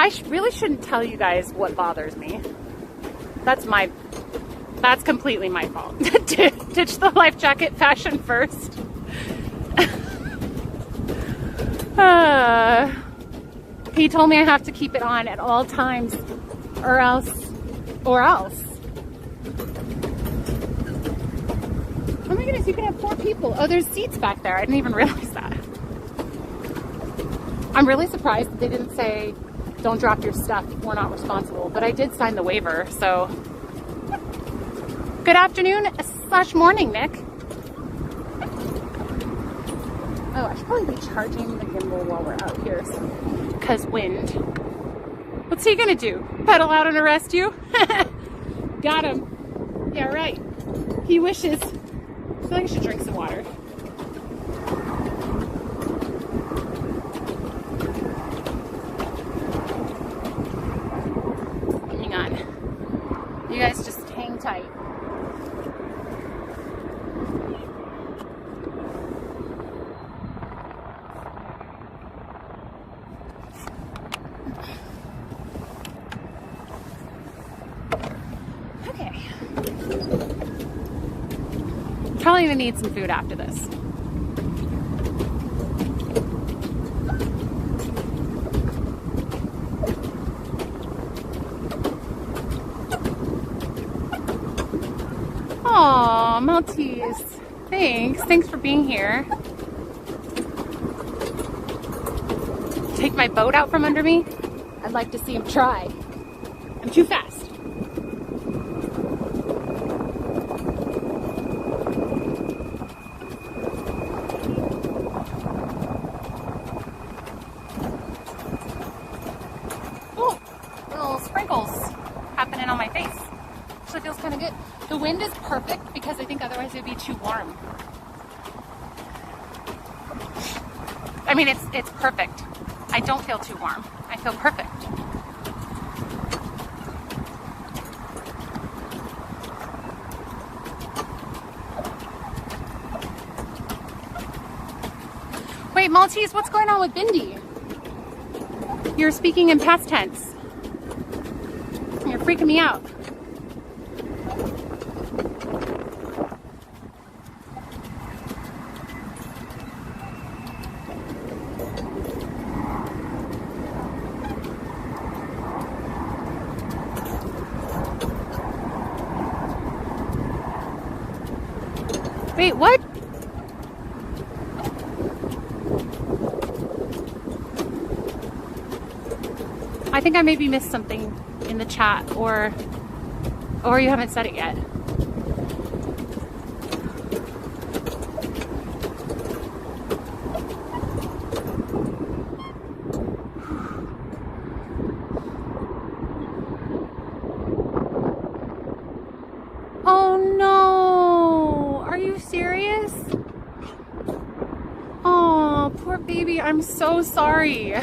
I really shouldn't tell you guys what bothers me. That's completely my fault. Ditch the life jacket fashion first. He told me I have to keep it on at all times or else. Oh my goodness, you can have 4 people. Oh, there's seats back there. I didn't even realize that. I'm really surprised that they didn't say, don't drop your stuff, we're not responsible. But I did sign the waiver, so. Good afternoon/morning, Nick. Oh, I should probably be charging the gimbal while we're out here, because wind. What's he gonna do? Pedal out and arrest you? Got him. Yeah, right. He wishes. I feel like I should drink some water. Hang on. You guys just hang tight. Probably gonna need some food after this. Aw, Maltese. Thanks for being here. Take my boat out from under me? I'd like to see him try. I'm too fast. On my face. Actually feels kind of good. The wind is perfect because I think otherwise it would be too warm. I mean, it's perfect. I don't feel too warm. I feel perfect. Wait, Maltese, what's going on with Bindi? You're speaking in past tense. You're freaking me out. Wait, what? I think I maybe missed something in the chat, or you haven't said it yet. Oh no! Are you serious? baby, I'm so sorry.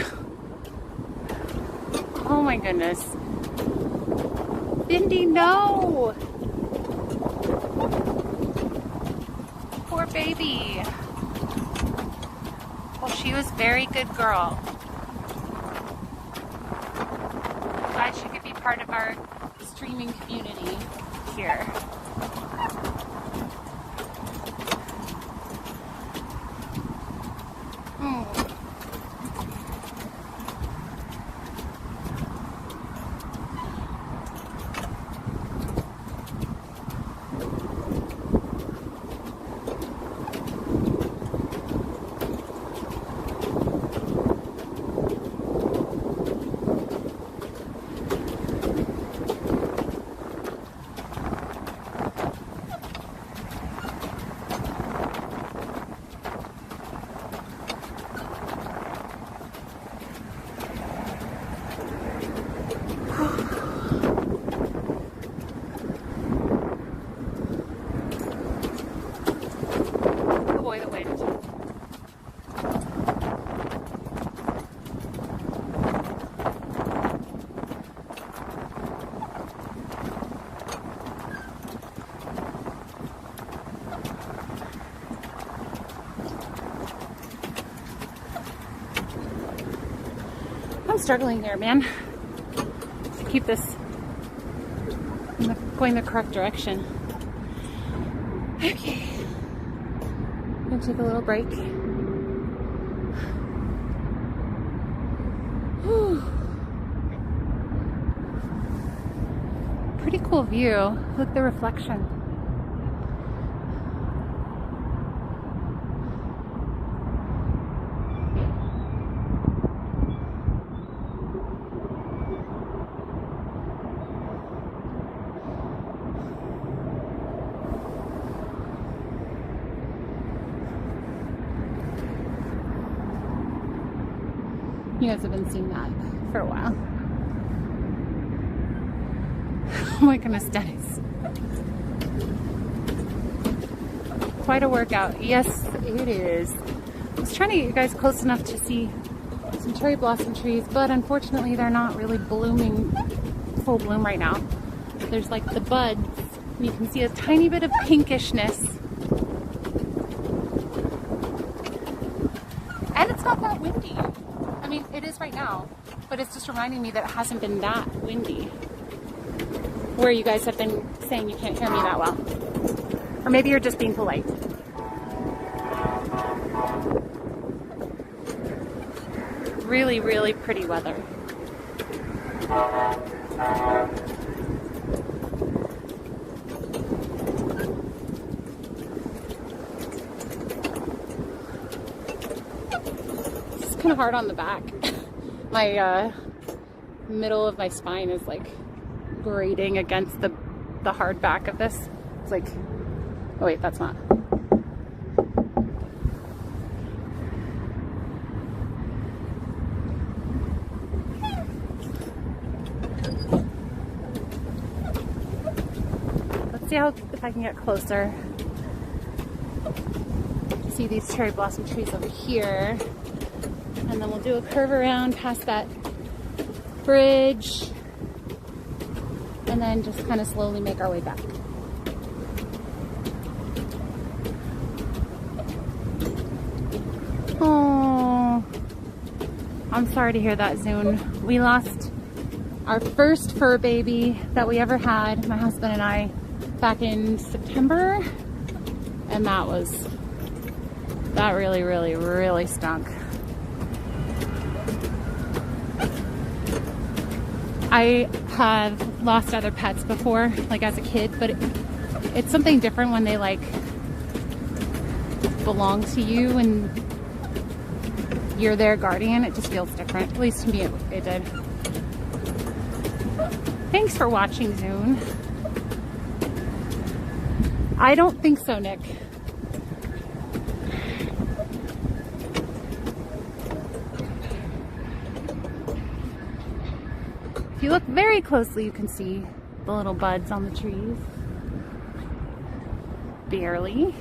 Oh my goodness. Bindi, no! Poor baby. Well, she was a very good girl. Glad she could be part of our streaming community here. I'm struggling there, man, to keep this going the correct direction. Okay, I'm gonna take a little break. Whew. Pretty cool view. Look at the reflection. You guys have been seeing that for a while. Oh my goodness, Dennis. Quite a workout. Yes, it is. I was trying to get you guys close enough to see some cherry blossom trees, but unfortunately they're not really blooming full bloom right now. There's like the buds, and you can see a tiny bit of pinkishness. And it's not that windy. I mean, it is right now, but it's just reminding me that it hasn't been that windy. Where you guys have been saying you can't hear me that well. Or maybe you're just being polite. Really, really pretty weather. Kind of hard on the back. My middle of my spine is like grating against the hard back of this. It's like, oh wait, that's not. Let's see if I can get closer. See these cherry blossom trees over here. And then we'll do a curve around past that bridge and then just kind of slowly make our way back. Oh, I'm sorry to hear that, Zune. We lost our first fur baby that we ever had, my husband and I, back in September, and that really, really, really stunk. I have lost other pets before, like as a kid, but it's something different when they like belong to you and you're their guardian. It just feels different. At least to me it did. Thanks for watching, Zune. I don't think so, Nick. If you look very closely, you can see the little buds on the trees. Barely.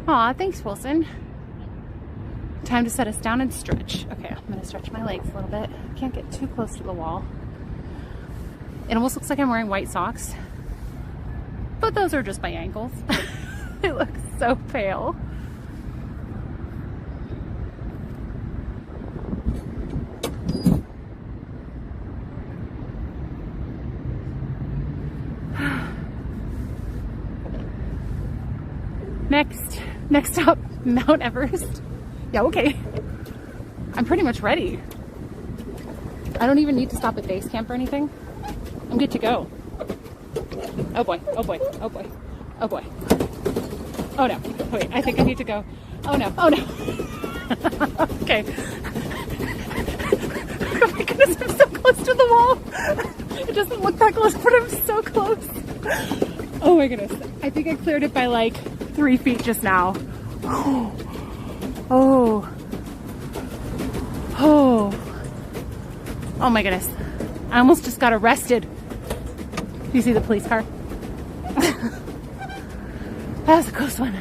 Aw, thanks, Wilson. Time to set us down and stretch. Okay, I'm gonna stretch my legs a little bit. Can't get too close to the wall. It almost looks like I'm wearing white socks, but those are just my ankles. They look so pale. Next up, Mount Everest. Yeah, okay. I'm pretty much ready. I don't even need to stop at base camp or anything. I'm good to go. Oh boy, oh boy, oh boy, oh boy. Oh no, wait, I think I need to go. Oh no, oh no. Okay. Oh my goodness, I'm so close to the wall. It doesn't look that close, but I'm so close. Oh my goodness. I think I cleared it by like 3 feet just now. Oh. Oh. Oh my goodness. I almost just got arrested. Do you see the police car? That was a close one.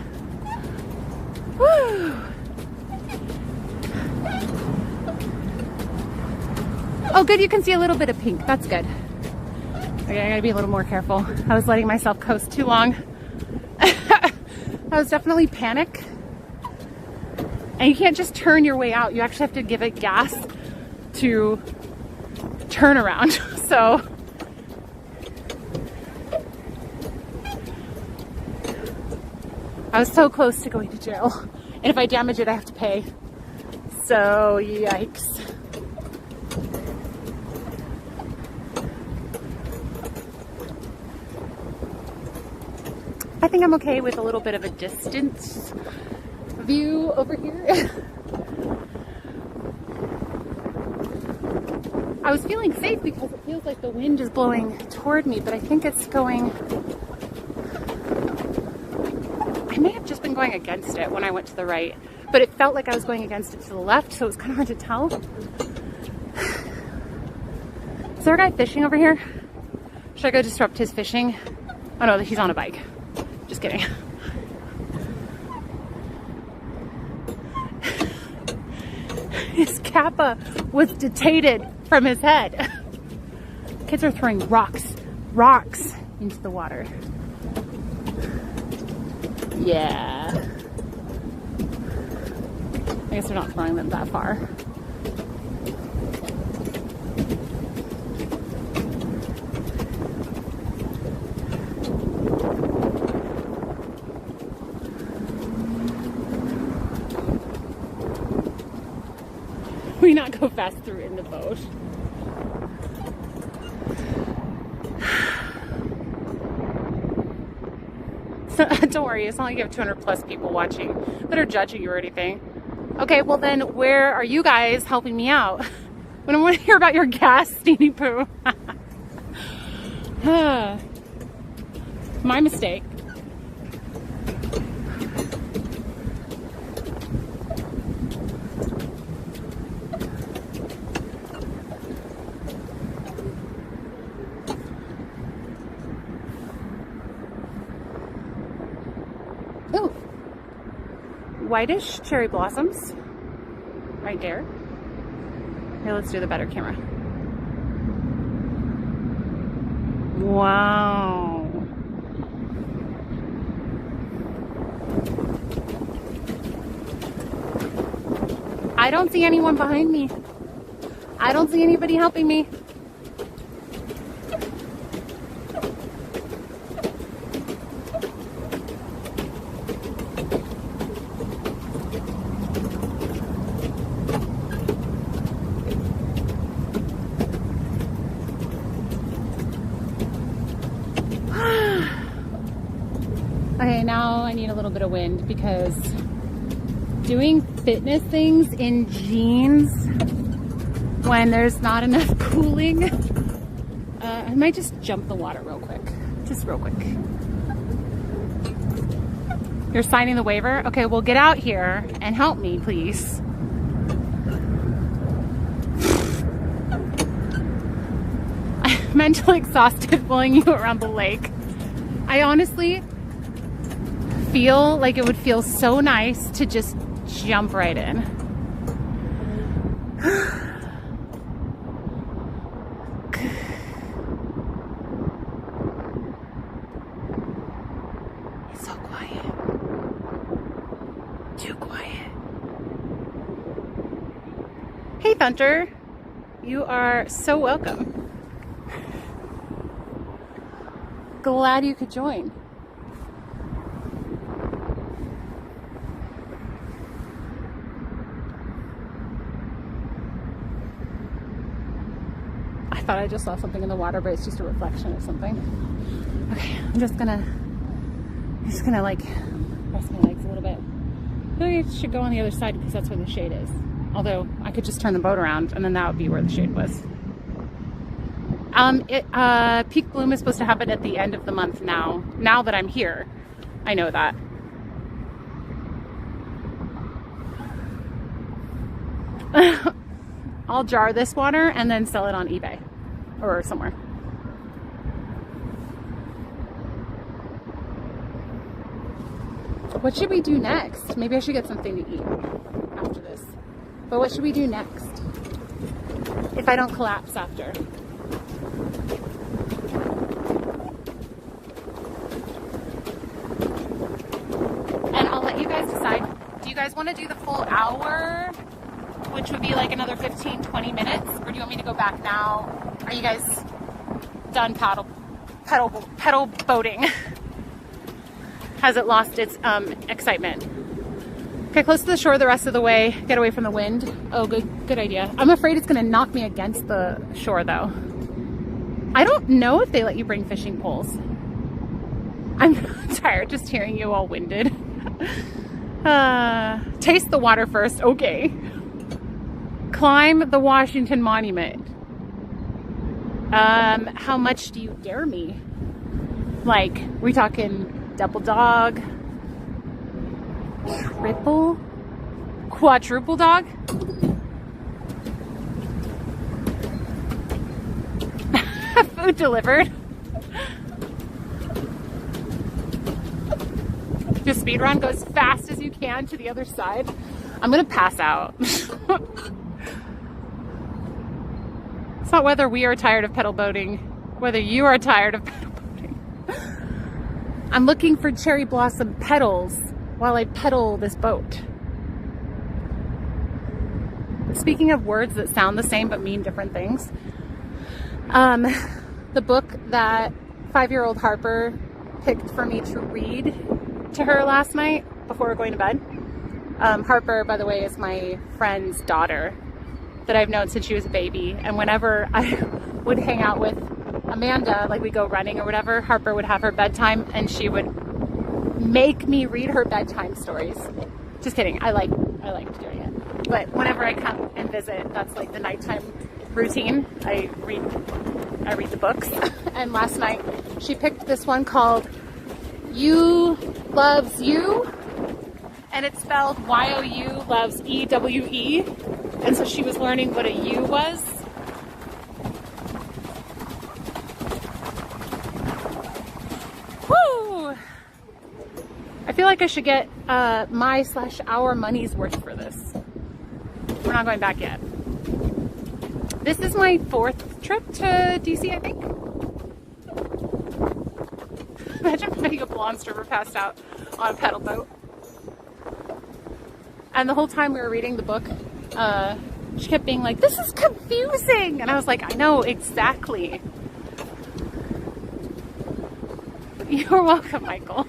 Woo. Oh good, you can see a little bit of pink. That's good. Okay, I gotta be a little more careful. I was letting myself coast too long. That was definitely panic. And you can't just turn your way out. You actually have to give it gas to turn around. So I was so close to going to jail. And if I damage it, I have to pay. So yikes. I think I'm okay with a little bit of a distance view over here. I was feeling safe because it feels like the wind is blowing toward me, but I think it's going... I may have just been going against it when I went to the right, but it felt like I was going against it to the left, so it was kind of hard to tell. Is there a guy fishing over here? Should I go disrupt his fishing? Oh no, he's on a bike. Just kidding. His kappa was detated from his head. Kids are throwing rocks into the water. Yeah. I guess they're not throwing them that far. We not go fast through in the boat. So, don't worry, it's not like you have 200 plus people watching that are judging you or anything. Okay, well then where are you guys helping me out? When I want to hear about your gas steamy poo. My mistake. Ooh, whitish cherry blossoms right there. Here, let's do the better camera. Wow. I don't see anyone behind me. I don't see anybody helping me. Okay, now I need a little bit of wind because doing fitness things in jeans when there's not enough cooling, I might just jump the water real quick. Just real quick. You're signing the waiver? Okay, well get out here and help me, please. I'm mentally exhausted pulling you around the lake. I honestly feel like it would feel so nice to just jump right in. It's so quiet. Too quiet. Hey, Thunter. You are so welcome. Glad you could join. I thought I just saw something in the water, but it's just a reflection of something. Okay, I'm just gonna like rest my legs a little bit. I feel like I should go on the other side because that's where the shade is. Although I could just turn the boat around and then that would be where the shade was. Peak bloom is supposed to happen at the end of the month now. Now that I'm here, I know that. I'll jar this water and then sell it on eBay or somewhere. What should we do next? Maybe I should get something to eat after this. But what should we do next? If I don't collapse after. And I'll let you guys decide. Do you guys want to do the full hour? Which would be like another 15-20 minutes, or do you want me to go back now? Are you guys done pedal boating? Has it lost its excitement? Okay, close to the shore the rest of the way. Get away from the wind. Oh, good idea. I'm afraid it's gonna knock me against the shore though. I don't know if they let you bring fishing poles. I'm tired just hearing you all winded. Taste the water first, okay. Climb the Washington Monument. How much do you dare me? Like, we talking double dog, triple, quadruple dog? Food delivered. Just speed run, go as fast as you can to the other side. I'm gonna pass out. It's not whether we are tired of pedal boating, whether you are tired of pedal boating. I'm looking for cherry blossom petals while I pedal this boat. Speaking of words that sound the same but mean different things, the book that 5-year-old Harper picked for me to read to her last night before going to bed. Harper, by the way, is my friend's daughter that I've known since she was a baby. And whenever I would hang out with Amanda, like we go running or whatever, Harper would have her bedtime and she would make me read her bedtime stories. Just kidding. I liked doing it. But whenever I come and visit, that's like the nighttime routine. I read the books. And last night she picked this one called You Loves You. And it's spelled Y-O-U loves E-W-E. And so she was learning what a U was. Woo! I feel like I should get my/our money's worth for this. We're not going back yet. This is my 4th trip to DC, I think. Imagine having a blonde river passed out on a pedal boat. And the whole time we were reading the book, she kept being like, this is confusing. And I was like, I know, exactly. You're welcome, Michael.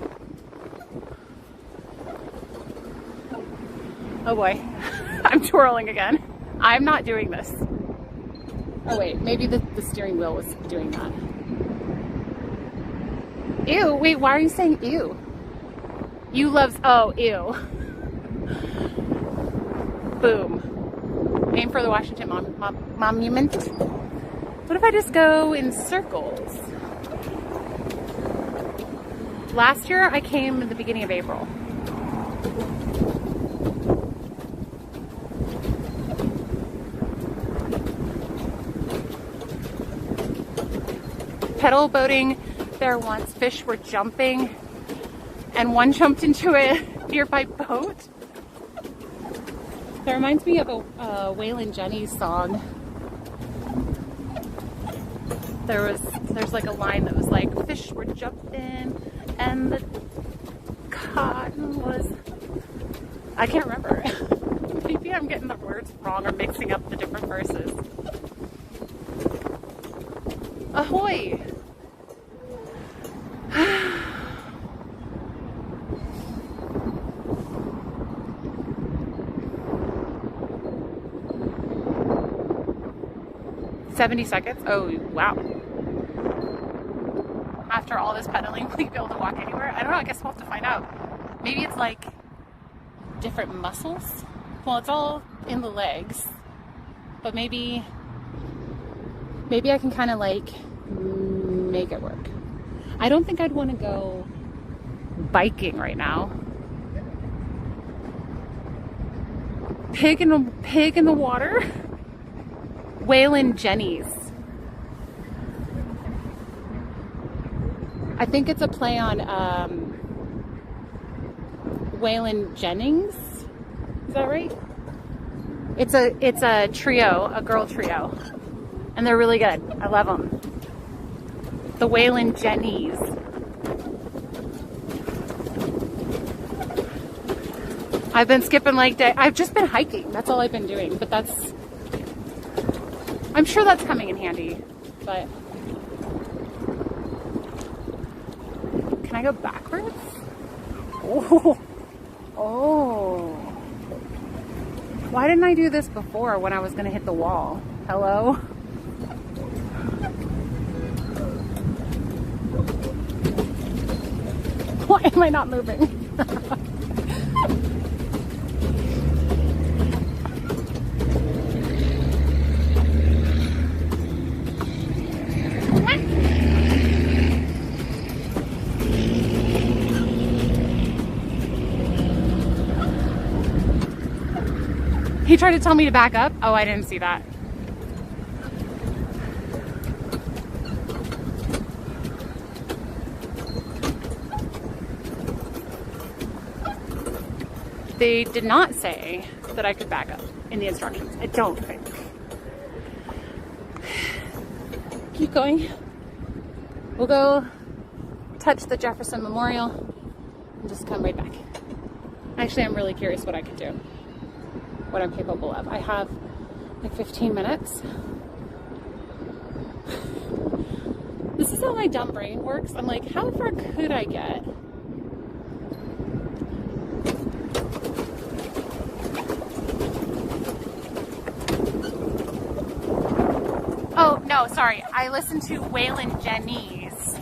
Oh boy, I'm twirling again. I'm not doing this. Oh wait, maybe the steering wheel was doing that. Ew, wait, why are you saying ew? You loves, oh, ew. Boom. Aim for the Washington Monument. What if I just go in circles? Last year I came in the beginning of April. Pedal boating there once, fish were jumping and one jumped into a nearby boat. That reminds me of a Waylon Jennings song. There's like a line that was like, fish were jumping and the cotton was, I can't remember. Maybe I'm getting the words wrong or mixing up the different verses. Ahoy! $70 seconds? Oh, wow. After all this pedaling, will you be able to walk anywhere? I don't know, I guess we'll have to find out. Maybe it's like different muscles? Well, it's all in the legs, but maybe I can kind of like make it work. I don't think I'd want to go biking right now. Pig in the water? Waylon Jennings. I think it's a play on Waylon Jennings. Is that right? It's a trio, a girl trio, and they're really good. I love them. The Waylon Jennings. I've been skipping leg day. I've just been hiking. That's all I've been doing. But I'm sure that's coming in handy. But can I go backwards? Oh. Oh. Why didn't I do this before when I was going to hit the wall? Hello? Why am I not moving? He tried to tell me to back up. Oh, I didn't see that. They did not say that I could back up in the instructions. I don't think. Keep going. We'll go touch the Jefferson Memorial and just come right back. Actually, I'm really curious what I could do. What I'm capable of. I have like 15 minutes. This is how my dumb brain works. I'm like, how far could I get? Oh, no, sorry. I listened to Waylon Jennings,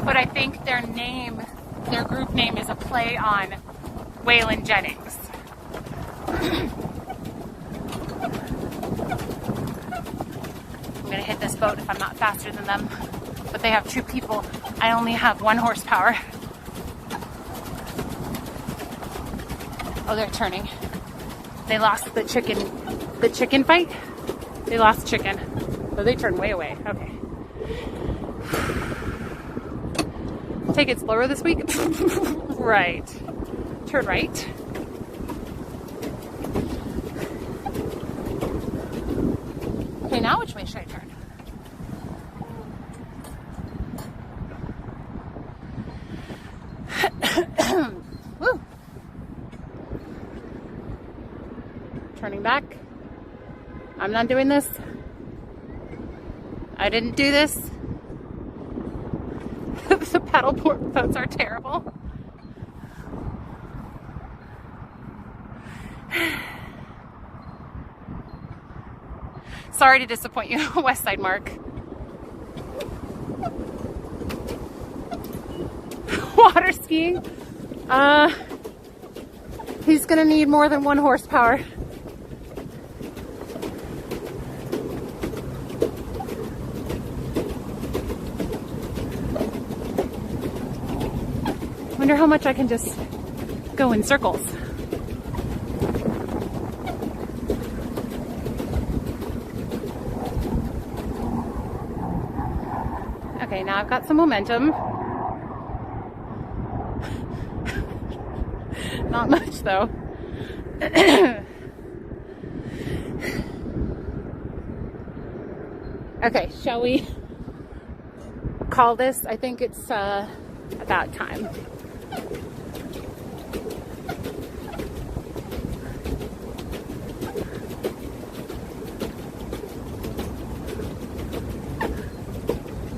but I think their group name is a play on Waylon Jennings. I'm gonna hit this boat if I'm not faster than them, but they have 2 people. I only have 1 horsepower. Oh, they're turning. They lost the chicken fight. They lost chicken. Oh, they turned way away. Okay. Take it slower this week. Right. Turn right. Okay, now which way should I turn? Woo. Turning back. I'm not doing this. I didn't do this. The paddle boats are terrible. Sorry to disappoint you, West Side Mark. Water skiing. He's gonna need more than 1 horsepower. Wonder how much I can just go in circles. Okay, now I've got some momentum. Not much though. Okay, shall we call this? I think it's about time.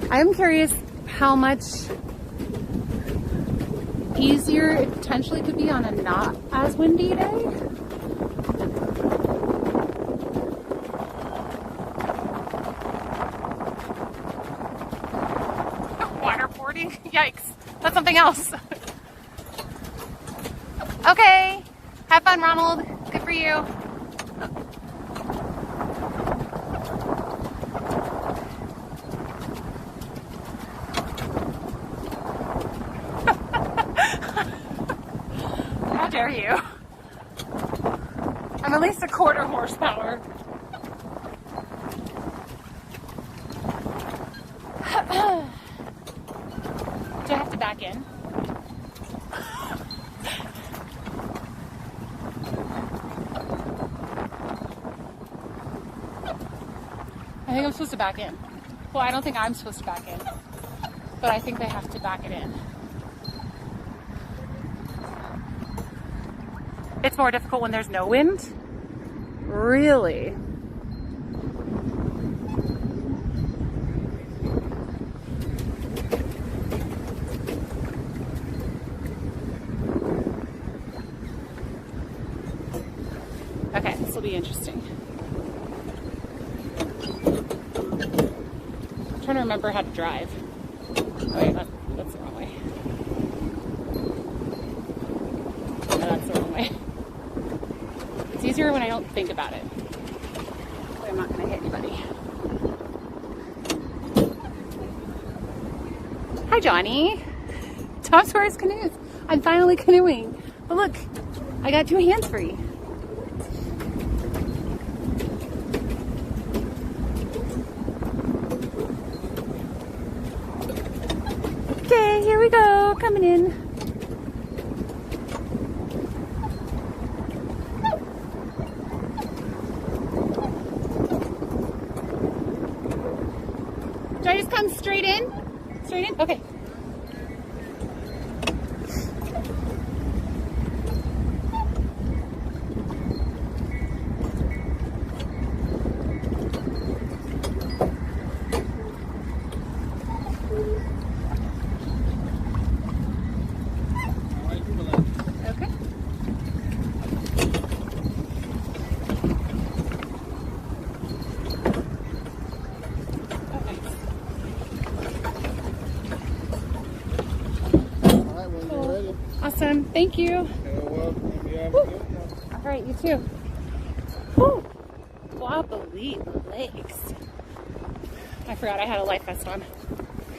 I'm curious how much easier it potentially could be on a not as windy day. Waterboarding? Yikes. That's something else. Okay. Have fun, Ronald. Good for you. How dare you? I'm at least a quarter horsepower. Do I have to back in? I think I'm supposed to back in. Well, I don't think I'm supposed to back in, but I think they have to back it in. It's more difficult when there's no wind? Really? Okay, this will be interesting. I'm trying to remember how to drive. Oh wait, that's the wrong way. No, that's the wrong way. It's easier when I don't think about it. Hopefully I'm not going to hit anybody. Hi, Johnny. Tom Square's canoes. I'm finally canoeing. But look, I got 2 hands free. Okay, here we go, coming in. Do I just come straight in? Straight in? Okay. Awesome. Thank you. You're welcome. You have a good one. All right, you too. Woo. Wobbly legs. I forgot I had a life vest on.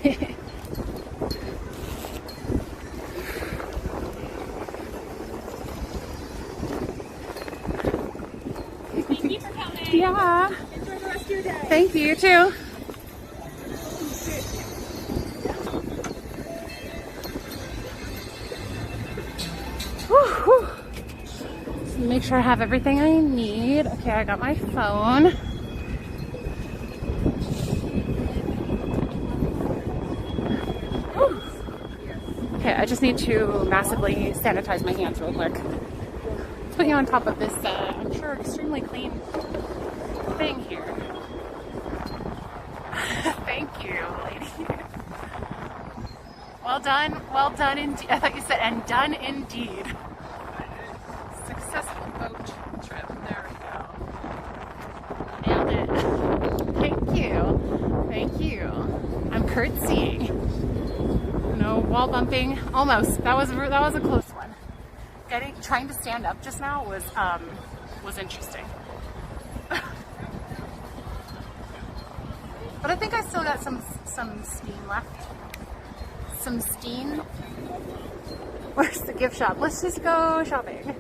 Thank you for coming. Yeah. Enjoy the rest of your day. Thank you, you too. Whew. Just make sure I have everything I need. Okay, I got my phone. Whew. Okay, I just need to massively sanitize my hands real quick. Let's put you on top of this, I'm sure, extremely clean thing here. Thank you, lady. Well done indeed. I thought you said, and done indeed. Successful boat trip. There we go. Nailed it. Thank you. Thank you. I'm curtsying. No wall bumping. Almost. That was a close one. Trying to stand up just now was interesting. But I think I still got some steam left. Some steam. Where's the gift shop? Let's just go shopping.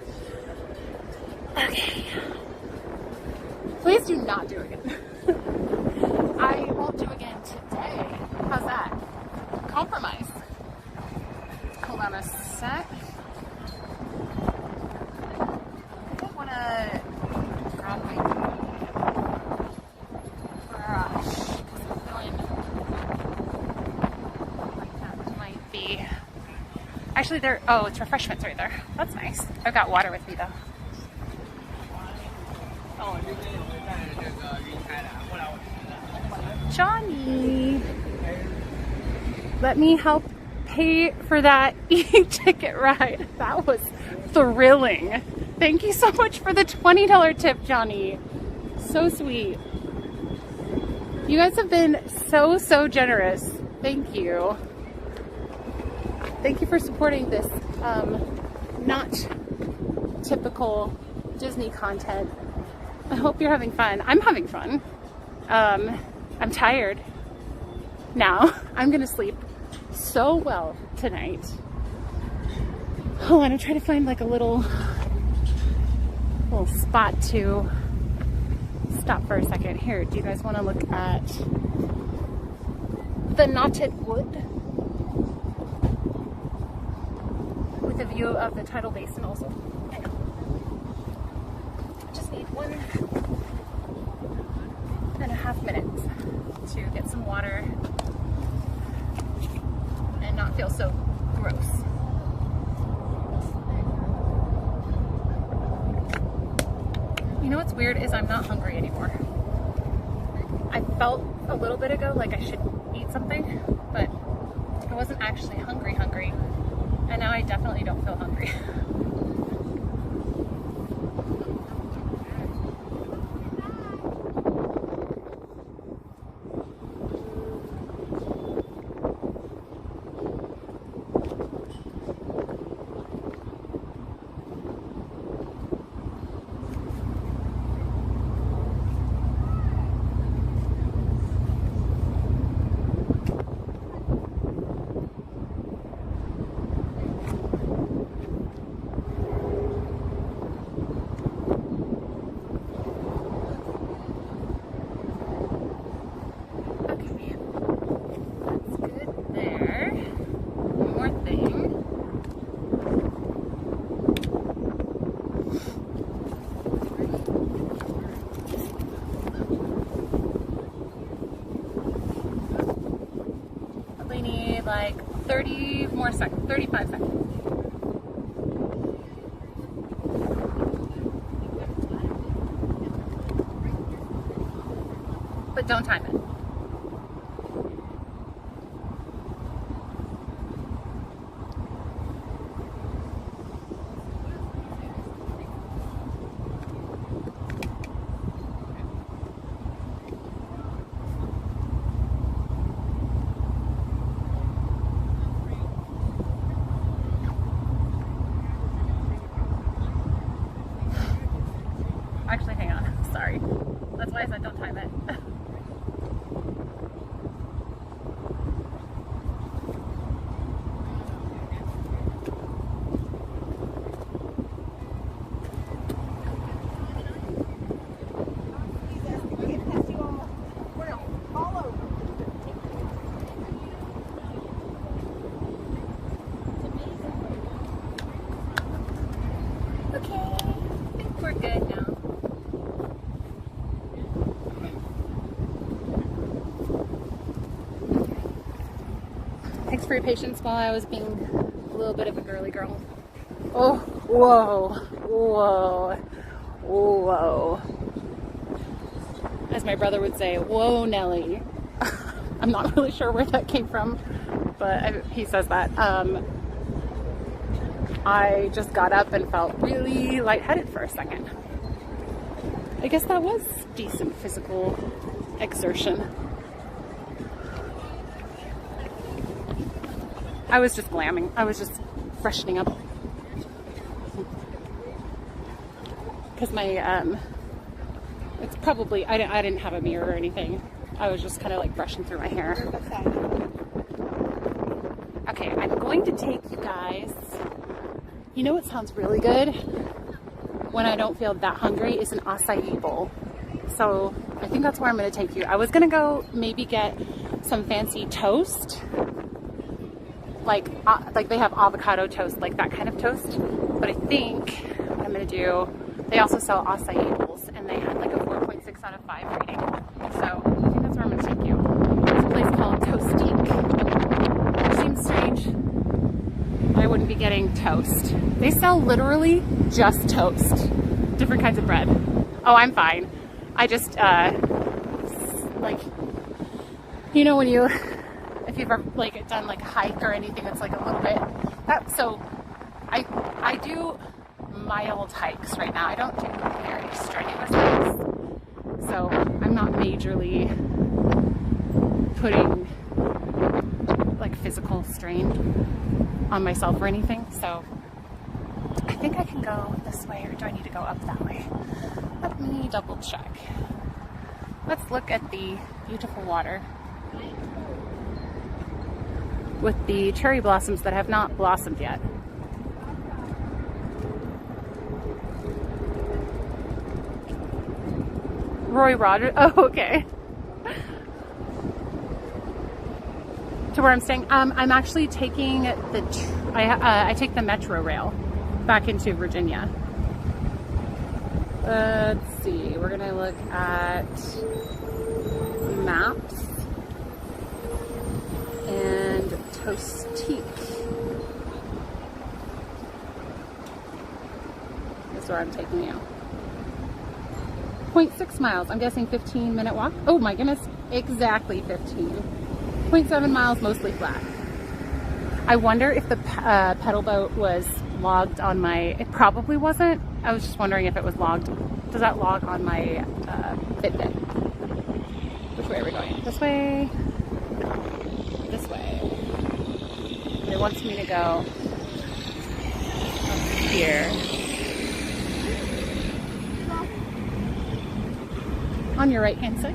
Okay. Please do not do again. I won't do again today. How's that? Compromise. Hold on a sec. Actually, oh, it's refreshments right there. That's nice. I've got water with me though. Johnny, let me help pay for that e-ticket ride. That was thrilling. Thank you so much for the $20 tip, Johnny. So sweet. You guys have been so generous. Thank you. Thank you for supporting this not typical Disney content. I hope you're having fun. I'm having fun. I'm tired now. I'm gonna sleep so well tonight. Oh, and I'm trying to find like a little spot to stop for a second. Here, do you guys want to look at the knotted wood with a view of the tidal basin also? Hang on. I just need 1.5 minutes to get some water and not feel so gross. You know what's weird is I'm not hungry anymore. I felt a little bit ago like I should eat something, but I wasn't actually hungry, and now I definitely don't feel hungry. Like 30 more seconds, 35 seconds. But don't time it. Actually, hang on. Sorry. That's why I said don't time it. Okay, I think we're good now. Thanks for your patience while I was being a little bit of a girly girl. Oh, whoa, whoa, whoa. As my brother would say, whoa, Nelly. I'm not really sure where that came from, but he says that. I just got up and felt really lightheaded for a second. I guess that was decent physical exertion. I was just glamming. I was just freshening up. Because my, it's probably, I didn't have a mirror or anything. I was just kind of like brushing through my hair. Okay, I'm going to take you guys. You know what sounds really good when I don't feel that hungry is an acai bowl. So I think that's where I'm going to take you. I was going to go maybe get some fancy toast. Like they have avocado toast, like that kind of toast. But I think what I'm going to do, they also sell acai bowls and they had like a 4.6 out of 5 rating. So I think that's where I'm going to take you. There's a place called Toastique, which seems strange. I wouldn't be getting toast. They sell literally just toast. Different kinds of bread. Oh, I'm fine. I just, like, you know when you, if you've ever like done like a hike or anything that's like a little bit, so I do mild hikes right now. I don't do very strenuous hikes. So I'm not majorly putting like physical strain on myself or anything. So I think I can go this way, or do I need to go up that way? Let me double check. Let's look at the beautiful water with the cherry blossoms that have not blossomed yet. Roy Rogers, oh, okay. To where I'm staying. I'm actually taking I take the Metro Rail back into Virginia. Let's see, we're gonna look at maps and Toastique. That's where I'm taking you. 0.6 miles, I'm guessing 15-minute walk. Oh my goodness, exactly 15. 0.7 miles, mostly flat. I wonder if the pedal boat was logged on my, it probably wasn't. I was just wondering if it was logged. Does that log on my Fitbit? Which way are we going? This way? This way. It wants me to go up here. On your right hand side.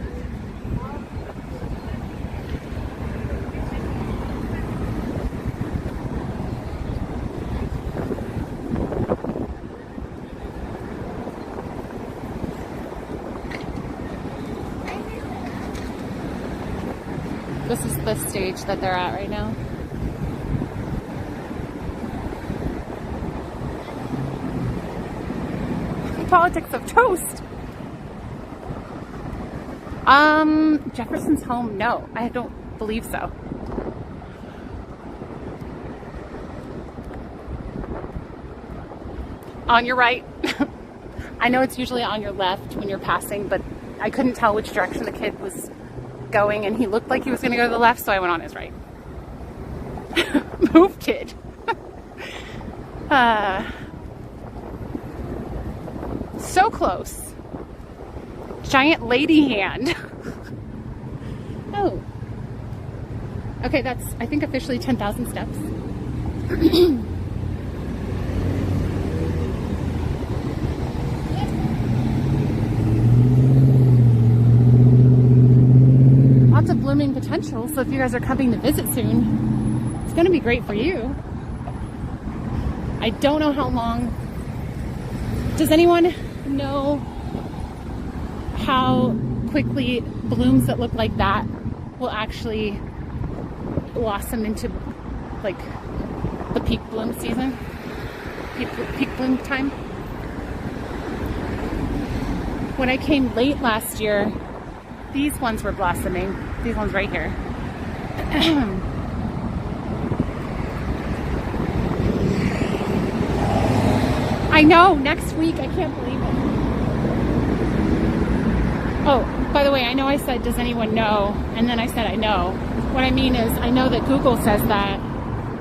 This is the stage that they're at right now. Politics of toast. Jefferson's home? No, I don't believe so. On your right. I know it's usually on your left when you're passing, but I couldn't tell which direction the kid was going, and he looked like he was going to go to the left, so I went on his right. Move, kid. So close. Giant lady hand. Oh. Okay, that's, I think, officially 10,000 steps. Lots of blooming potential, so if you guys are coming to visit soon, it's going to be great for you. I don't know how long. Does anyone know how quickly blooms that look like that will actually blossom into like the peak bloom season, peak bloom time? When I came late last year, these ones were blossoming. These ones right here. I know, next week, I can't believe it. Oh, by the way, I know I said, does anyone know? And then I said, I know. What I mean is, I know that Google says that.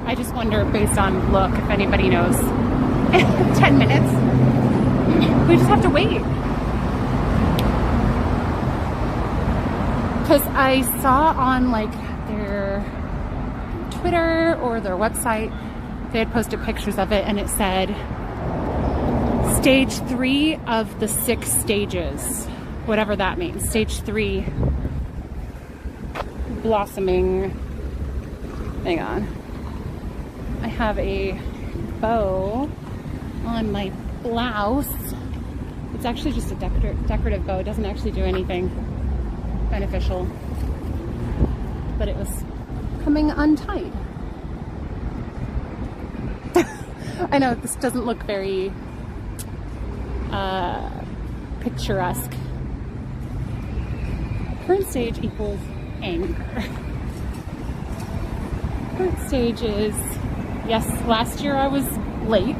I just wonder, based on look, if anybody knows. 10 minutes. We just have to wait. Because I saw on like their Twitter or their website, they had posted pictures of it, and it said stage 3 of the 6 stages, whatever that means. Stage 3 blossoming. Hang on. I have a bow on my blouse. It's actually just a decorative bow. It doesn't actually do anything beneficial, but it was coming untied. I know this doesn't look very picturesque. Current stage equals anger. Current stage is Yes, last year I was late.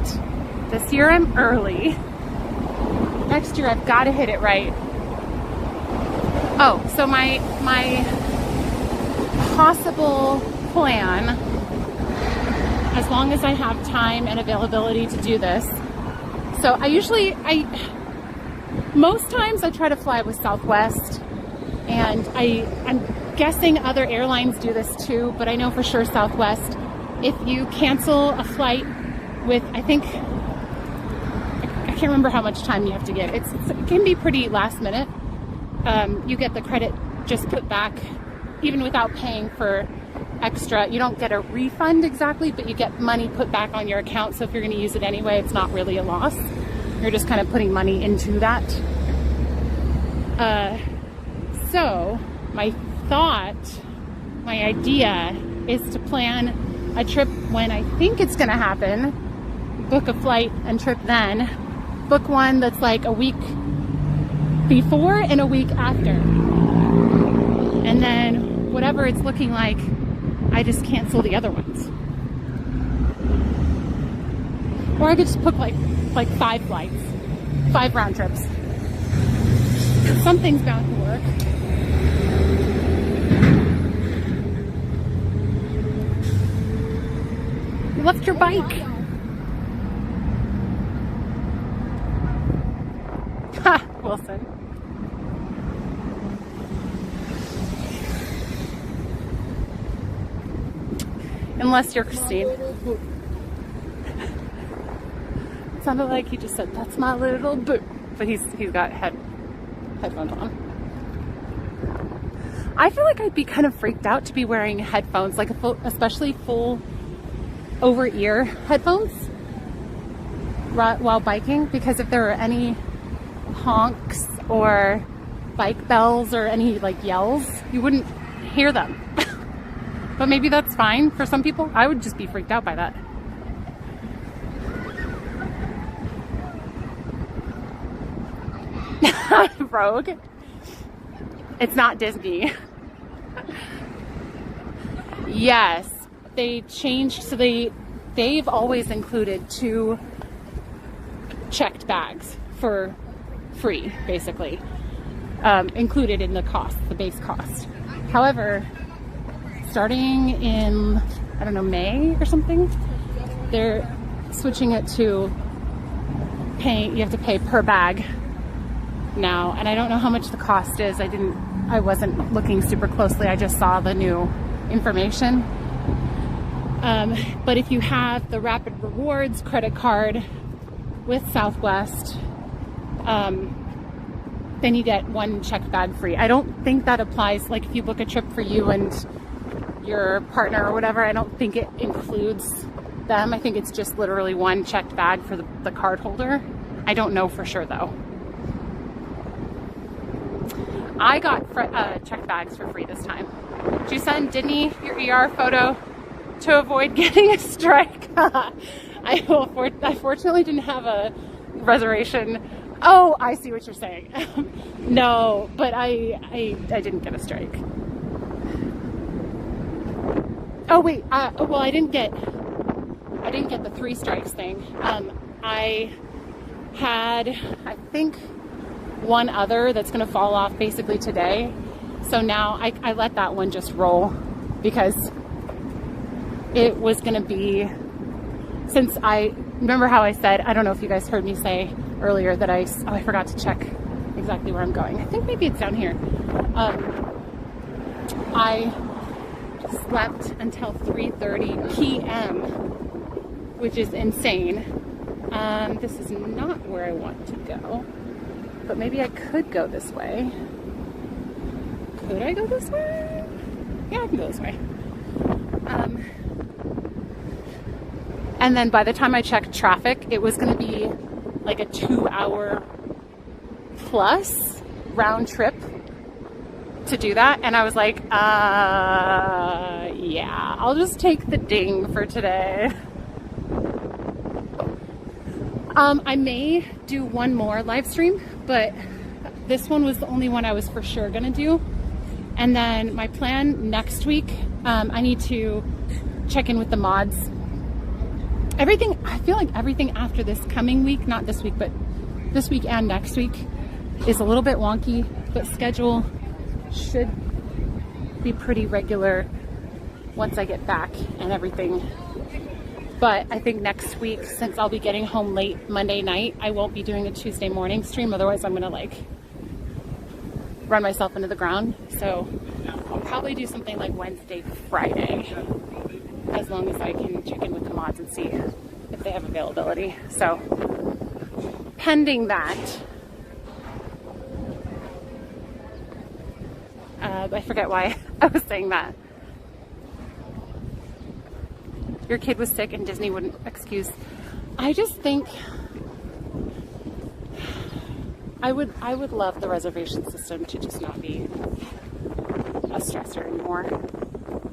This year I'm early. Next year I've got to hit it right. Oh, so my possible plan, as long as I have time and availability to do this. So most times I try to fly with Southwest, and I'm guessing other airlines do this too, but I know for sure Southwest, if you cancel a flight with, I can't remember how much time you have to give. It can be pretty last minute. You get the credit just put back, even without paying for extra. You don't get a refund exactly, but you get money put back on your account. So if you're going to use it anyway, it's not really a loss. You're just kind of putting money into that. So my idea is to plan a trip when I think it's going to happen, book a flight and trip then, book one that's like a week before and a week after. And then whatever it's looking like, I just cancel the other ones. Or I could just book like 5 flights, 5 round trips. Something's bound to work. You left your bike. Ha, Wilson. Unless you're Christine. It sounded like he just said, "That's my little boot," but he's got headphones on. I feel like I'd be kind of freaked out to be wearing headphones, like especially full over-ear headphones while biking, because if there are any honks or bike bells or any like yells, you wouldn't hear them. But maybe that's fine for some people. I would just be freaked out by that. Rogue. It's not Disney. Yes, they changed. So they've always included 2 checked bags for free, basically, included in the cost, the base cost. However, starting in, I don't know, May or something, they're switching it to you have to pay per bag now, and I don't know how much the cost is. I wasn't looking super closely. I just saw the new information. But if you have the Rapid Rewards credit card with Southwest, then you get 1 checked bag free. I don't think that applies, like if you book a trip for you and your partner or whatever, I don't think it includes them. I think it's just literally 1 checked bag for the card holder. I don't know for sure though. I got checked bags for free this time. Did you send Disney your ER photo to avoid getting a strike? I fortunately didn't have a reservation. Oh, I see what you're saying. No, but I didn't get a strike. Oh wait, well I didn't get the 3 strikes thing. I had, I think, 1 other that's gonna fall off basically today. So now I let that one just roll, because it was gonna be, since I remember how I said, I don't know if you guys heard me say earlier that I forgot to check exactly where I'm going. I think maybe it's down here. I slept until 3:30 p.m., which is insane. This is not where I want to go, but maybe I could go this way. Could I go this way? Yeah, I can go this way. And then by the time I checked traffic, it was going to be like a 2-hour plus round trip to do that. And I was like, yeah, I'll just take the ding for today. I may do one more live stream, but this one was the only one I was for sure gonna do. And then my plan next week, I need to check in with the mods everything, I feel like everything after this coming week, not this week, but this week and next week is a little bit wonky, but schedule should be pretty regular once I get back and everything. But I think next week, since I'll be getting home late Monday night, I won't be doing a Tuesday morning stream. Otherwise, I'm gonna like run myself into the ground. So I'll probably do something like Wednesday, Friday, as long as I can check in with the mods and see if they have availability. So pending that, I forget why I was saying that. Your kid was sick and Disney wouldn't excuse. I just think I would love the reservation system to just not be a stressor anymore,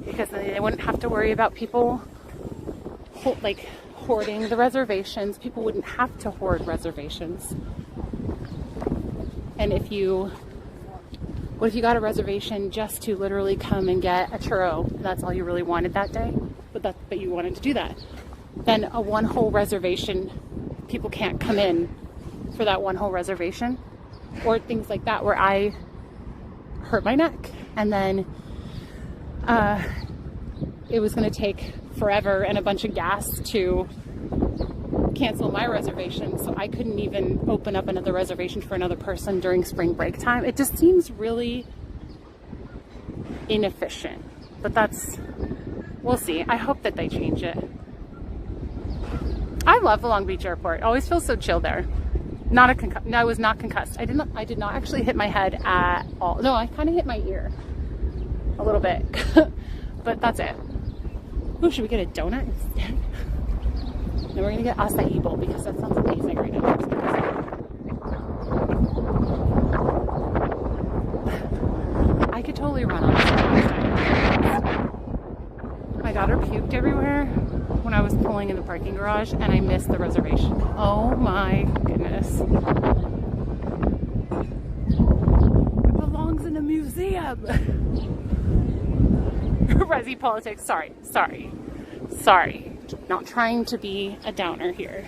because then they wouldn't have to worry about people like hoarding the reservations. People wouldn't have to hoard reservations. And what if you got a reservation just to literally come and get a churro, and that's all you really wanted that day, but you wanted to do that? Then a one whole reservation, people can't come in for that one whole reservation, or things like that, where I hurt my neck and then it was going to take forever and a bunch of gas to cancel my reservation, so I couldn't even open up another reservation for another person during spring break time. It just seems really inefficient, but we'll see. I hope that they change it. I love the Long Beach airport. It always feels so chill there. No, I was not concussed. I did not actually hit my head at all. No, I kind of hit my ear a little bit, but that's it. Ooh, should we get a donut instead? No, we're gonna get acai bowl because that sounds amazing right now. I could totally run on this. My daughter puked everywhere when I was pulling in the parking garage, and I missed the reservation. Oh my goodness. It belongs in a museum. Resi politics, sorry. Not trying to be a downer here.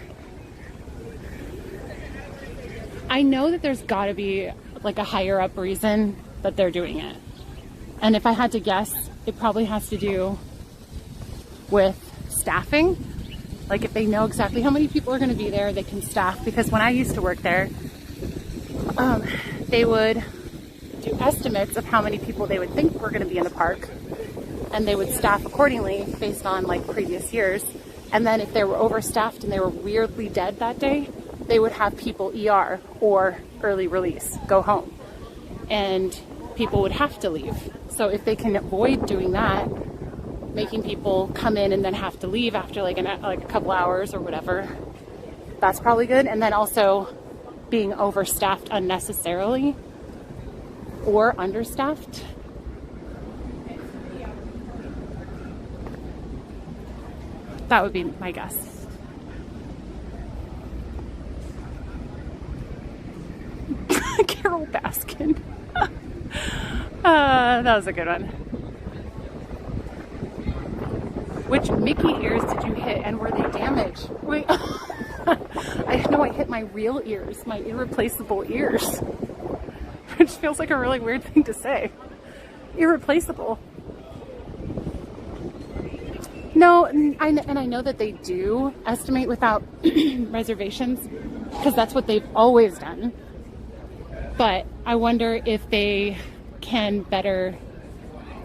I know that there's gotta be like a higher up reason that they're doing it. And if I had to guess, it probably has to do with staffing. Like if they know exactly how many people are gonna be there, they can staff. Because when I used to work there, they would do estimates of how many people they would think were gonna be in the park, and they would staff accordingly based on like previous years. And then if they were overstaffed and they were weirdly dead that day, they would have people ER or early release, go home, and people would have to leave. So if they can avoid doing that, making people come in and then have to leave after like a couple hours or whatever, that's probably good. And then also being overstaffed unnecessarily or understaffed. That would be my guess. Carol Baskin. That was a good one. Which Mickey ears did you hit, and were they damaged? Wait, I know I hit my real ears, my irreplaceable ears. Which feels like a really weird thing to say. Irreplaceable. No, and I know that they do estimate without reservations, because that's what they've always done. But I wonder if they can better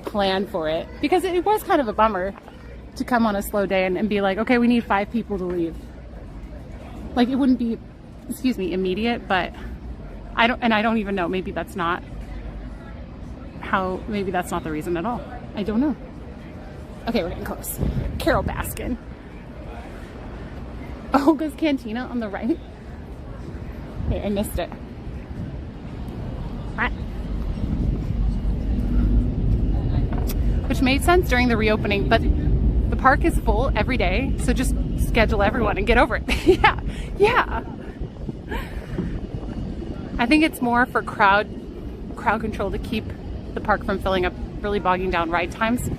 plan for it, because it was kind of a bummer to come on a slow day and be like, okay, we need 5 people to leave. Like it wouldn't be, immediate, but I don't even know. Maybe that's not the reason at all. I don't know. Okay, we're getting close. Carol Baskin. Olga's Cantina on the right. Wait, I missed it. What? Which made sense during the reopening, but the park is full every day, so just schedule everyone and get over it. Yeah. I think it's more for crowd control to keep the park from filling up, really bogging down ride times.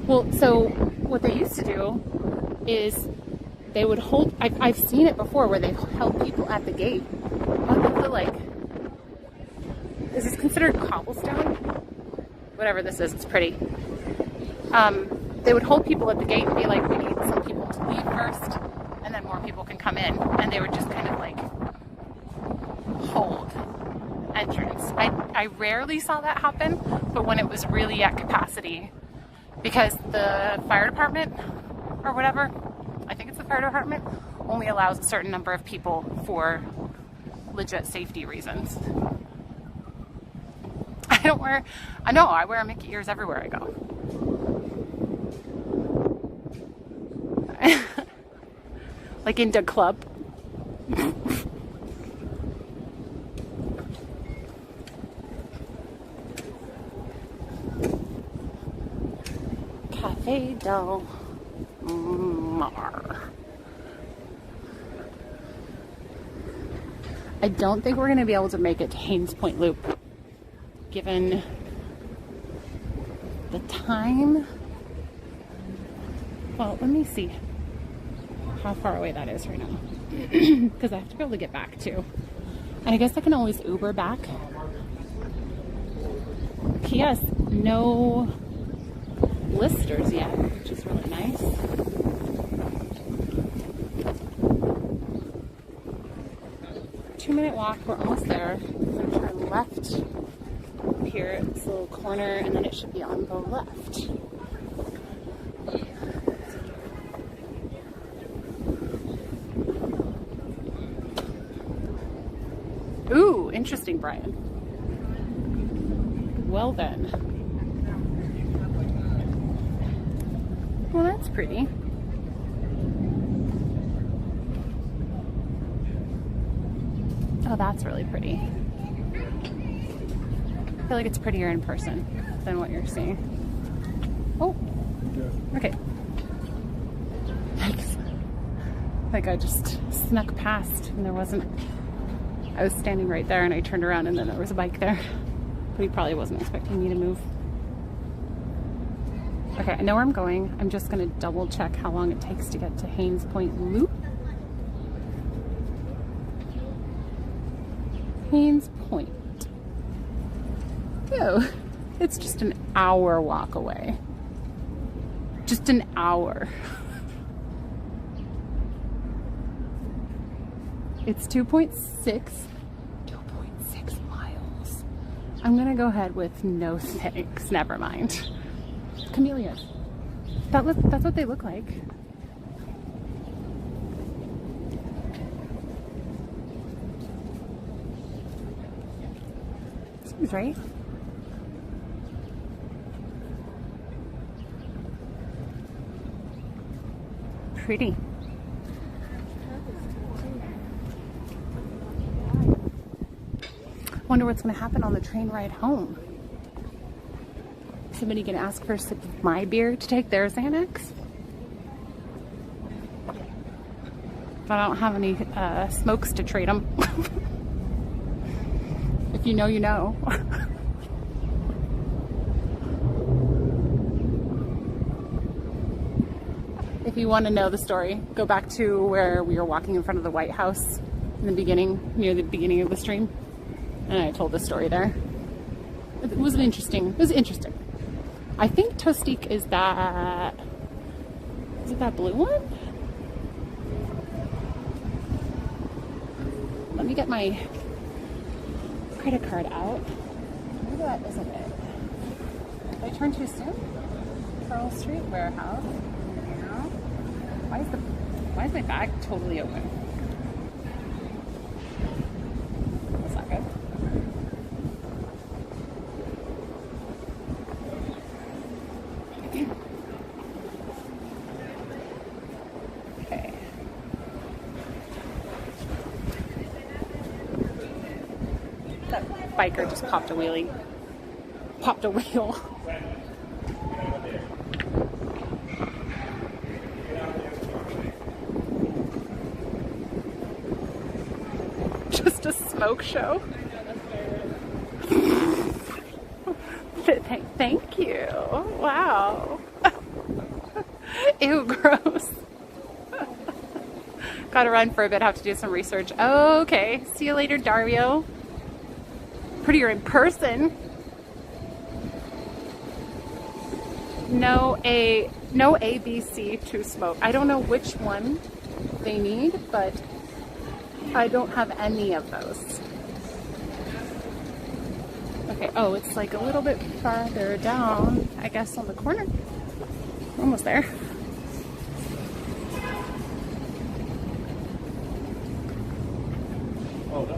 Well, so what they used to do is they would hold, I've seen it before where they've held people at the gate. Like, is this considered cobblestone? Whatever this is, it's pretty. They would hold people at the gate and be like, we need some people to leave first, and then more people can come in. And they would just kind of like hold entrance. I rarely saw that happen, but when it was really at capacity, because the fire department or whatever, I think it's the fire department, only allows a certain number of people for legit safety reasons. I wear Mickey ears everywhere I go. Like into club. Cafe Del Mar. I don't think we're going to be able to make it to Haynes Point Loop, given the time. Well, let me see how far away that is right now, because I have to be able to get back too. And I guess I can always Uber back. P.S. No blisters yet, which is really nice. Two-minute walk, we're almost there. I'm going to turn left here at this little corner, and then it should be on the left. Ooh, interesting, Brian. Well then. Well, that's pretty. Oh, that's really pretty. I feel like it's prettier in person than what you're seeing. Oh, okay. Thanks. Like I just snuck past and there wasn't, I was standing right there and I turned around and then there was a bike there. But he probably wasn't expecting me to move. Okay, I know where I'm going. I'm just gonna double check how long it takes to get to Haynes Point Loop. Haynes Point. Oh, it's just an hour walk away. Just an hour. It's 2.6 miles. I'm gonna go ahead with no thanks, never mind. Camellias. That's what they look like. Seems right. Pretty. Wonder what's going to happen on the train ride home. Somebody gonna ask for a sip of my beer to take their Xanax? But I don't have any smokes to trade them. If you know, you know. If you want to know the story, go back to where we were walking in front of the White House in the beginning, near the beginning of the stream. And I told the story there. It was interesting. I think Tostique is that, is it that blue one? Let me get my credit card out. Maybe that isn't it. Did I turn too soon? Pearl Street Warehouse. Yeah. Why is my bag totally open? That's not good. Okay. That biker just popped a wheelie. Popped a wheel. Just a smoke show. Thank you. Wow. Ew, gross. Gotta run for a bit, have to do some research. Okay, see you later, Dario. Prettier in person. No ABC to smoke. I don't know which one they need, but I don't have any of those. Okay, oh, it's like a little bit farther down, I guess, on the corner. We're almost there. Oh, no.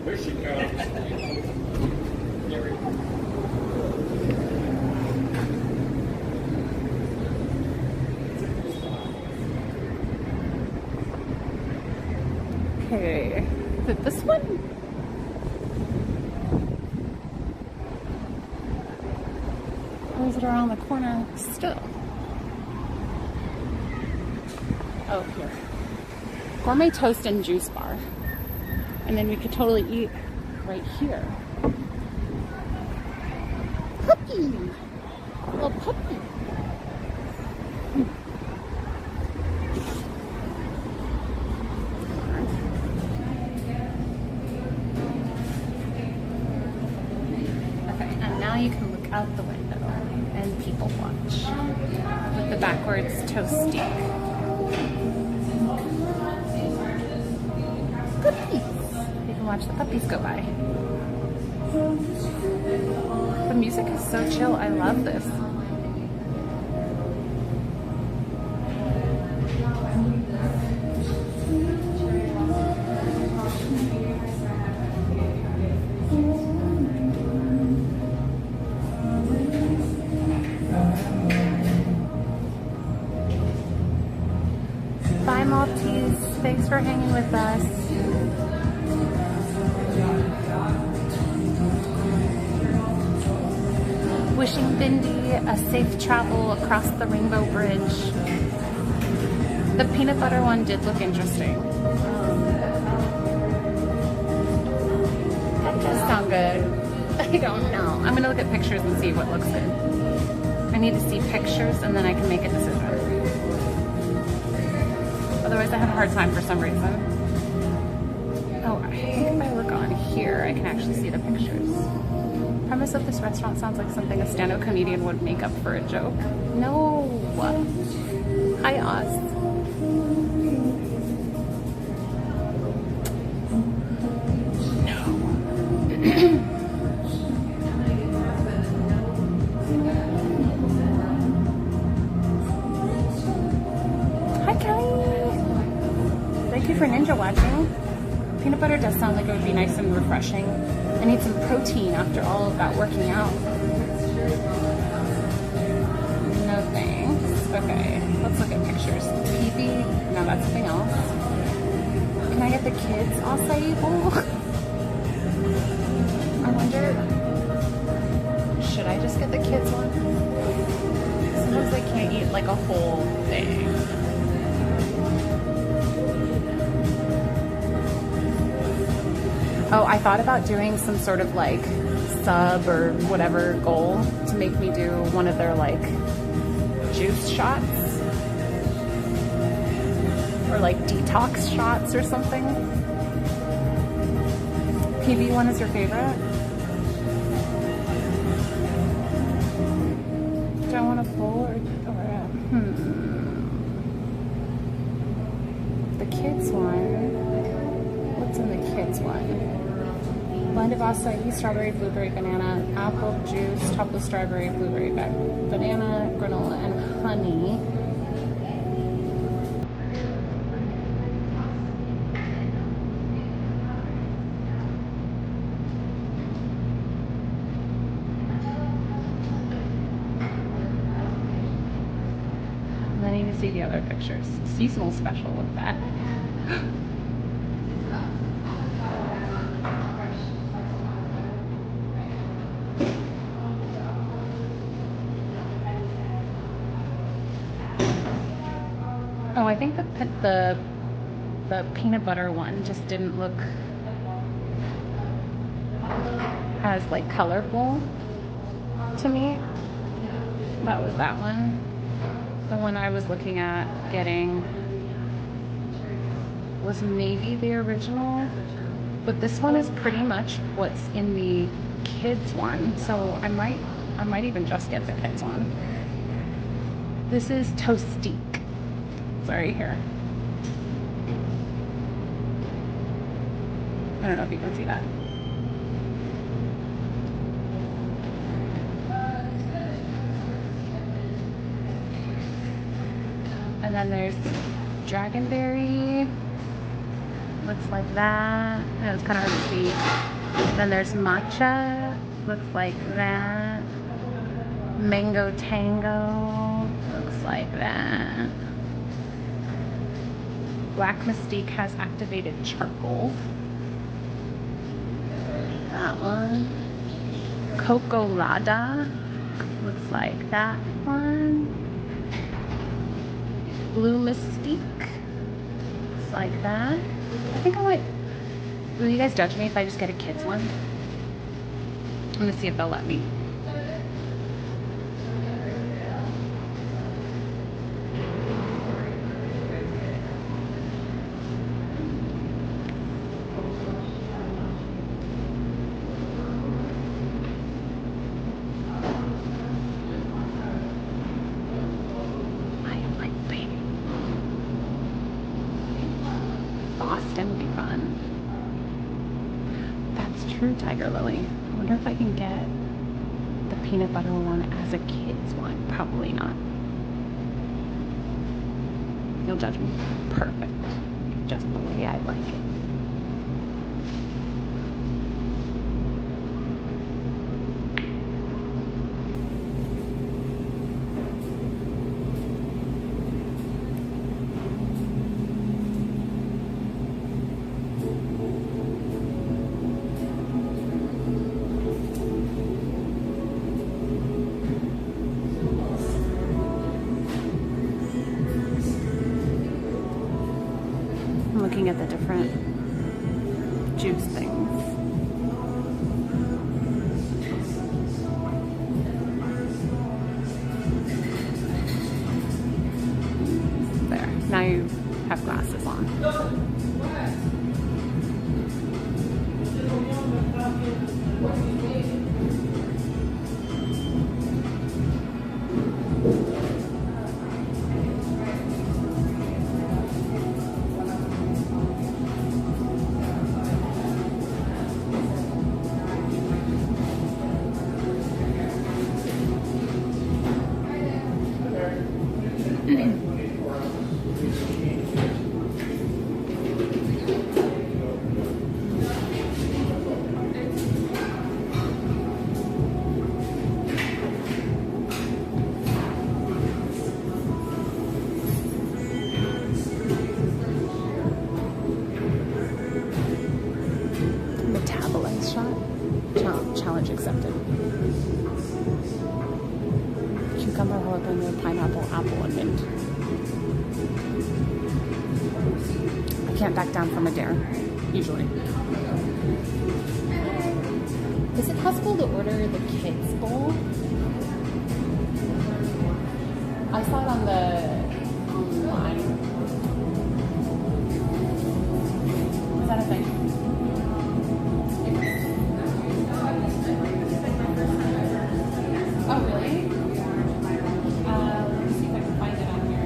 There she comes. Okay, is it this one? Or is it around the corner still? Oh, here. Gourmet toast and juice bar. And then we could totally eat right here. Puppy! Little puppy. Okay, and now you can look out the window and people watch with the backwards toasty. Puppies! You can watch the puppies go by. The music is so chill. I love this. Bye, Maltese. Thanks for hanging with us. Wishing Bindi a safe travel across the Rainbow Bridge. The peanut butter one did look interesting. That does sound good. I don't know. I'm gonna look at pictures and see what looks good. I need to see pictures and then I can make a decision. Otherwise I have a hard time for some reason. Oh, I think if I look on here, I can actually see the pictures. Premise of this restaurant sounds like something a stand-up comedian would make up for a joke. No. Hi, Oz. No. Hi, Kelly. Thank you for ninja watching. Peanut butter does sound like it would be nice and refreshing. I need some protein after all of that working out. No thanks. Okay, let's look at pictures. PB, no, that's something else. Can I get the kids acai bowl? I wonder, should I just get the kids one? Sometimes I can't eat like a whole thing. Oh, I thought about doing some sort of like sub or whatever goal to make me do one of their like juice shots or like detox shots or something. PB one is your favorite? Do I want a bowl or the kids one? What's in the kids one? Blend of acai, strawberry, blueberry, banana, apple juice, topped with strawberry, blueberry, banana, granola, and honey. And I need to see the other pictures. Seasonal special with that. Oh, I think the peanut butter one just didn't look as like colorful to me. That was that one. The one I was looking at getting was maybe the original, but this one is pretty much what's in the kids one, so I might even just get the kids one. This is Toastique. Sorry, here. I don't know if you can see that. And then there's Dragonberry. Looks like that. It's kind of hard to see. Then there's Matcha. Looks like that. Mango Tango. Looks like that. Black Mystique has activated charcoal. That one. Coco Lada. Looks like that one. Blue Mystique. Looks like that. I think I might. Will you guys judge me if I just get a kids one? I'm gonna see if they'll let me. Boston would be fun. That's true, Tiger Lily. I wonder if I can get the peanut butter one as a kid's one. Probably not. You'll judge me. Perfect. Just the way I like it. Looking at the different juice things. There, now you have glasses on. Challenge accepted. Cucumber, jalapeno, pineapple, apple, and mint. I can't back down from a dare, usually. Is it possible to order the kids bowl? I saw it on the online. Is that a thing? Oh, really? Let me see if I can find it on here.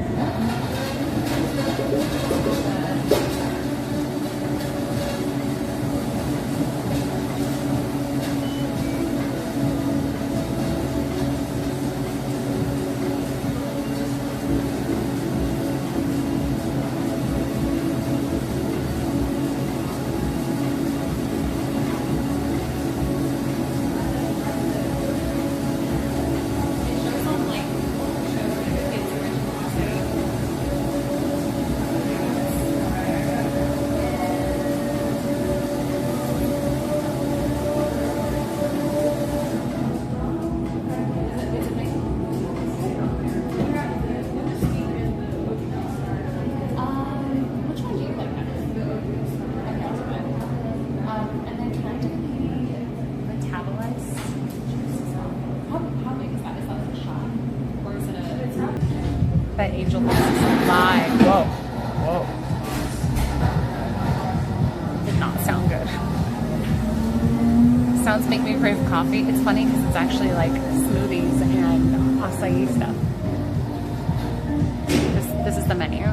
That angel thinks it's alive. Whoa. Whoa. Did not sound good. Sounds make me crave coffee. It's funny because it's actually like smoothies and acai stuff. This is the menu.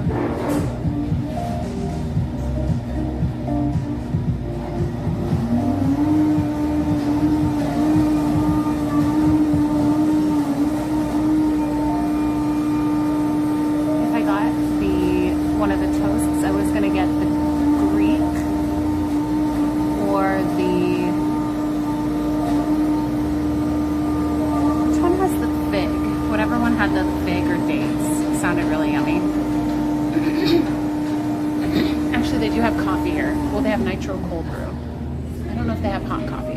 One of the toasts, I was gonna get the Greek or the, which one has the fig? Whatever one had the fig or dates. It sounded really yummy. Actually, they do have coffee here. Well, they have nitro cold brew. I don't know if they have hot coffee.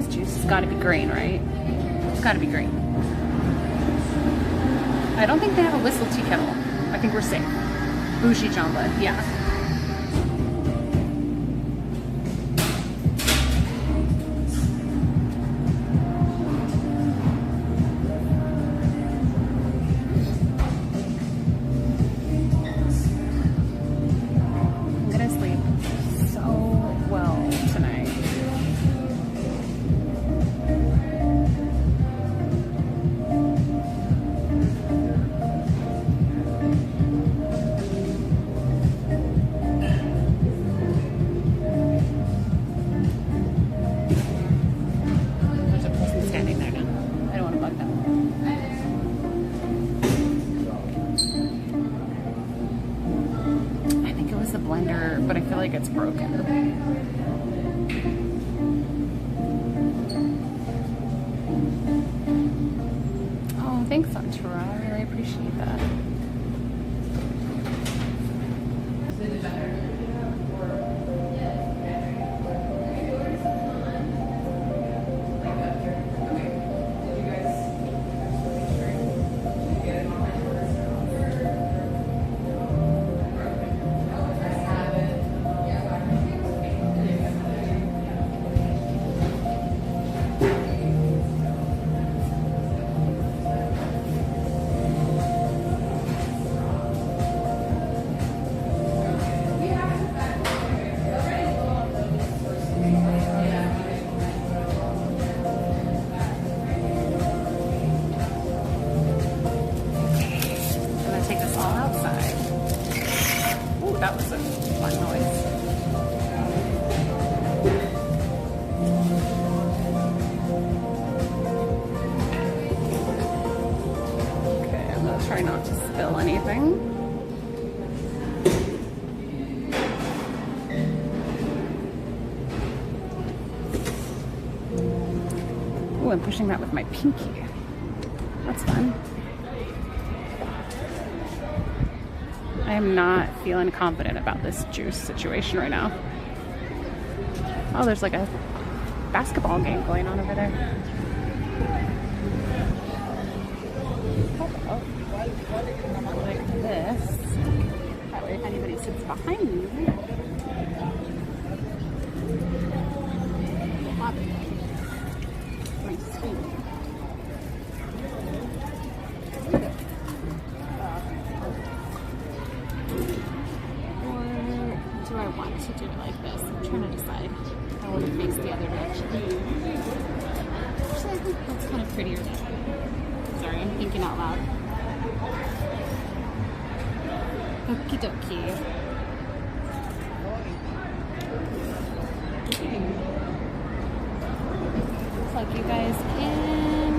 Juice has got to be green, right? It's got to be green. I don't think they have a whistle tea kettle. I think we're safe. Bougie jamba, yeah. I'm gonna sleep so well tonight. Blender, but I feel like it's broken. Oh, thanks, Antura. I really appreciate that. That was a fun noise. Okay, I'm gonna try not to spill anything. Oh, I'm pushing that with my pinky. That's fun. I am not feeling confident about this juice situation right now. Oh, there's like a basketball game going on over there. Like this. That way if anybody sits behind me. My screen. Do I want to do it like this? I'm trying to decide. I want to face the other direction. Actually, I think that's kind of prettier. Sorry, I'm thinking out loud. Okie dokie. Plug you guys in.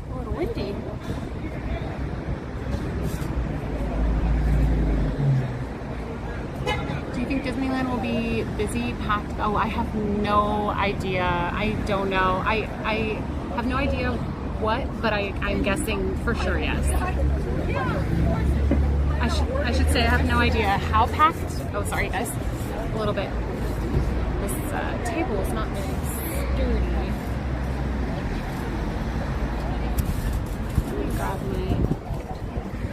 A little windy. Do you think Disneyland will be busy, packed? Oh, I have no idea. I don't know. I have no idea what, but I'm guessing for sure yes. I should say I have no idea how packed. Oh, sorry guys. A little bit. This table is not very sturdy.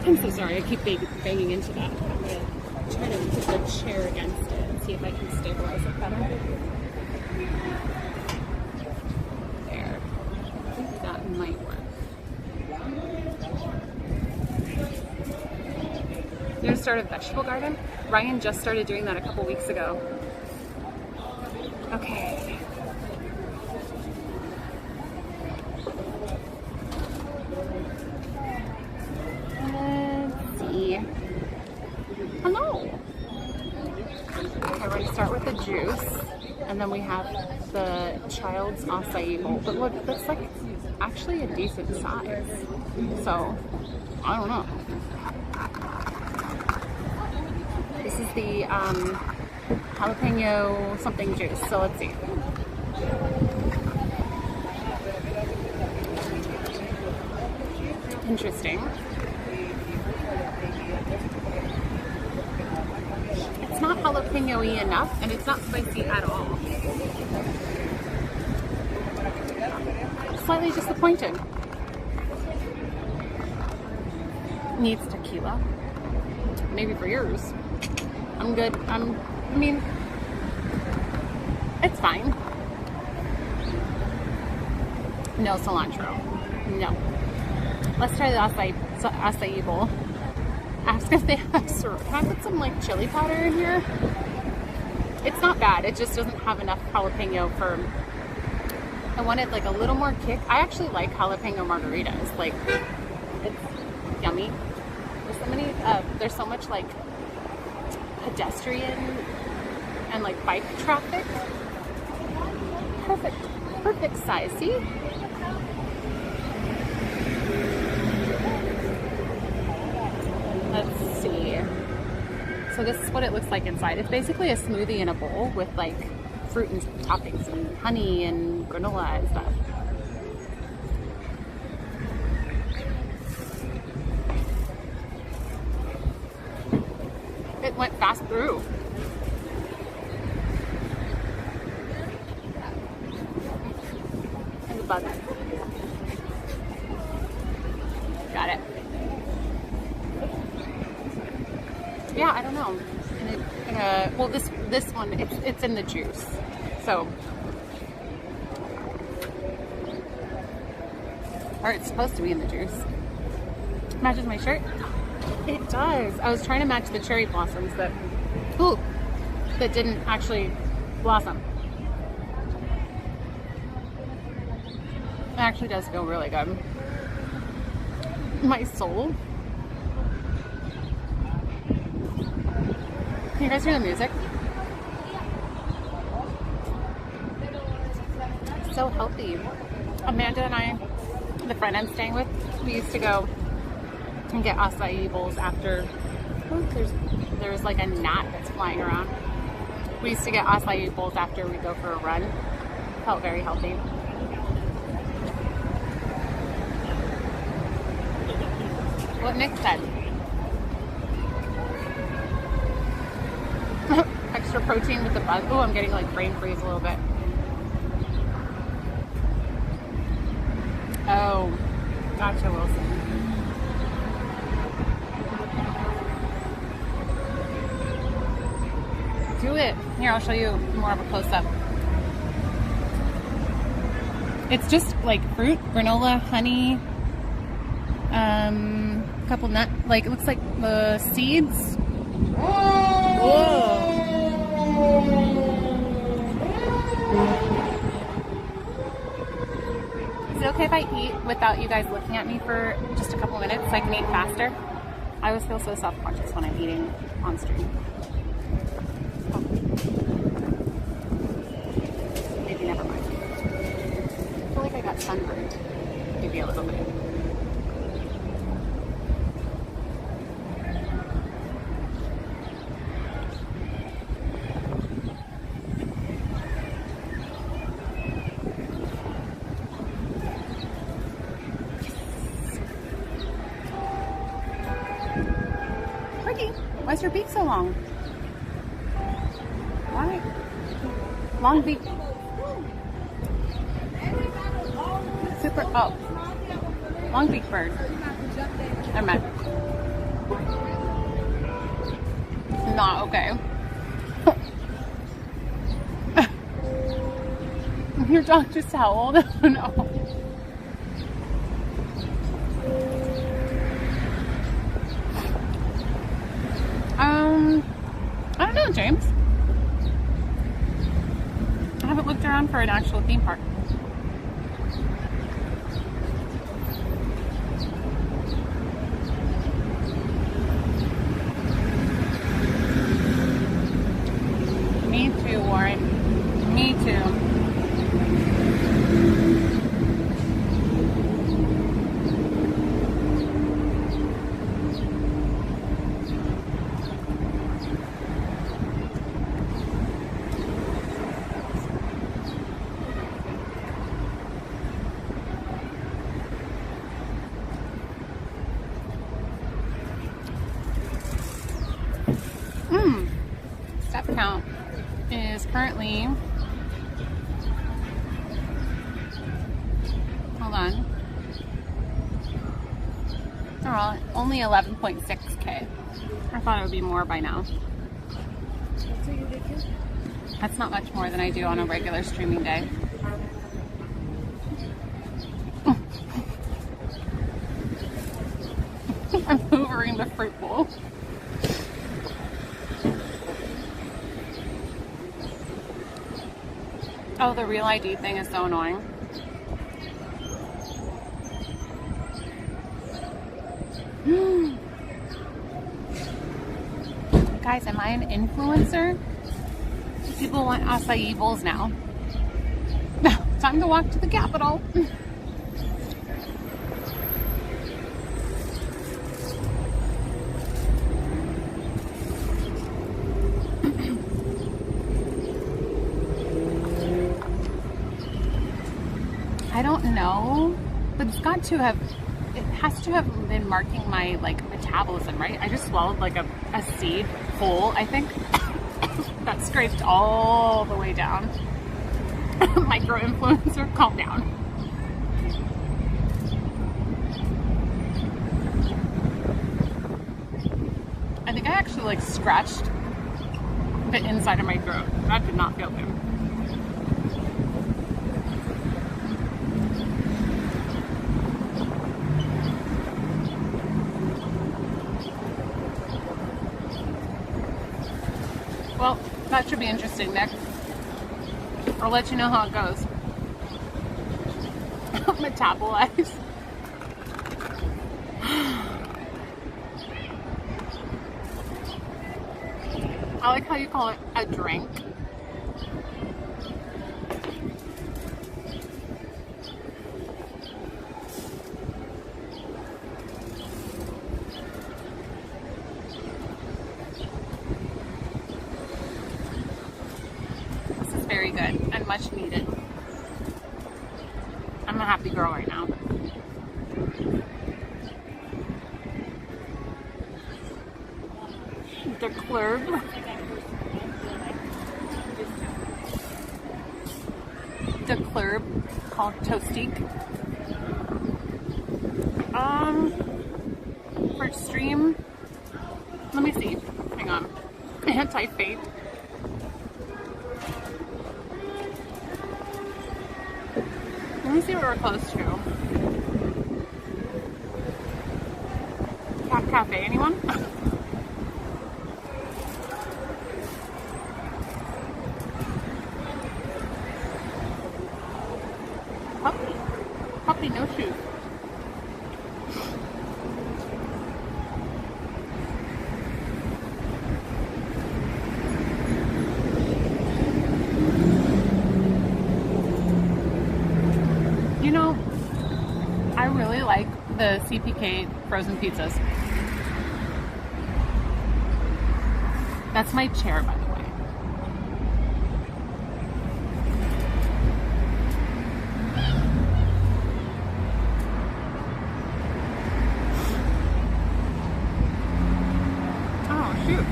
I'm so sorry, I keep banging into that. I'm gonna try to put the chair against it and see if I can stabilize it better. There. I think that might work. You're gonna start a vegetable garden? Ryan just started doing that a couple weeks ago. Okay. Let's see. Hello. Okay, we're gonna start with the juice, and then we have the child's acai bowl. But look, that's like actually a decent size. So, I don't know. This is the jalapeno something juice. So let's see. Interesting. It's not jalapeno-y enough, and it's not spicy at all. Slightly disappointed. Needs tequila. Maybe for yours. I'm good. I mean, it's fine. No cilantro. No. Let's try the acai bowl. Ask if they have syrup. Can I put some like chili powder in here? It's not bad. It just doesn't have enough jalapeno for. I wanted like a little more kick. I actually like jalapeno margaritas. Like, it's yummy. There's so much like pedestrian and like bike traffic. Perfect size. See? Let's see. So this is what it looks like inside. It's basically a smoothie in a bowl with like fruit and toppings and honey and granola and stuff. It went fast through. And the bug. Got it. Yeah, I don't know. Well, this one, it's in the juice. So, or it's supposed to be in the juice. Matches my shirt. It does. I was trying to match the cherry blossoms that didn't actually blossom. It actually does feel really good. My soul. Can you guys hear the music? So healthy. Amanda and I, the friend I'm staying with, we used to go and get acai bowls after. Oh, there's like a gnat that's flying around. We used to get acai bowls after we go for a run. Felt very healthy. What Nick said. Extra protein with the buzz. Oh, I'm getting like brain freeze a little bit. Oh, gotcha, Wilson. Do it. Here, I'll show you more of a close-up. It's just like fruit, granola, honey, a couple nut, like it looks like the seeds. Whoa. Is it okay if I eat without you guys looking at me for just a couple minutes so I can eat faster? I always feel so self-conscious when I'm eating on stream. Maybe never mind. I feel like I got sunburned. Maybe a little bit. Why's your beak so long? Why? Long beak. Super. Oh. Long beak bird. I meant. Not okay. Your dog just howled. No. I don't know, James. I haven't looked around for an actual theme park. Me too, Warren. Me too. Step count is currently, hold on, oh, only 11.6K. I thought it would be more by now. That's not much more than I do on a regular streaming day. I'm hoovering the fruit bowl. Oh, the Real ID thing is so annoying. Guys, am I an influencer? People want acai bowls now. Time to walk to the Capitol. I don't know, but it's got to have, it has to have been marking my like metabolism, right? I just swallowed like a seed whole, I think. That scraped all the way down. Micro influencer, calm down. I think I actually like scratched the inside of my throat. That did not feel good. Well, that should be interesting, Nick. I'll let you know how it goes. Metabolize. I like how you call it a drink. Very good and much needed. I'm a happy girl right now. The club. The club called Toastique. For stream, let me see. Hang on. Anti-fate. Let me see what we're close to. Cat Cafe, anyone? Puppy. Puppy, no shoes. You know, I really like the CPK frozen pizzas. That's my chair, by the way. Oh, shoot.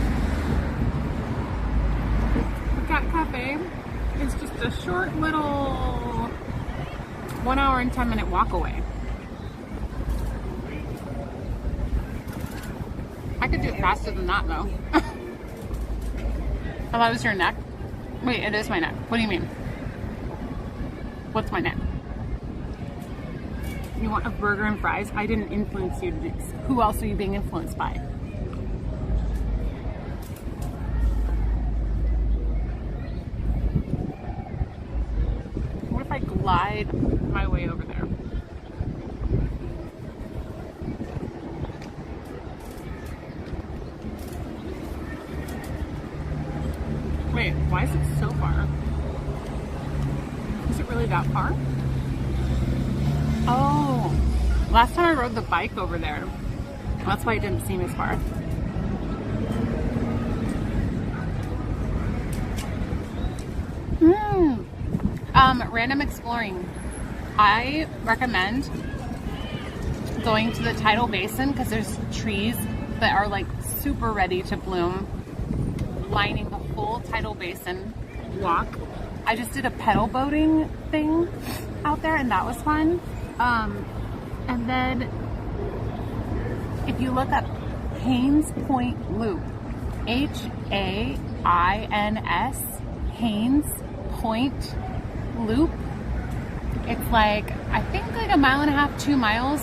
The Cat Cafe is just a short little 1 hour and 10 minute walk away. I could do it faster than that though. Oh, that was your neck? Wait, it is my neck. What do you mean? What's my neck? You want a burger and fries? I didn't influence you to do this. Who else are you being influenced by? What if I glide my way over there? Wait, why is it so far? Is it really that far? Oh, last time I rode the bike over there. That's why it didn't seem as far. Random exploring. I recommend going to the tidal basin because there's trees that are like super ready to bloom, lining the whole tidal basin walk. I just did a pedal boating thing out there and that was fun. And then if you look up Haynes Point Loop, Hains, Haynes Point Loop, it's like, I think like 1.5 miles, 2 miles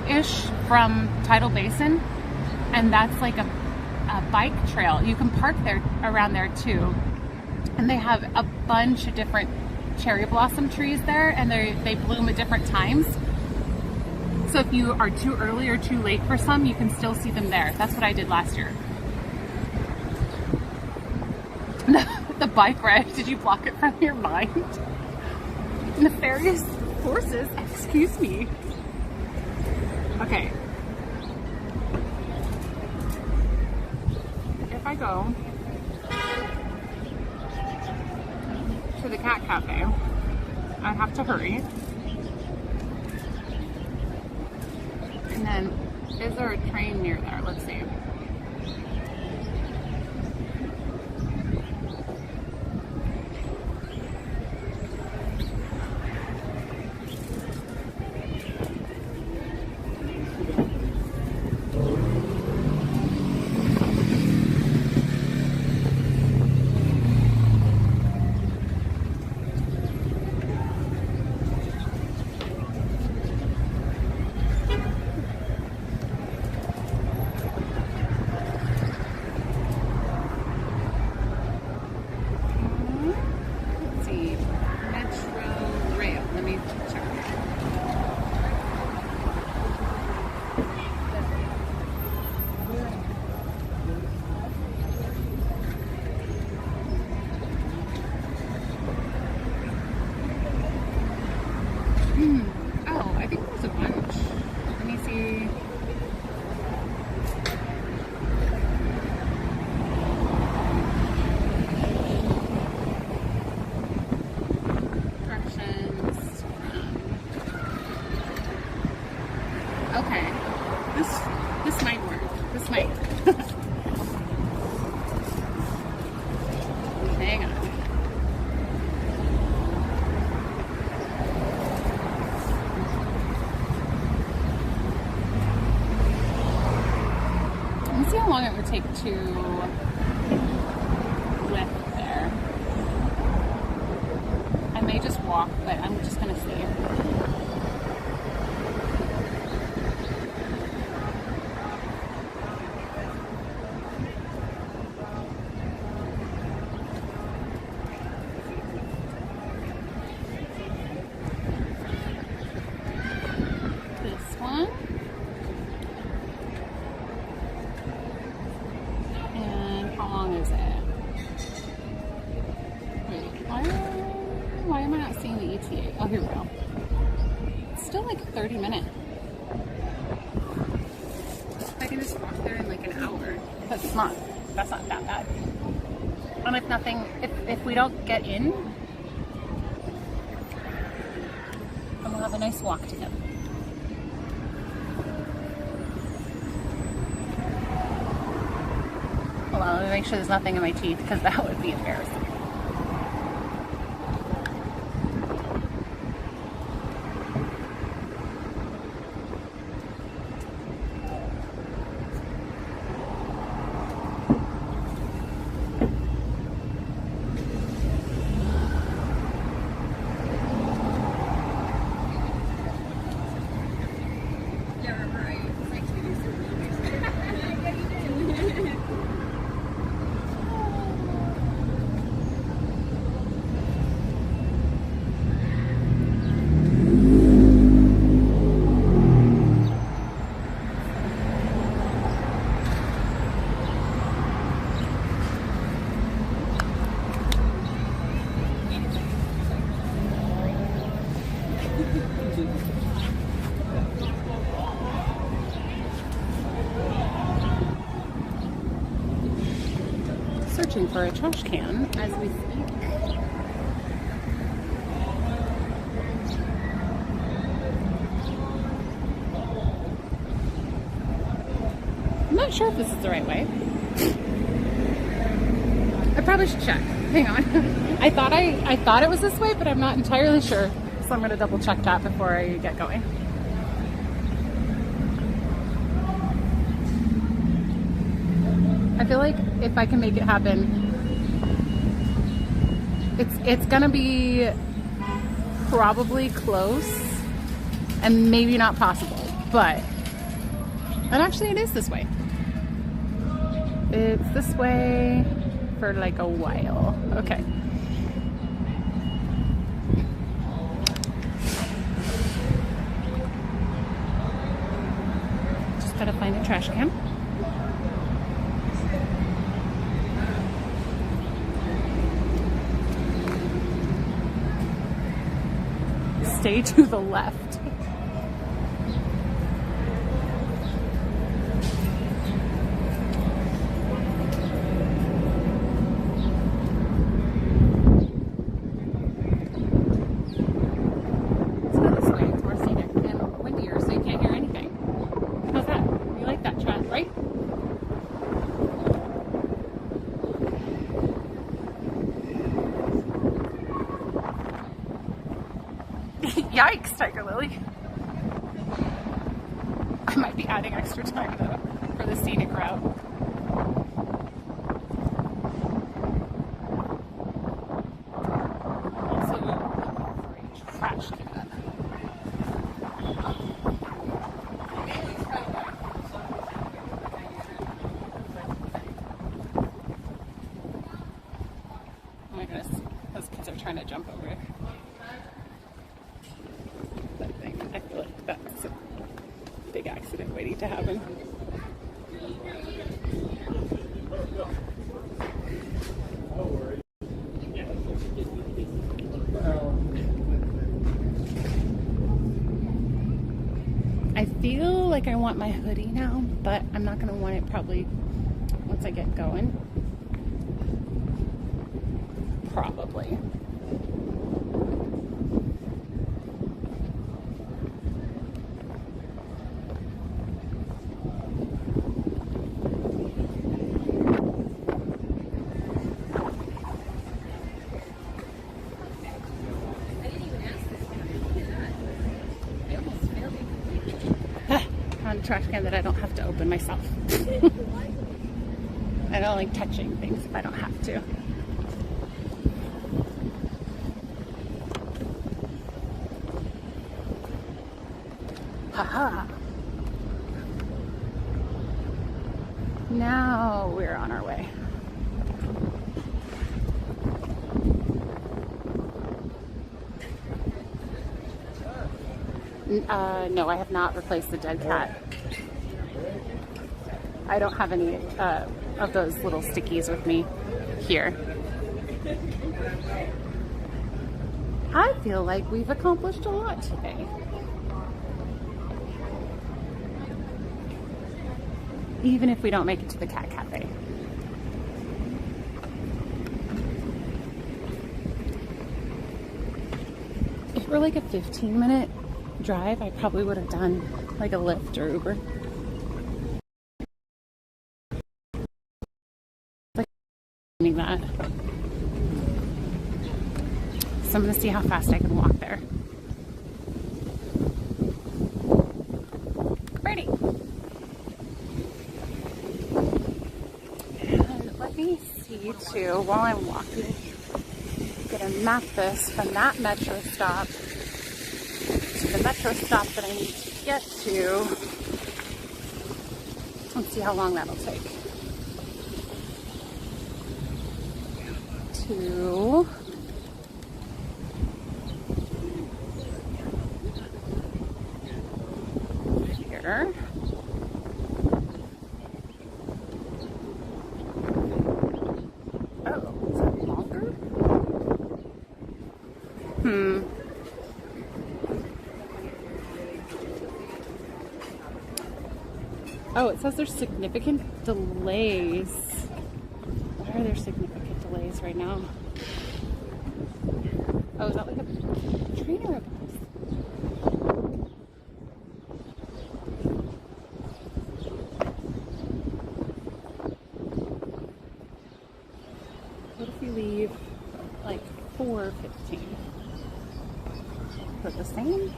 ish from Tidal Basin. And that's like a bike trail. You can park there around there too. And they have a bunch of different cherry blossom trees there, and they bloom at different times. So if you are too early or too late for some, you can still see them there. That's what I did last year. The bike ride, did you block it from your mind? Nefarious forces, excuse me. Okay. If I go to the cat cafe, I'd have to hurry. And then, is there a train near there? Let's see. This might work. This might. Hang on. Let me see how long it would take to lift there. I may just walk, but I'm just gonna see. Why am I not seeing the ETA? Oh, here we go. It's still like 30 minutes. I can just walk there in like an hour. That's not that bad. And if nothing, if we don't get in, then we'll have a nice walk together. Hold on, let me make sure there's nothing in my teeth because that would be embarrassing. for a trash can as we speak. I'm not sure if this is the right way. I probably should check. Hang on. I thought it was this way, but I'm not entirely sure. So I'm gonna double check that before I get going. I feel like if I can make it happen, it's gonna be probably close and maybe not possible, and actually it is this way. It's this way for like a while. Okay. Just gotta find a trash can. Stay to the left. Let's go this way. It's more scenic and windier, so you can't hear anything. How's that? You like that chat, right? Yikes, Tiger Lily. I might be adding extra time though for the scenic route. Also, for a trash can. Oh my goodness, those kids are trying to jump over it. I feel like that's a big accident waiting to happen. I feel like I want my hoodie now, but I'm not gonna want it probably once I get going. Probably. Trash can that I don't have to open myself. I don't like touching things if I don't have to. Haha. Now we're on our way. No, I have not replaced the dead cat. I don't have any of those little stickies with me here. I feel like we've accomplished a lot today. Even if we don't make it to the cat cafe. If it were like a 15-minute drive, I probably would have done like a Lyft or Uber. Like that. So I'm gonna see how fast I can walk there. Pretty. And let me see too, while I'm walking, I'm gonna map this from that metro stop to the metro stop that I need to get to. Let's see how long that'll take. To here. Oh, is that longer? Oh, it says there's significant delays. What Are there significant delays right now? Oh, is that like a train or a bus? What if we leave like 4:15? Is it the same?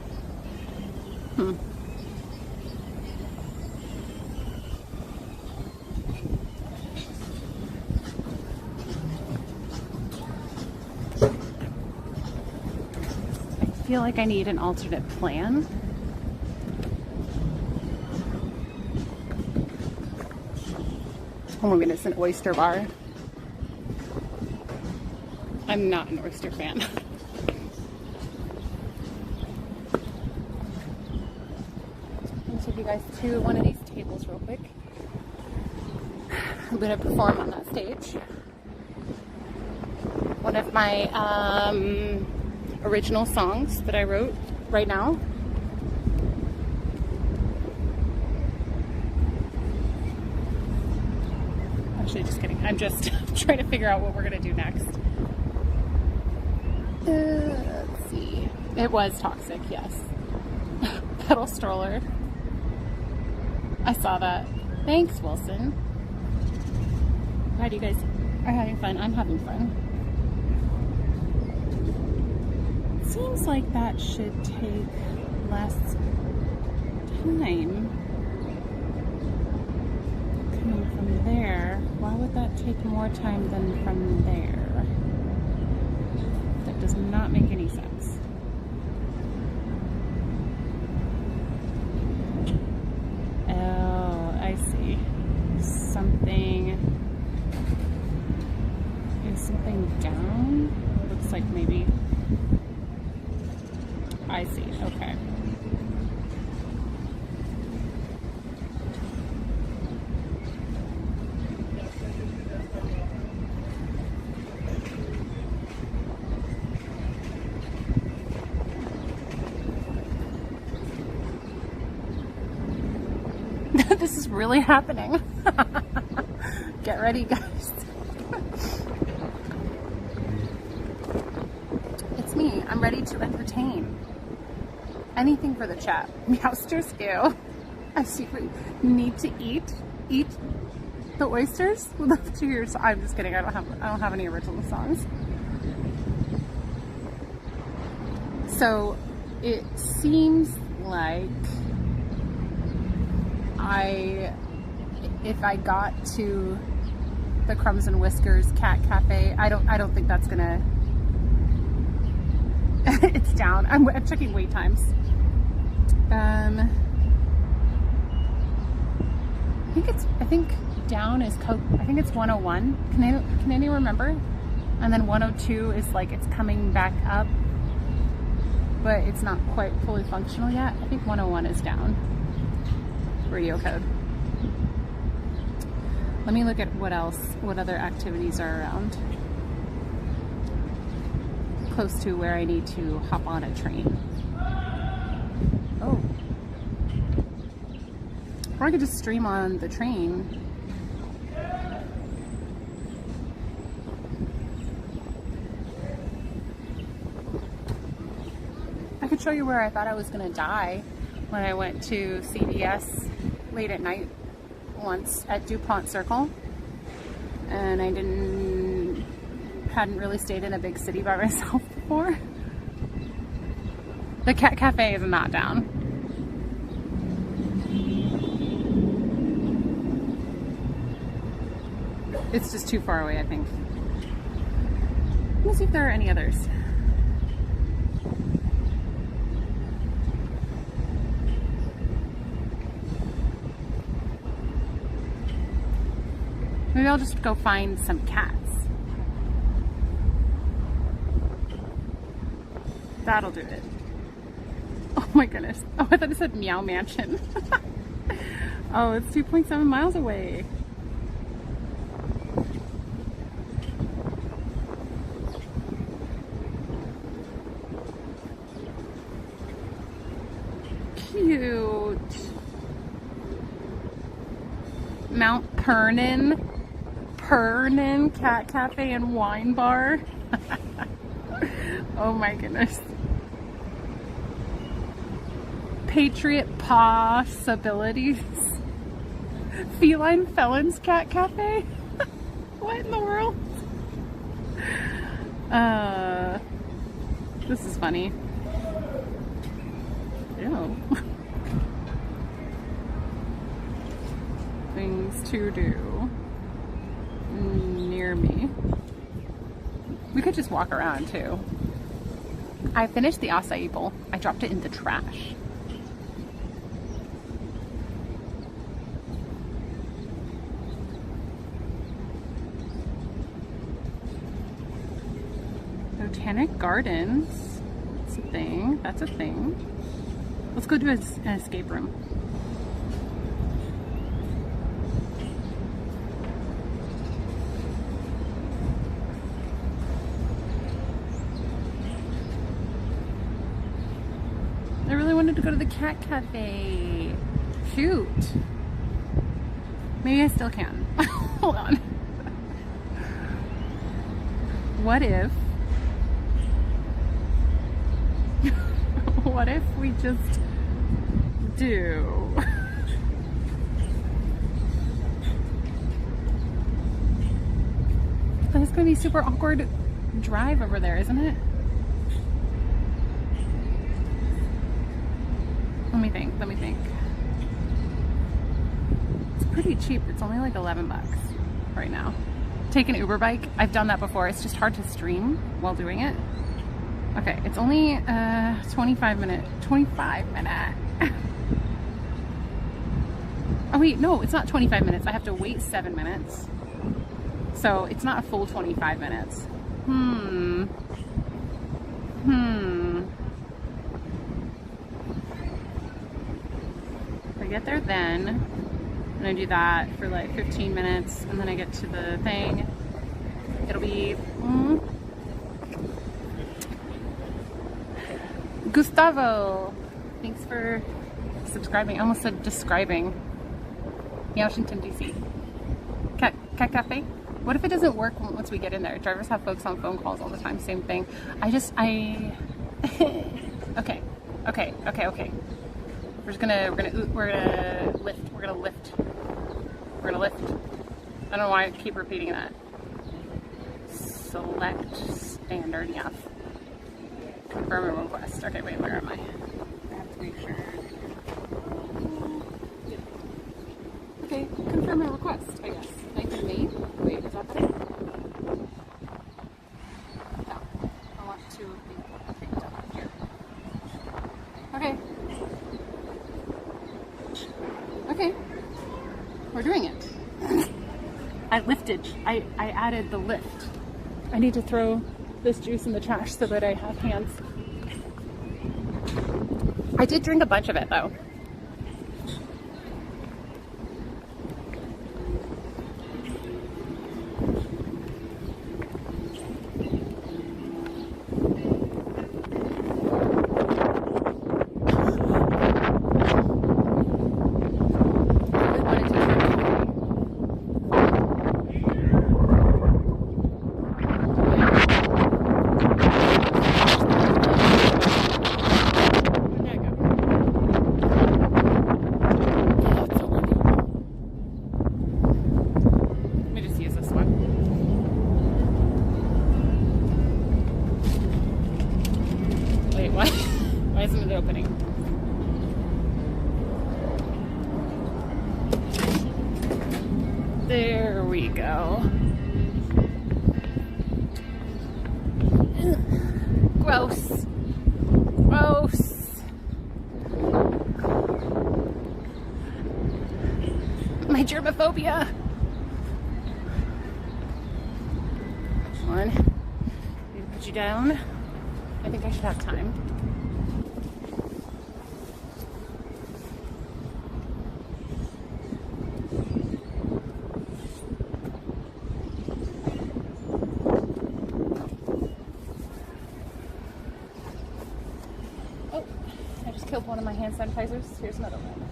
I feel like I need an alternate plan. Oh my goodness, an oyster bar. I'm not an oyster fan. I'll take you guys to one of these tables real quick. I'm going to perform on that stage. One of my original songs that I wrote right now. Actually, just kidding. I'm just trying to figure out what we're going to do next. Let's see. It was toxic, yes. Pedal stroller. I saw that. Thanks, Wilson. Glad you guys are having fun. I'm having fun. Seems like that should take less time coming from there. Why would that take more time than from there? That does not make any sense. Oh, I see. Is something down? Looks like maybe. I see, okay. This is really happening. Get ready, guys. It's me. I'm ready to entertain. Anything for the chat. Meowster scale. I secretly need to eat the oysters. Would love to hear. I'm just kidding. I don't have any original songs. So it seems like if I got to the Crumbs and Whiskers Cat Cafe, I don't think that's gonna. It's down. I'm checking wait times. I think down is Coke. I think it's 101. Can anyone remember? And then 102 is like it's coming back up, but it's not quite fully functional yet. I think 101 is down. Radio code. Let me look at what other activities are around close to where I need to hop on a train. Oh. Or I could just stream on the train. I could show you where I thought I was gonna die when I went to CVS late at night once at DuPont Circle, and I hadn't really stayed in a big city by myself before. The Cat Cafe is not down. It's just too far away, I think. Let me see if there are any others. Maybe I'll just go find some cats. That'll do it. Oh my goodness. Oh, I thought it said Meow Mansion. Oh, it's 2.7 miles away. Cute. Mount Hernan Cat Cafe and Wine Bar. Oh my goodness. Patriot Possibilities. Feline Felons Cat Cafe. What in the world? This is funny. Ew. Things to do near me. We could just walk around too. I finished the acai bowl. I dropped it in the trash. Botanic Gardens. That's a thing. That's a thing. Let's go do an escape room. I really wanted to go to the cat cafe. Shoot. Maybe I still can. Hold on. What if what if we just do But it's gonna be super awkward drive over there, isn't it? Let me think. It's pretty cheap. It's only like 11 bucks right now. Take an Uber bike. I've done that before. It's just hard to stream while doing it. Okay, it's only 25 minute. Oh wait, no, it's not 25 minutes. I have to wait 7 minutes. So it's not a full 25 minutes. If I get there then, and I do that for like 15 minutes, and then I get to the thing, it'll be... Gustavo, thanks for subscribing. I almost said describing. Washington, D.C. Cat Cafe? What if it doesn't work once we get in there? Drivers have folks on phone calls all the time. Same thing. Okay. We're gonna lift. I don't know why I keep repeating that. Select standard, yeah. Confirm a request. Okay, wait, where am I? I have to make sure. Okay, confirm a request, I guess. Thank you, mate. Wait, is that better? No. I want to be picked up here. Okay. Okay. We're doing it. I lifted. I added the lift. I need to throw this juice in the trash so that I have hands. I did drink a bunch of it though. Why isn't it opening? There we go. Gross. Gross. My germophobia. Come on. Put you down. I think I should have time. Oh, I just killed one of my hand sanitizers. Here's another one.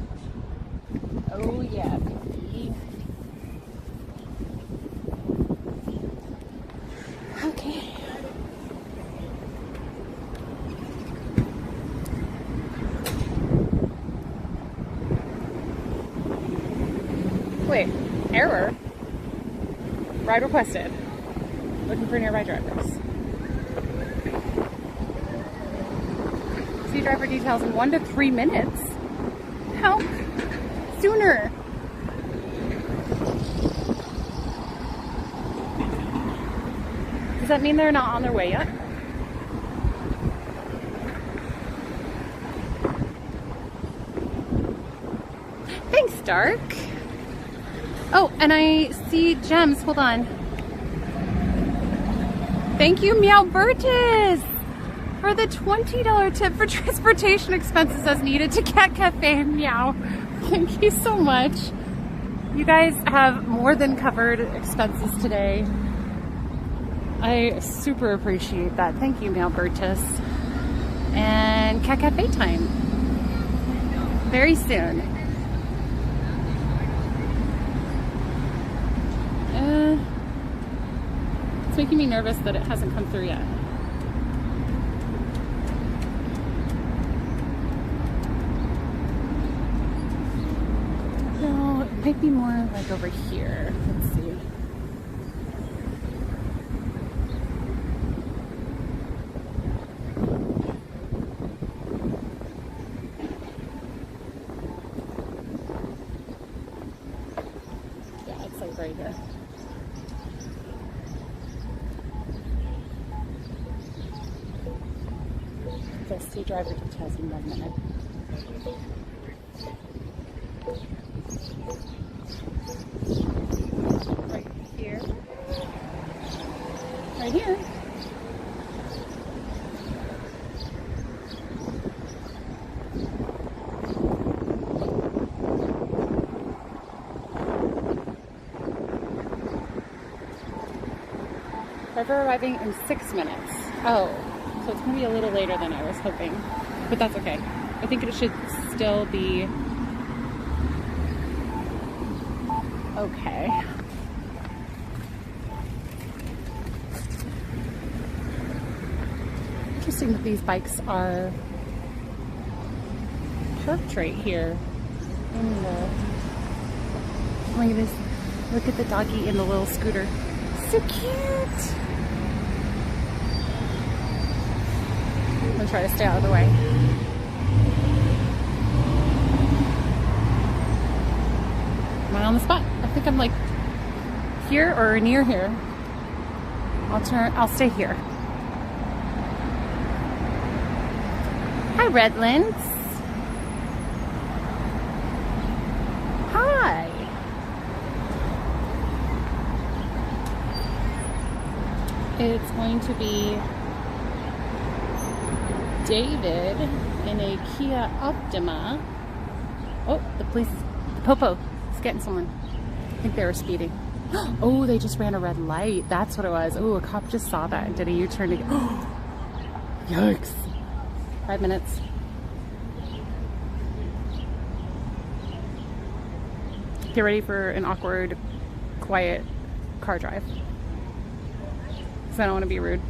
Oh yeah, baby. Wait, error. Ride requested. Looking for nearby drivers. See driver details in 1 to 3 minutes. Help! Sooner! Does that mean they're not on their way yet? Thanks, Dark. Oh, and I see gems. Hold on. Thank you, Meowbertus, for the $20 tip for transportation expenses as needed to Cat Cafe. Meow. Thank you so much. You guys have more than covered expenses today. I super appreciate that. Thank you, Meowbertus. And Cat Cafe time. Very soon. It's making me nervous that it hasn't come through yet. No, it might be more like over here. Let's see. Yeah, it's like right here. You'll see driver details in 1 minute. Right here. Right here. Driver arriving in 6 minutes. Oh. So it's going to be a little later than I was hoping, but that's okay. I think it should still be okay. Interesting that these bikes are parked right here in the, oh my goodness, look at the doggy in the little scooter. So cute! I'm gonna try to stay out of the way. Am I on the spot? I think I'm like here or near here. I'll stay here. Hi, Redlands. Hi. It's going to be David in a Kia Optima. Oh, the police, the Popo is getting someone. I think they were speeding. Oh, they just ran a red light. That's what it was. Oh, a cop just saw that and did a U-turn to get, yikes. 5 minutes. Get ready for an awkward, quiet car drive. Because I don't want to be rude.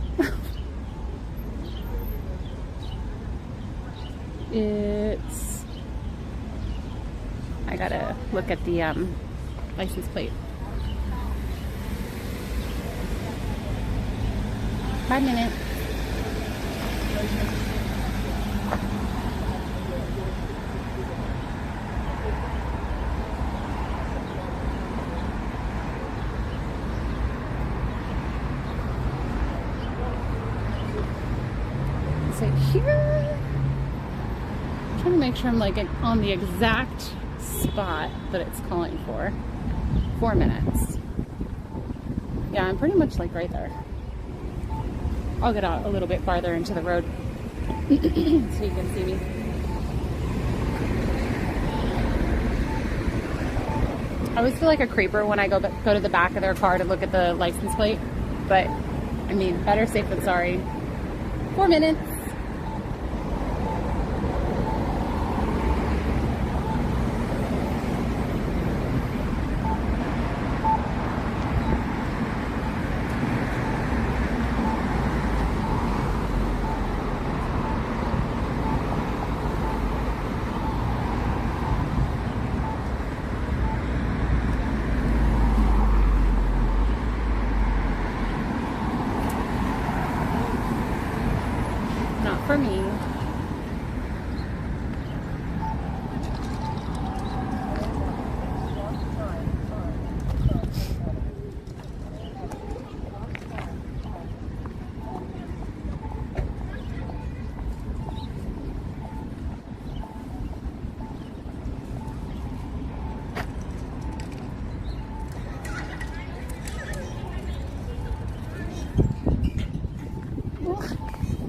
I gotta look at the license plate. 5 minutes. So here, I'm trying to make sure I'm like on the exact spot that it's calling for. 4 minutes. Yeah, I'm pretty much like right there. I'll get out a little bit farther into the road so you can see me. I always feel like a creeper when I go to the back of their car to look at the license plate, but I mean, better safe than sorry. 4 minutes. for me.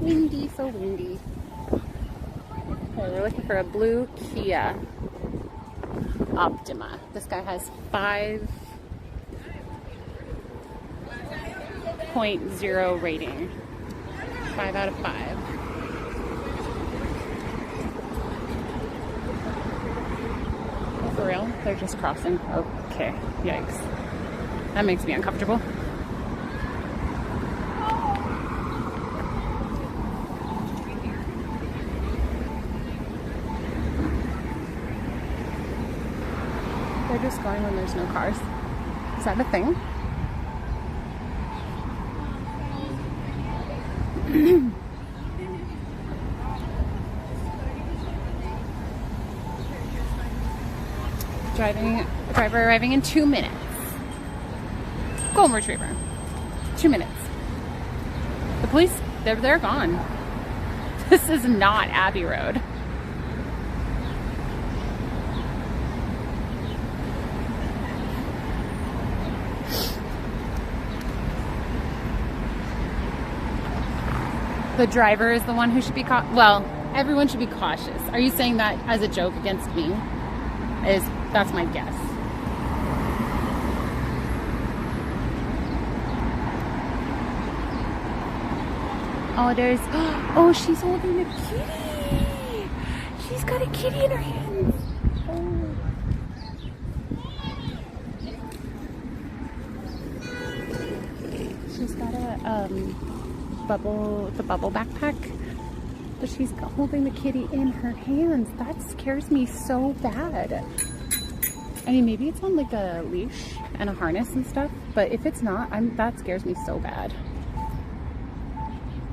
Windy, so windy. Okay, we're looking for a blue Kia Optima. This guy has 5.0 rating. 5 out of 5. For real? They're just crossing. Okay, yikes. That makes me uncomfortable. They're just going when there's no cars. Is that a thing? Driver arriving in 2 minutes. Golden Retriever. 2 minutes. The police, they're gone. This is not Abbey Road. The driver is the one who should be well, everyone should be cautious. Are you saying that as a joke against me? That's my guess. Oh, oh, she's holding a kitty. She's got a kitty in her hands. Oh. She's got a bubble backpack, but she's holding the kitty in her hands. That scares me so bad. I mean, maybe it's on like a leash and a harness and stuff, but if it's not, that scares me so bad.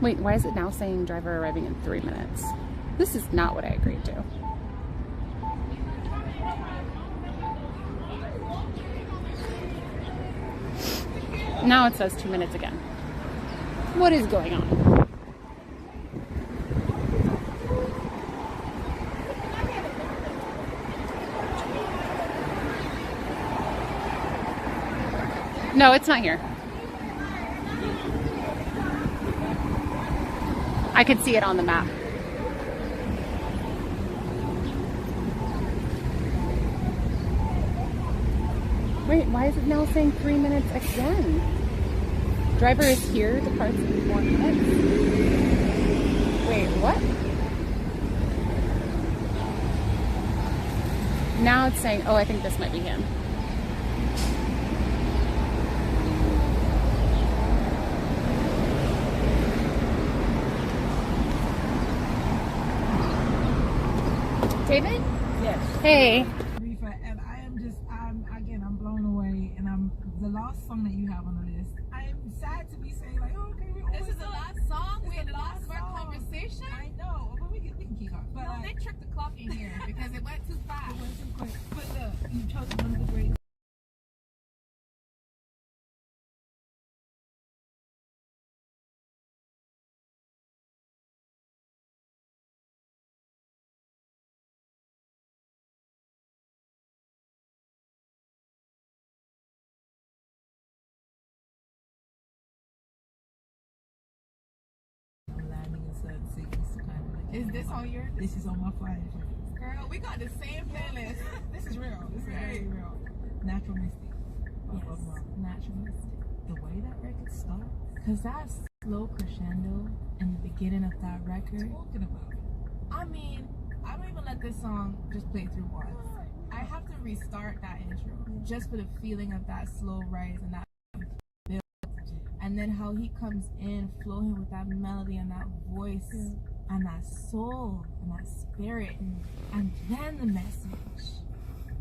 Wait, why is it now saying driver arriving in 3 minutes? This is not what I agreed to. Now it says 2 minutes again. What is going on? No, it's not here. I could see it on the map. Wait, why is it now saying 3 minutes again? Driver is here, departs in 4 minutes. Wait, what? Now it's saying, oh, I think this might be him. David? Yes. Hey. And I'm blown away. And the last song that you have on the list. I'm sad to be saying like, oh, okay, This is the last song. We had lost our conversation. I know, but we can keep on. But No, they tricked the clock in here because it went too fast. it went too quick. But look, you chose one of the great. Landing in certain cities to kind of like. Is this on your? This is on my flyer. Girl, we got the same playlist. This is real. This is very real. Natural Mystic. Yes, Natural Mystic. The way that record starts. Because that slow crescendo in the beginning of that record. Talking about it. I mean, I don't even let this song just play through once. I have to restart that intro just for the feeling of that slow rise and that build. And then how he comes in flowing with that melody and that voice and that soul and that spirit. And then the message.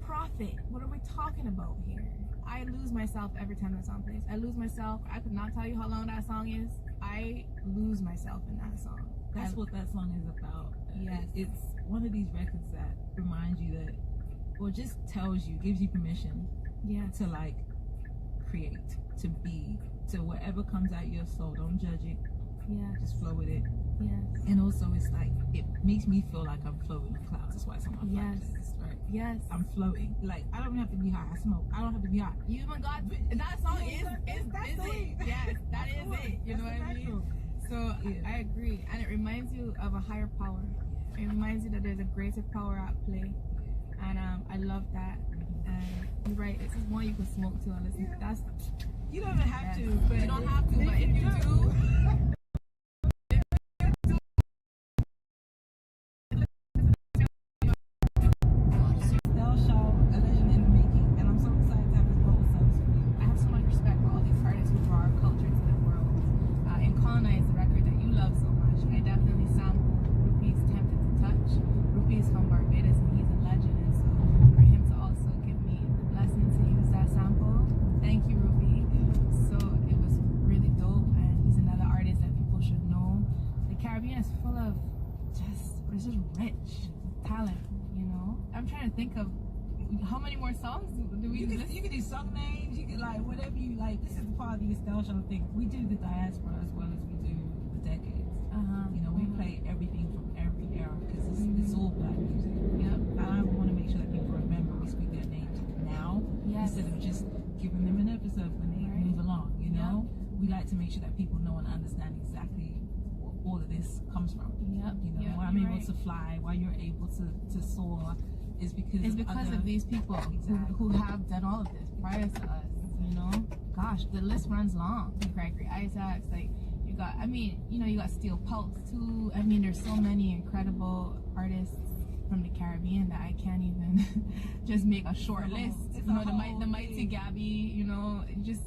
Prophet, what are we talking about here? I lose myself every time that song plays. I lose myself. I could not tell you how long that song is. I lose myself in that song. That's what that song is about. Yes. It's one of these records that reminds you that, or just tells you, gives you permission to like create, to be, to whatever comes out your soul. Don't judge it. Yeah. Just flow with it. Yes. And also, it's like, it makes me feel like I'm floating on clouds. That's why it's on my playlist, right? Yes. I'm floating. Like, I don't have to be high. I smoke. I don't have to be high. You even got that song is it. Yes, that is it. You know what I mean? So I agree, and it reminds you of a higher power. It reminds you that there's a greater power at play, and I love that. And you're right. It's just one you can smoke to and listen. That's You don't even have to, but you don't have to, but if you do. It's just rich talent, you know. I'm trying to think of how many more songs do we listen? You can do song names, you can like whatever you like. This is part of the Estelle Show thing. We do the diaspora as well as we do the decades. You know, we play everything from every era because it's all black music. Yep. I want to make sure that people remember we speak their names now instead of just giving them an episode when they move along, you know? We like to make sure that people know and understand exactly where all of this comes from. You know, why I'm able to fly, why you're able to soar is because of these people who have done all of this prior to us, you know? Gosh, the list runs long. Gregory Isaacs, like you got, I mean, you know, you got Steel Pulse too. I mean, there's so many incredible artists from the Caribbean that I can't even just make a short list. You know, the Mighty Gabby, you know, just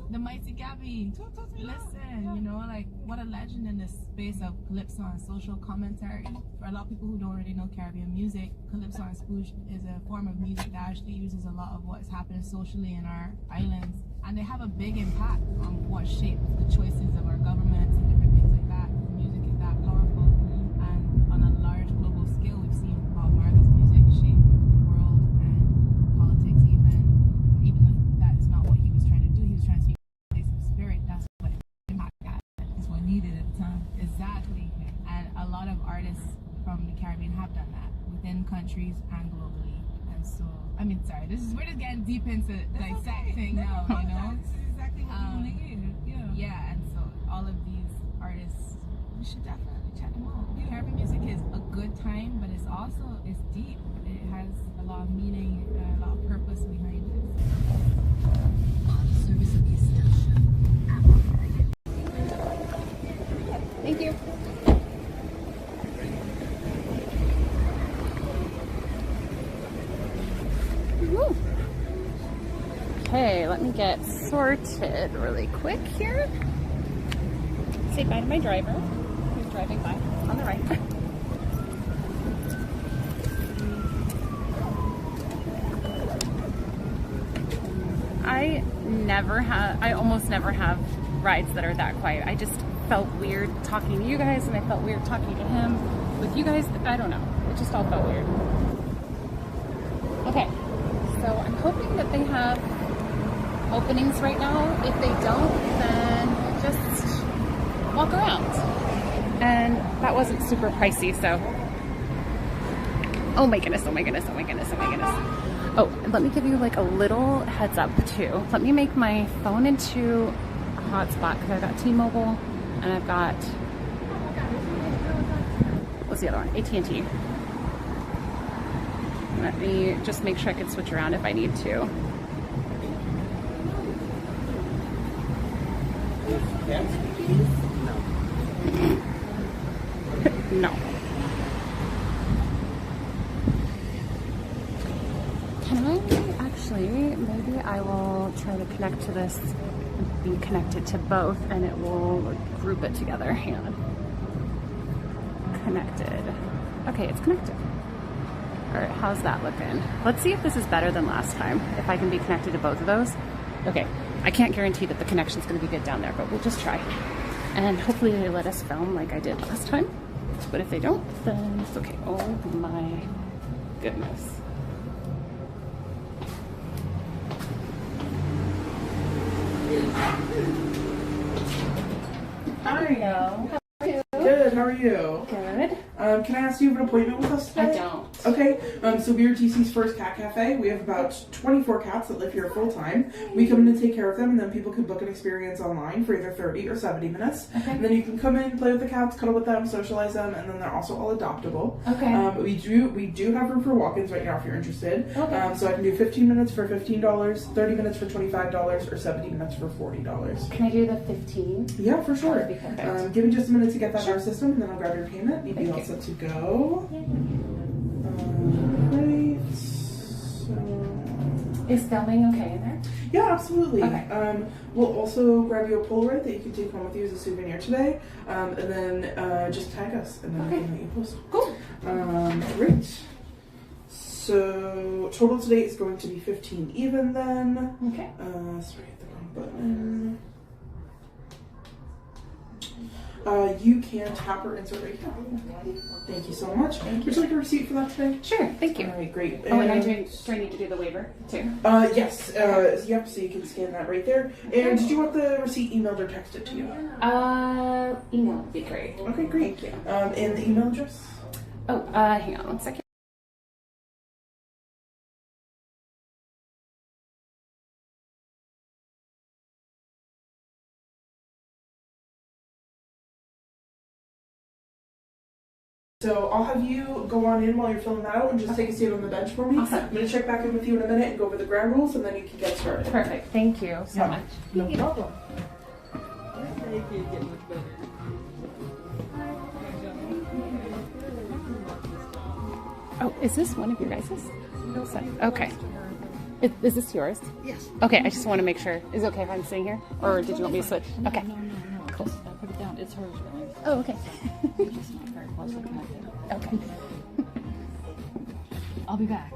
the Mighty Gabby. Listen, you know, like what a legend in this space of calypso and social commentary. For a lot of people who don't really know Caribbean music, calypso and spoosh is a form of music that actually uses a lot of what's happening socially in our islands, and they have a big impact on what shapes the choices of our governments and different things like that. Music is that powerful, and on a large global scale, we've seen Bob Marley's music shape the world and politics, even though that is not what he was trying to do. He was trying to speak a place of spirit. That's what impact had. It's what needed at the time. Exactly. And a lot of artists from the Caribbean have done that within countries and globally. And so, I mean, sorry, we're just getting deep into dissecting now, you know? This is exactly what we want to hear. Yeah, and so all of these artists, we should definitely check them out. Caribbean music is a good time, but it's deep. It has a lot of meaning, a lot of purpose behind it. Thank you. Woo. Okay, let me get sorted really quick here. Say bye to my driver who's driving by on the right. I almost never have rides that are that quiet. I just felt weird talking to you guys, and I felt weird talking to him. With you guys, I don't know. It just all felt weird. Okay, so I'm hoping that they have openings right now. If they don't, then we'll just walk around. And that wasn't super pricey, so. Oh my goodness, oh my goodness, oh my goodness, oh my goodness. Oh, let me give you like a little heads up too. Let me make my phone into a hotspot because I've got T-Mobile and I've got, what's the other one? AT&T. Let me just make sure I can switch around if I need to. No. Can I actually, maybe I will try to connect to this, be connected to both, and it will group it together. Hang on. Connected. Okay, it's connected. All right, how's that looking? Let's see if this is better than last time, if I can be connected to both of those. Okay, I can't guarantee that the connection's gonna be good down there, but we'll just try. And hopefully they let us film like I did last time. But if they don't, then it's okay. Oh my goodness. Hi. Good, how are you? Good. Can I ask you have an appointment with us today? I don't. Okay, so we are TC's first cat cafe. We have about 24 cats that live here full time. We come in and take care of them, and then people can book an experience online for either 30 or 70 minutes. Okay. And then you can come in, play with the cats, cuddle with them, socialize them, and then they're also all adoptable. Okay. We do have room for walk-ins right now if you're interested. Okay. So I can do 15 minutes for $15, 30 minutes for $25, or 70 minutes for $40. Can I do the 15? Yeah, for sure. That would be perfect. Give me just a minute to get that in our system, and then I'll grab your payment. You'll be Thank all you. set to go. Right. So, Is filming okay in there? yeah, absolutely. Okay. We'll also grab you a Polaroid that you can take home with you as a souvenir today, and then just tag us, and then we can let you post. Cool. Great. So total today is going to be 15 even then. Okay. Sorry, hit the wrong button. You can tap or insert right here. Thank you so much. Would you like a receipt for that today? Sure, thank you. All right, great. Oh, and do I need to do the waiver too? Yes. Yep. So you can scan that right there. And did you want the receipt emailed or texted to you? Email would be great. Okay, great. Thank you. And the email address? Oh, hang on one second. So I'll have you go on in while you're filling that out and just take a seat on the bench for me. Awesome. I'm going to check back in with you in a minute and go over the ground rules, and then you can get started. Perfect. Thank you so much. No problem. Oh, is this one of your guys's? Okay. Is this yours? Yes. Okay, I just want to make sure. Is it okay if I'm sitting here? Or did you want me to switch? Okay. No. Cool. Just put it down. It's hers, really. Oh, okay. It's just not very closely connected. Okay. I'll be back.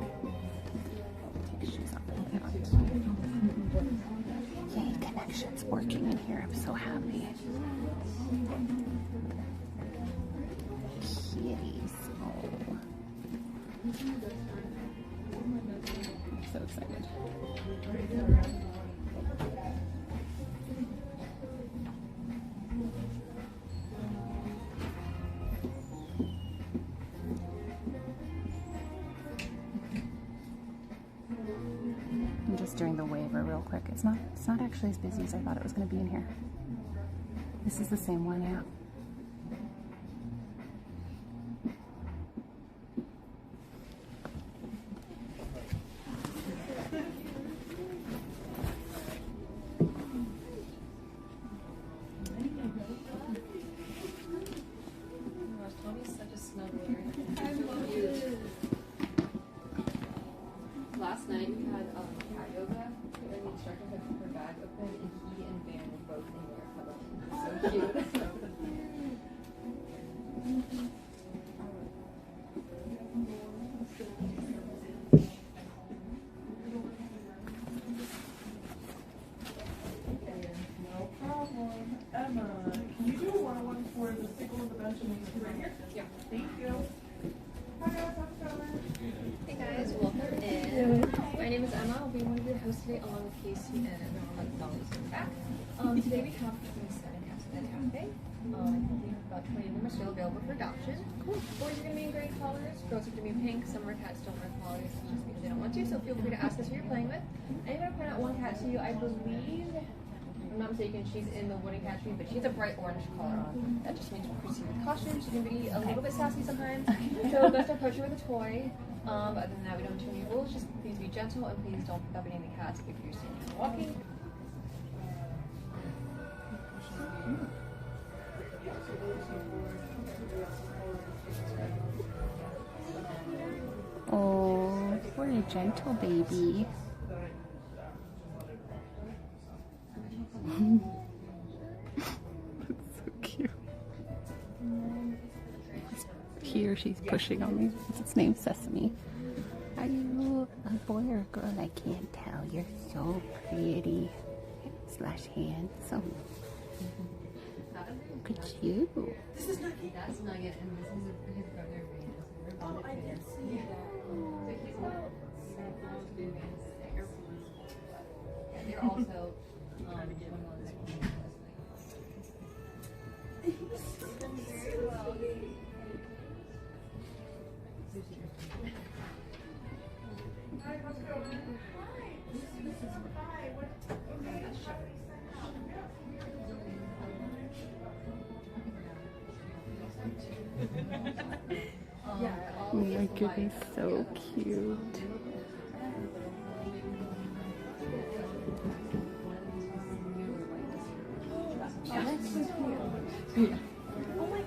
Yay, connection's working in here. I'm so happy. Kitties. Oh. I'm so excited. I'm just doing the waiver real quick. It's not actually as busy as I thought it was going to be in here. This is the same one, yeah. Last night we had cat yoga, and the instructor had her bag open, and he and Van were both in there cuddling. So cute. No problem. Emma, can you do a one-on-one for the sickle of the bench and these two right here? Yeah. Thank you. Hi guys, how's it going? Hey guys, welcome in. My name is Emma. I'll be one of your hosts today, along with Casey and Dolly's in the back. Today we have 27 cats in the cafe. I think we have about 20 of them are still available for adoption. Cool. Boys are going to be in gray collars, girls are going to be in pink. Some of our cats don't wear collars just because they don't want to, so feel free to ask us who you're playing with. I'm going to point out one cat to you. I believe, if I'm not mistaken, she's in the wooden cat tree, but she has a bright orange collar on. That just means proceed with caution. She can be a little bit sassy sometimes, so best to approach her with a toy. Other than that, we don't have too many rules. Just please be gentle and please don't pick up any of the cats if you're standing or walking. Oh, what a gentle baby. That's so cute. He or she's pushing on me. What's its name? Sesame. Are you a boy or a girl? I can't tell. You're so pretty. / handsome. Look at you. This is Nugget. That's Nugget, and this is his brother, Venus. We're bonded together. So he's a little Air Force. Yeah, they're also one of those. Very well. Oh my goodness, so cute.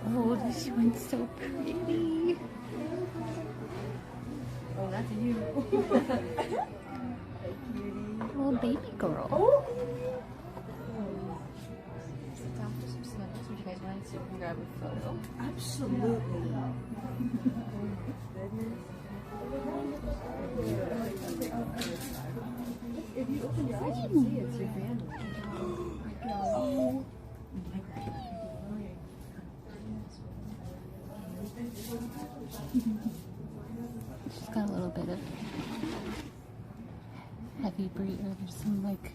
Oh, this one's so pretty. Oh, that's you. Little baby girl. Sit down for some snippets. Would you guys mind to grab a photo? Absolutely. If you open your eyes, you can see it's your family. Oh. She's got a little bit of heavy breathing. There's some like,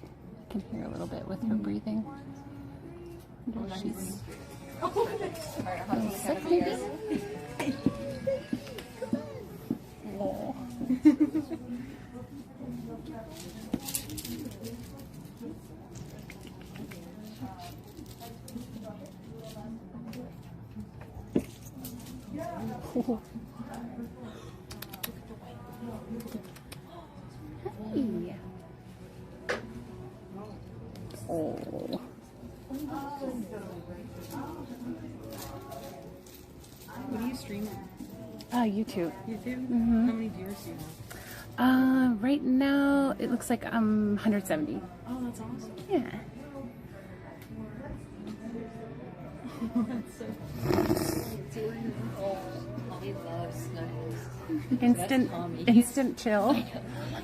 I can hear a little bit with her breathing. She's sick maybe? Oh. Hey. Oh. What are you streaming? YouTube. YouTube? Mm-hmm. How many viewers do you have? Right now it looks like I'm 170. Oh, that's awesome. Yeah. That's so Mommy loves snuggles. Instant chill.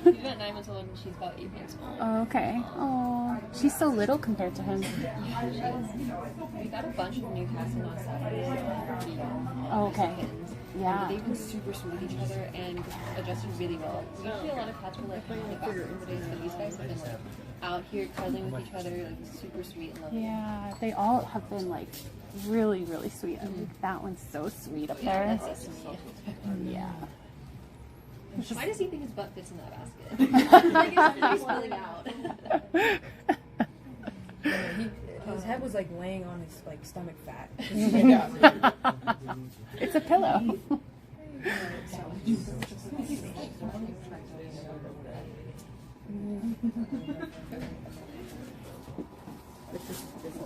She's about 9 months old and she's about 8 months old. Oh, okay. Oh, she's so little compared to him. Yeah, she is. We got a bunch of new cats in on Saturday. Oh, okay. Yeah. They've been super sweet with each other and adjusted really well. Usually a lot of cats were like in the bathroom days, but these guys have been like out here cuddling with each other, like super sweet and lovely. Yeah, they all have been like really, really sweet. I think that one's so sweet up there. That's so sweet. Yeah. Why does he think his butt fits in that basket? Like it's spilling out. His head was like laying on his like stomach fat. It's a pillow.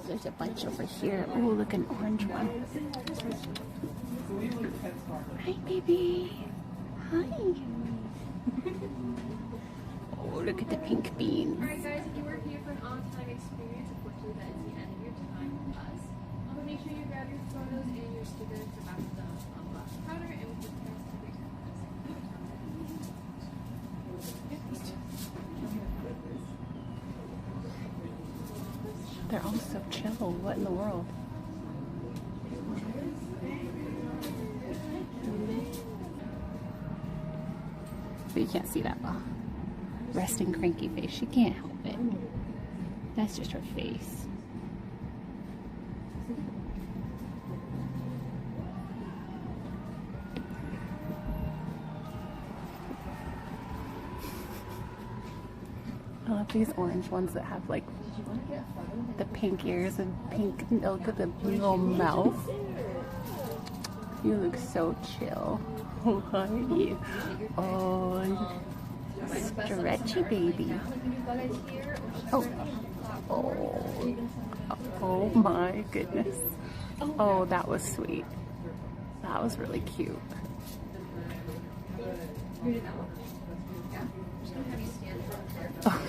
There's a bunch over here. Oh, look, an orange one. Hi, baby. Hi. Oh, look at the pink beans. Alright guys, if you were here for an on-time experience, unfortunately that is the end of your time with us. But make sure you grab your photos and your stickers to back the glass counter and we can press the big They're all so chill. What in the world? But you can't see that well. Resting cranky face. She can't help it. That's just her face. I love these orange ones that have like the pink ears and pink milk with the little mouth. You look so chill. Oh, hi. Oh, stretchy baby. Oh, oh, oh my goodness. Oh, that was sweet. That was really cute. Oh,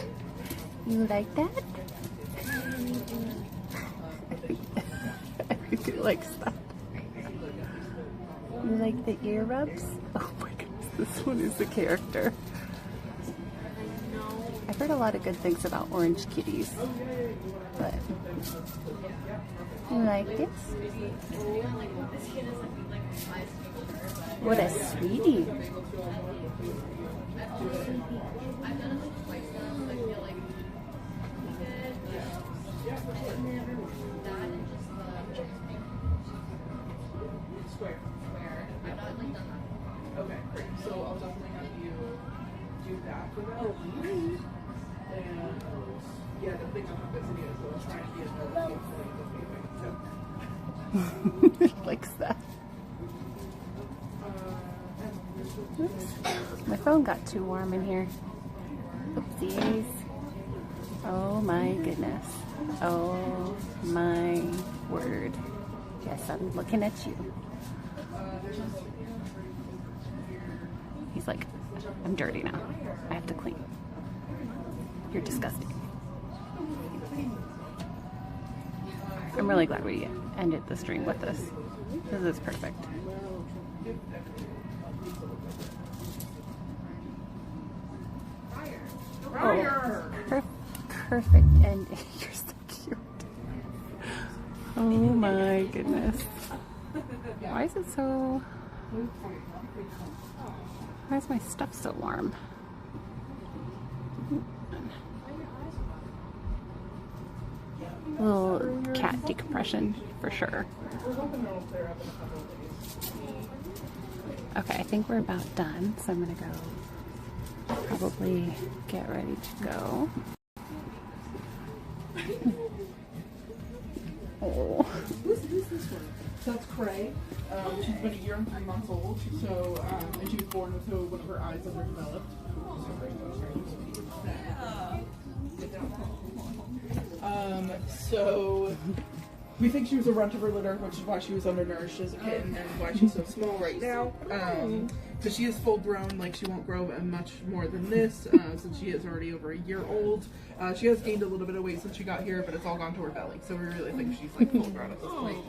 you like that? I think it likes that. You like the ear rubs? Oh my goodness, this one is the character. I've heard a lot of good things about orange kitties, but you like this? What a sweetie. Okay, great. So I'll definitely have you do that for them. And yeah, the thing about this video is we're trying to be as well as Likes that. Oops. My phone got too warm in here. Oopsies. Oh my goodness. Oh my word. Yes, I'm looking at you. He's like, I'm dirty now. I have to clean. You're disgusting. I'm really glad we ended the stream with this. This is perfect. Oh, perfect ending. You're so cute. Oh my goodness. Why is it so... Why is my stuff so warm? A little cat decompression for sure. Okay, I think we're about done, so I'm gonna go probably get ready to go. Oh. Who's this one? That's Cray. She's been a year and 3 months old. So, and she was born with one of her eyes underdeveloped. So we think she was a runt of her litter, which is why she was undernourished as a kitten and why she's so small right now. But she is full grown, like she won't grow much more than this, since she is already over a year old. She has gained a little bit of weight since she got here, but it's all gone to her belly, so we really think she's like full grown at this point.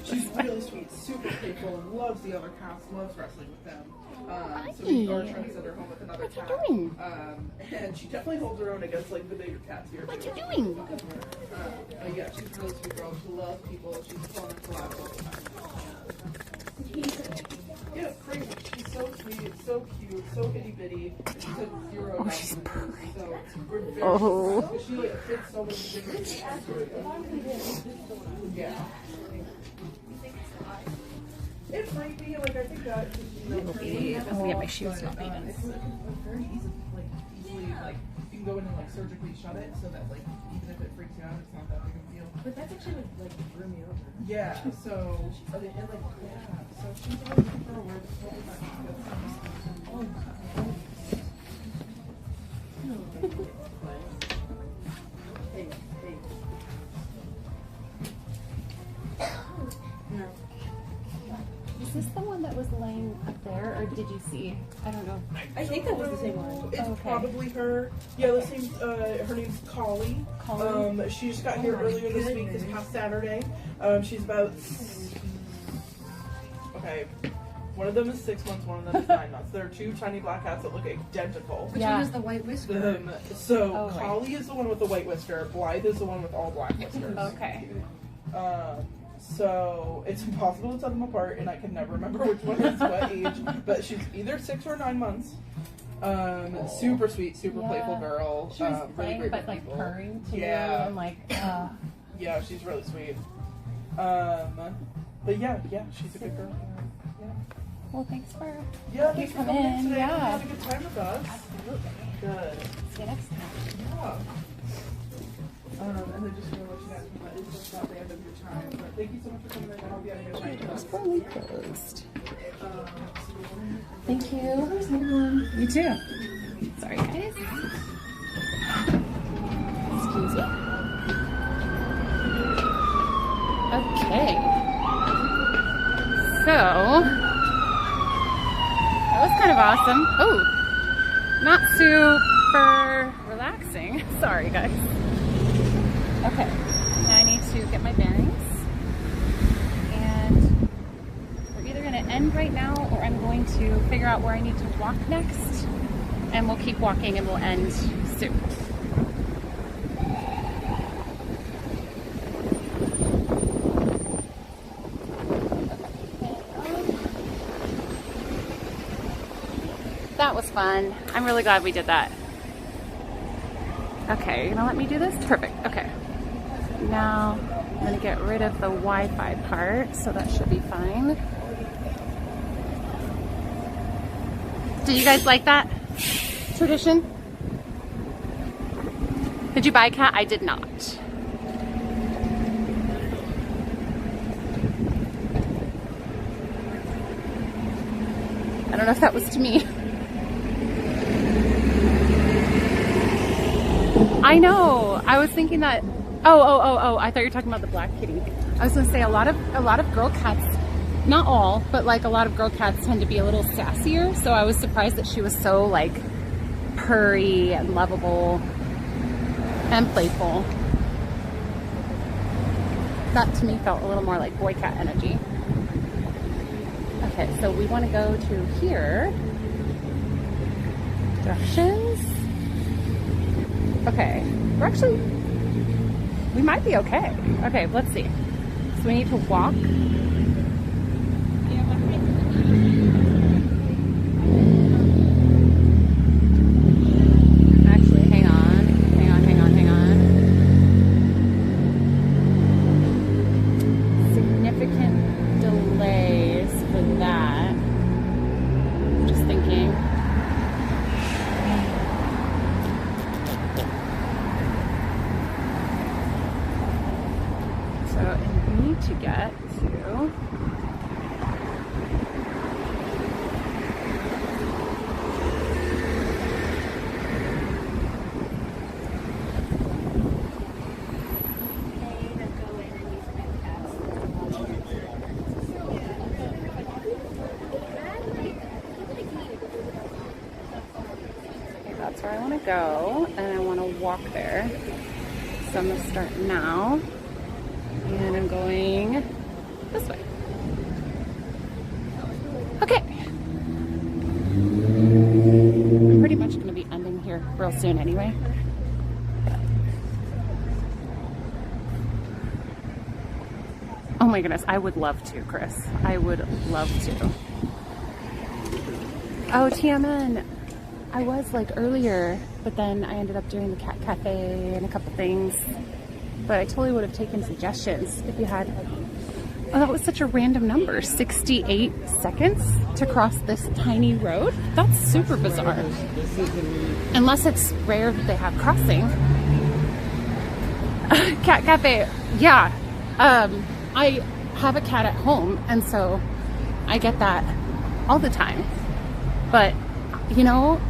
She's really sweet, super playful, loves the other cats, loves wrestling with them. So we are trying to send her home with another cat. What you doing? And she definitely holds her own against like the bigger cats here. What you doing? Yeah, she's a really sweet girl. She loves people. She's fun and collaborative all the time. Yeah, it's crazy. She's so sweet, so cute, so itty bitty. She's a 0 Oh, she's purring. So we're very Oh. she fits so many different yeah. It might be like I think that I'm gonna get my shoes not being in. It's very easy, like easily like you can go in and like surgically shut it so that like even if it freaks you out, it's not that big of a deal. But that's actually like drew me over. Yeah, so and like yeah, so she's already for a word. Oh hey, hey. No. Is this the one that was laying up there, or did you see? I don't know. I think that was the same one. It's Okay. probably her. Yeah, the same. Her name's Collie. Collie? She just got here earlier this week, this past Saturday. She's about. Okay. One of them is 6 months, one of them is 9 months. There are 2 tiny black cats that look identical. Which one is the white whisker? So Oh, right. Collie is the one with the white whisker. Blythe is the one with all black whiskers. Okay. So it's impossible to tell them apart, and I can never remember which one is what age. But she's either 6 or 9 months. Super sweet, super playful girl. She was really playing, great but with like people. purring too, Yeah. and like. Yeah, she's really sweet. But yeah, she's a good girl. Well, thanks for Thanks for coming coming in. in today. Yeah. Have a good time with us. Absolutely. Good. See you next time. Yeah. And then just gonna let you guys know that it's just about the end of your time. But thank you so much for coming in. I hope you had a good night. It's fully closed. Thank you. You too. Sorry, guys. Excuse me. Okay. So, that was kind of awesome. Oh, not super relaxing. Sorry, guys. Okay, now I need to get my bearings. And we're either going to end right now or I'm going to figure out where I need to walk next. and we'll keep walking and we'll end soon. That was fun. I'm really glad we did that. Okay, you're gonna let me do this? Perfect, okay. Now, I'm gonna get rid of the Wi-Fi part, so that should be fine. Did you guys like that tradition? Did you buy a cat? I did not. I don't know if that was to me. I know. I was thinking that. Oh! I thought you were talking about the black kitty. I was gonna say a lot of girl cats, not all, but like a lot of girl cats tend to be a little sassier. So I was surprised that she was so like purry and lovable and playful. That to me felt a little more like boy cat energy. Okay, so we want to go to here. Directions. Okay, we might be okay. Okay, let's see. So we need to walk. Actually, hang on. Significant delays for that. Just thinking. To get to that's where I want to go, and I want to walk there. So I'm going to start now. And I'm going this way. Okay. I'm pretty much going to be ending here real soon anyway. Oh my goodness, I would love to, Chris. I would love to. Oh, TMN. I was like earlier, but then I ended up doing the cat cafe and a couple things. But I totally would have taken suggestions if you had. Oh, that was such a random number. 68 seconds to cross this tiny road? That's super bizarre. Unless it's rare that they have crossing. Cat cafe. Yeah. I have a cat at home, and so I get that all the time. But, you know,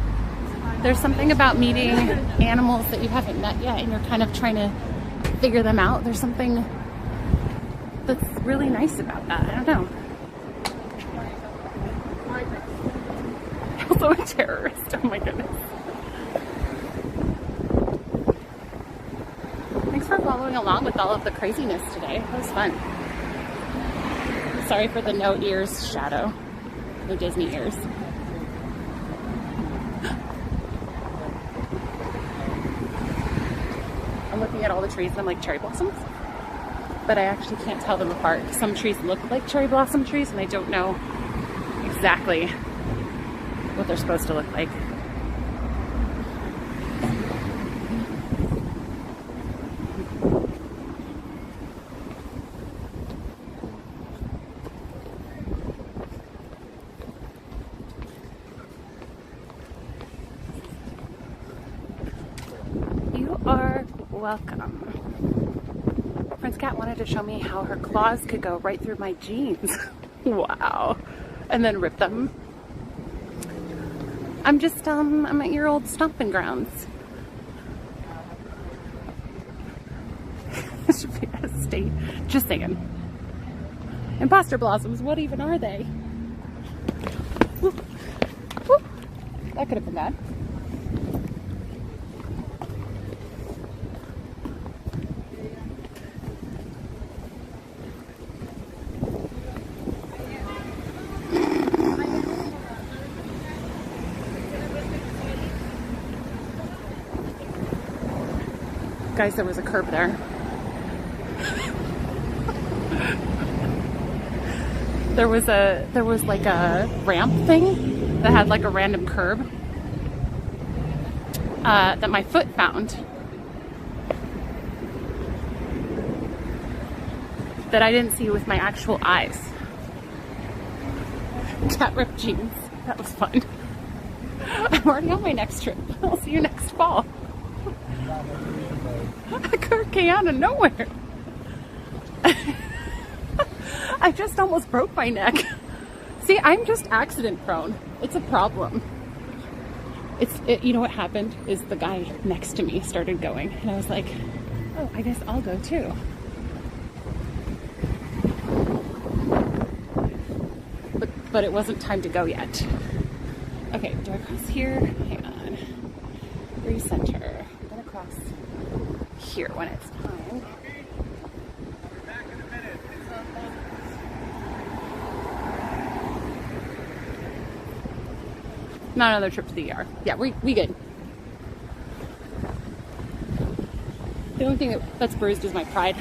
there's something about meeting animals that you haven't met yet, and you're kind of trying to figure them out. There's something that's really nice about that. I don't know. Also a terrorist. Oh my goodness. Thanks for following along with all of the craziness today. It was fun. Sorry for the no ears shadow. No Disney ears. I'm looking at all the trees and I'm like, cherry blossoms? But I actually can't tell them apart. Some trees look like cherry blossom trees and I don't know exactly what they're supposed to look like. You are welcome. Friend's cat wanted to show me how her claws could go right through my jeans. Wow. And then rip them. I'm just, I'm at your old stomping grounds. It should be a state. Just saying. Imposter blossoms, what even are they? Woo. Woo. That could have been bad. Guys, there was a curb there. There was like a ramp thing that had like a random curb that my foot found that I didn't see with my actual eyes. Cat ripped jeans. That was fun. I'm already on my next trip. I'll see you next fall. A curb came out of nowhere. I just almost broke my neck. See, I'm just accident prone. It's a problem. You know what happened is the guy next to me started going and I was like, oh, I guess I'll go too. But it wasn't time to go yet. Okay, do I cross here? Hang on. Recenter. I'm gonna cross here when it's time. Not another trip to the ER. Yeah, we good. The only thing that's bruised is my pride,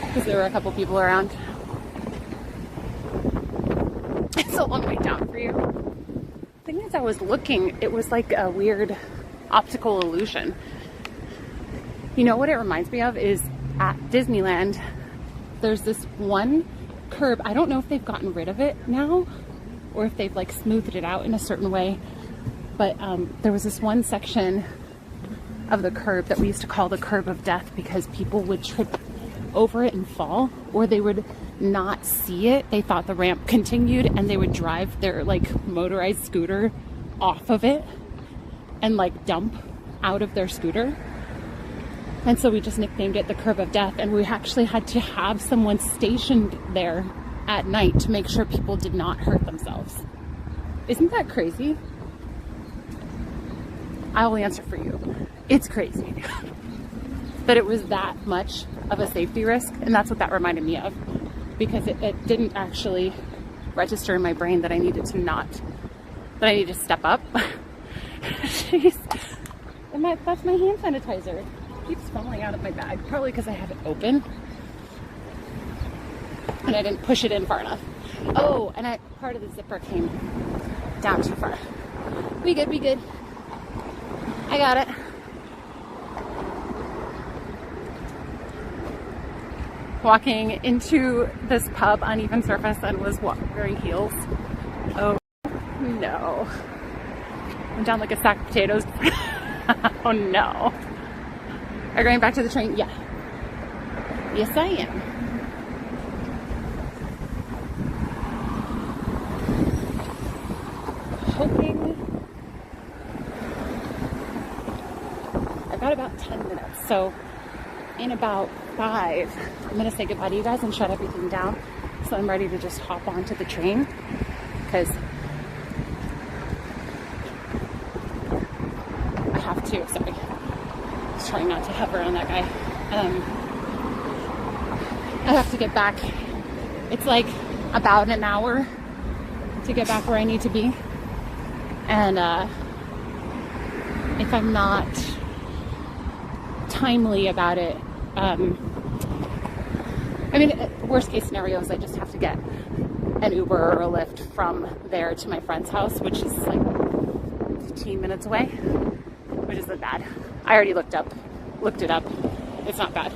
because there were a couple people around. It's a long way down for you. The thing is, I was looking, it was like a weird optical illusion. You know what it reminds me of is at Disneyland, there's this one curb. I don't know if they've gotten rid of it now or if they've like smoothed it out in a certain way, but there was this one section of the curb that we used to call the curb of death because people would trip over it and fall, or they would not see it. They thought the ramp continued and they would drive their like motorized scooter off of it and like dump out of their scooter. And so we just nicknamed it the curb of death, and we actually had to have someone stationed there at night to make sure people did not hurt themselves. Isn't that crazy? I will answer for you. It's crazy that it was that much of a safety risk, and that's what that reminded me of, because it didn't actually register in my brain that I needed to step up. Jeez. And that's my hand sanitizer. It keeps falling out of my bag, probably because I have it open and I didn't push it in far enough. Oh, and part of the zipper came down too far. We good. I got it. Walking into this pub, uneven surface, and was wearing heels. Oh no. I'm down like a sack of potatoes. Oh no. Are you going back to the train? Yeah. Yes, I am. Hoping. I've got about 10 minutes, so in about 5, I'm gonna say goodbye to you guys and shut everything down, so I'm ready to just hop onto the train, because I have to. Sorry, just trying not to hover on that guy. I have to get back. It's like about an hour to get back where I need to be, and if I'm not timely about it, I mean, worst case scenario is I just have to get an Uber or a Lyft from there to my friend's house, which is like 15 minutes away, which isn't bad. I already looked it up. It's not bad.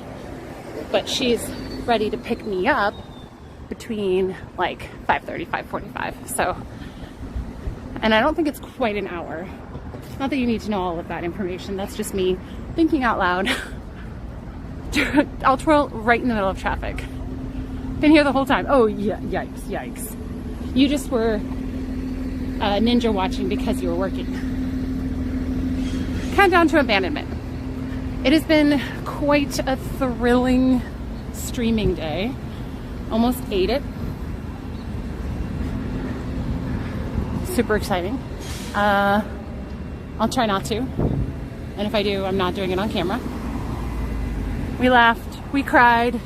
But she's ready to pick me up between like 5:30, 5:45. So, and I don't think it's quite an hour. Not that you need to know all of that information. That's just me thinking out loud. I'll twirl right in the middle of traffic. Been here the whole time. Oh, yeah, yikes. You just were ninja watching because you were working. Countdown to abandonment. It has been quite a thrilling streaming day. Almost ate it. Super exciting. I'll try not to. And if I do, I'm not doing it on camera. We laughed, we cried,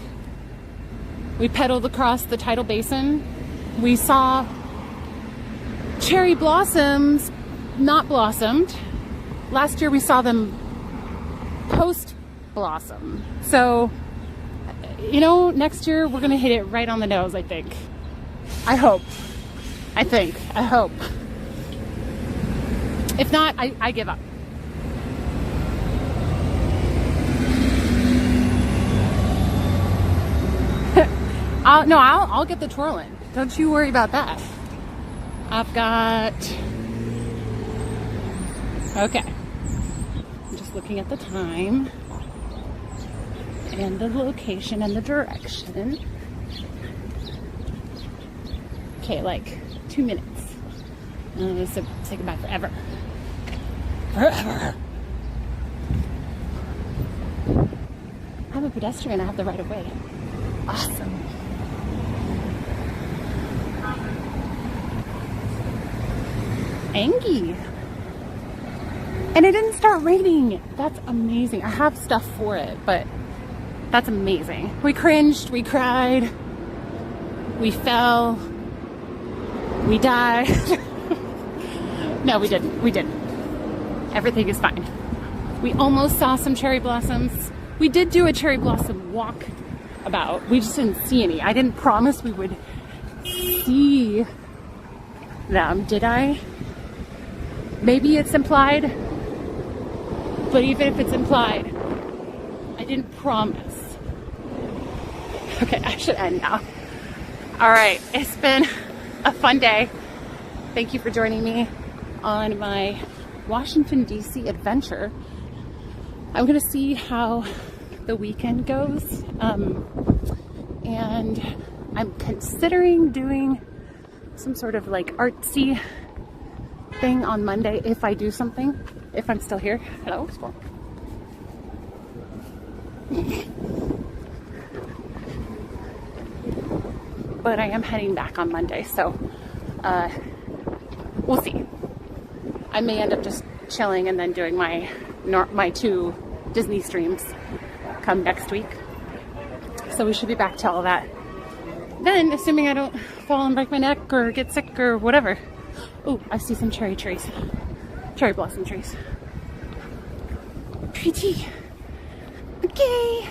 we pedaled across the tidal basin. We saw cherry blossoms not blossomed. Last year we saw them post blossom. So, you know, next year we're gonna hit it right on the nose, I think. I hope. I think. I hope. If not, I give up. I'll get the twirling. Don't you worry about that. I've got... Okay. I'm just looking at the time and the location and the direction. Okay, like 2 minutes. And this will say goodbye forever. Forever. I'm a pedestrian. I have the right of way. Awesome. Angie. And it didn't start raining. That's amazing. I have stuff for it, but that's amazing. We cringed, we cried, we fell, we died. No, we didn't. We didn't. Everything is fine. We almost saw some cherry blossoms. We did do a cherry blossom walk about. We just didn't see any. I didn't promise we would see them, did I? Maybe it's implied, but even if it's implied, I didn't promise. Okay, I should end now. All right, it's been a fun day. Thank you for joining me on my Washington, D.C. adventure. I'm gonna see how the weekend goes, and I'm considering doing some sort of like artsy thing on Monday if I do something, if I'm still here. Hello, squirrel. But I am heading back on Monday, so we'll see. I may end up just chilling and then doing my 2 Disney streams come next week. So we should be back to all that. Then, assuming I don't fall and break my neck or get sick or whatever. Oh, I see some cherry trees. Cherry blossom trees. Pretty. Okay.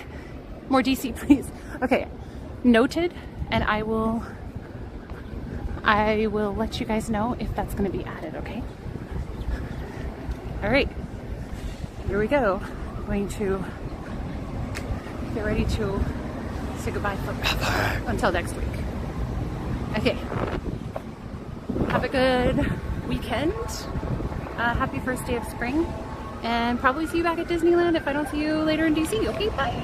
More DC, please. Okay. Noted. And I will let you guys know if that's going to be added, okay? All right. Here we go. I'm going to get ready to say goodbye forever until next week. Okay. Have a good weekend. Happy first day of spring. And probably see you back at Disneyland if I don't see you later in DC. Okay, bye.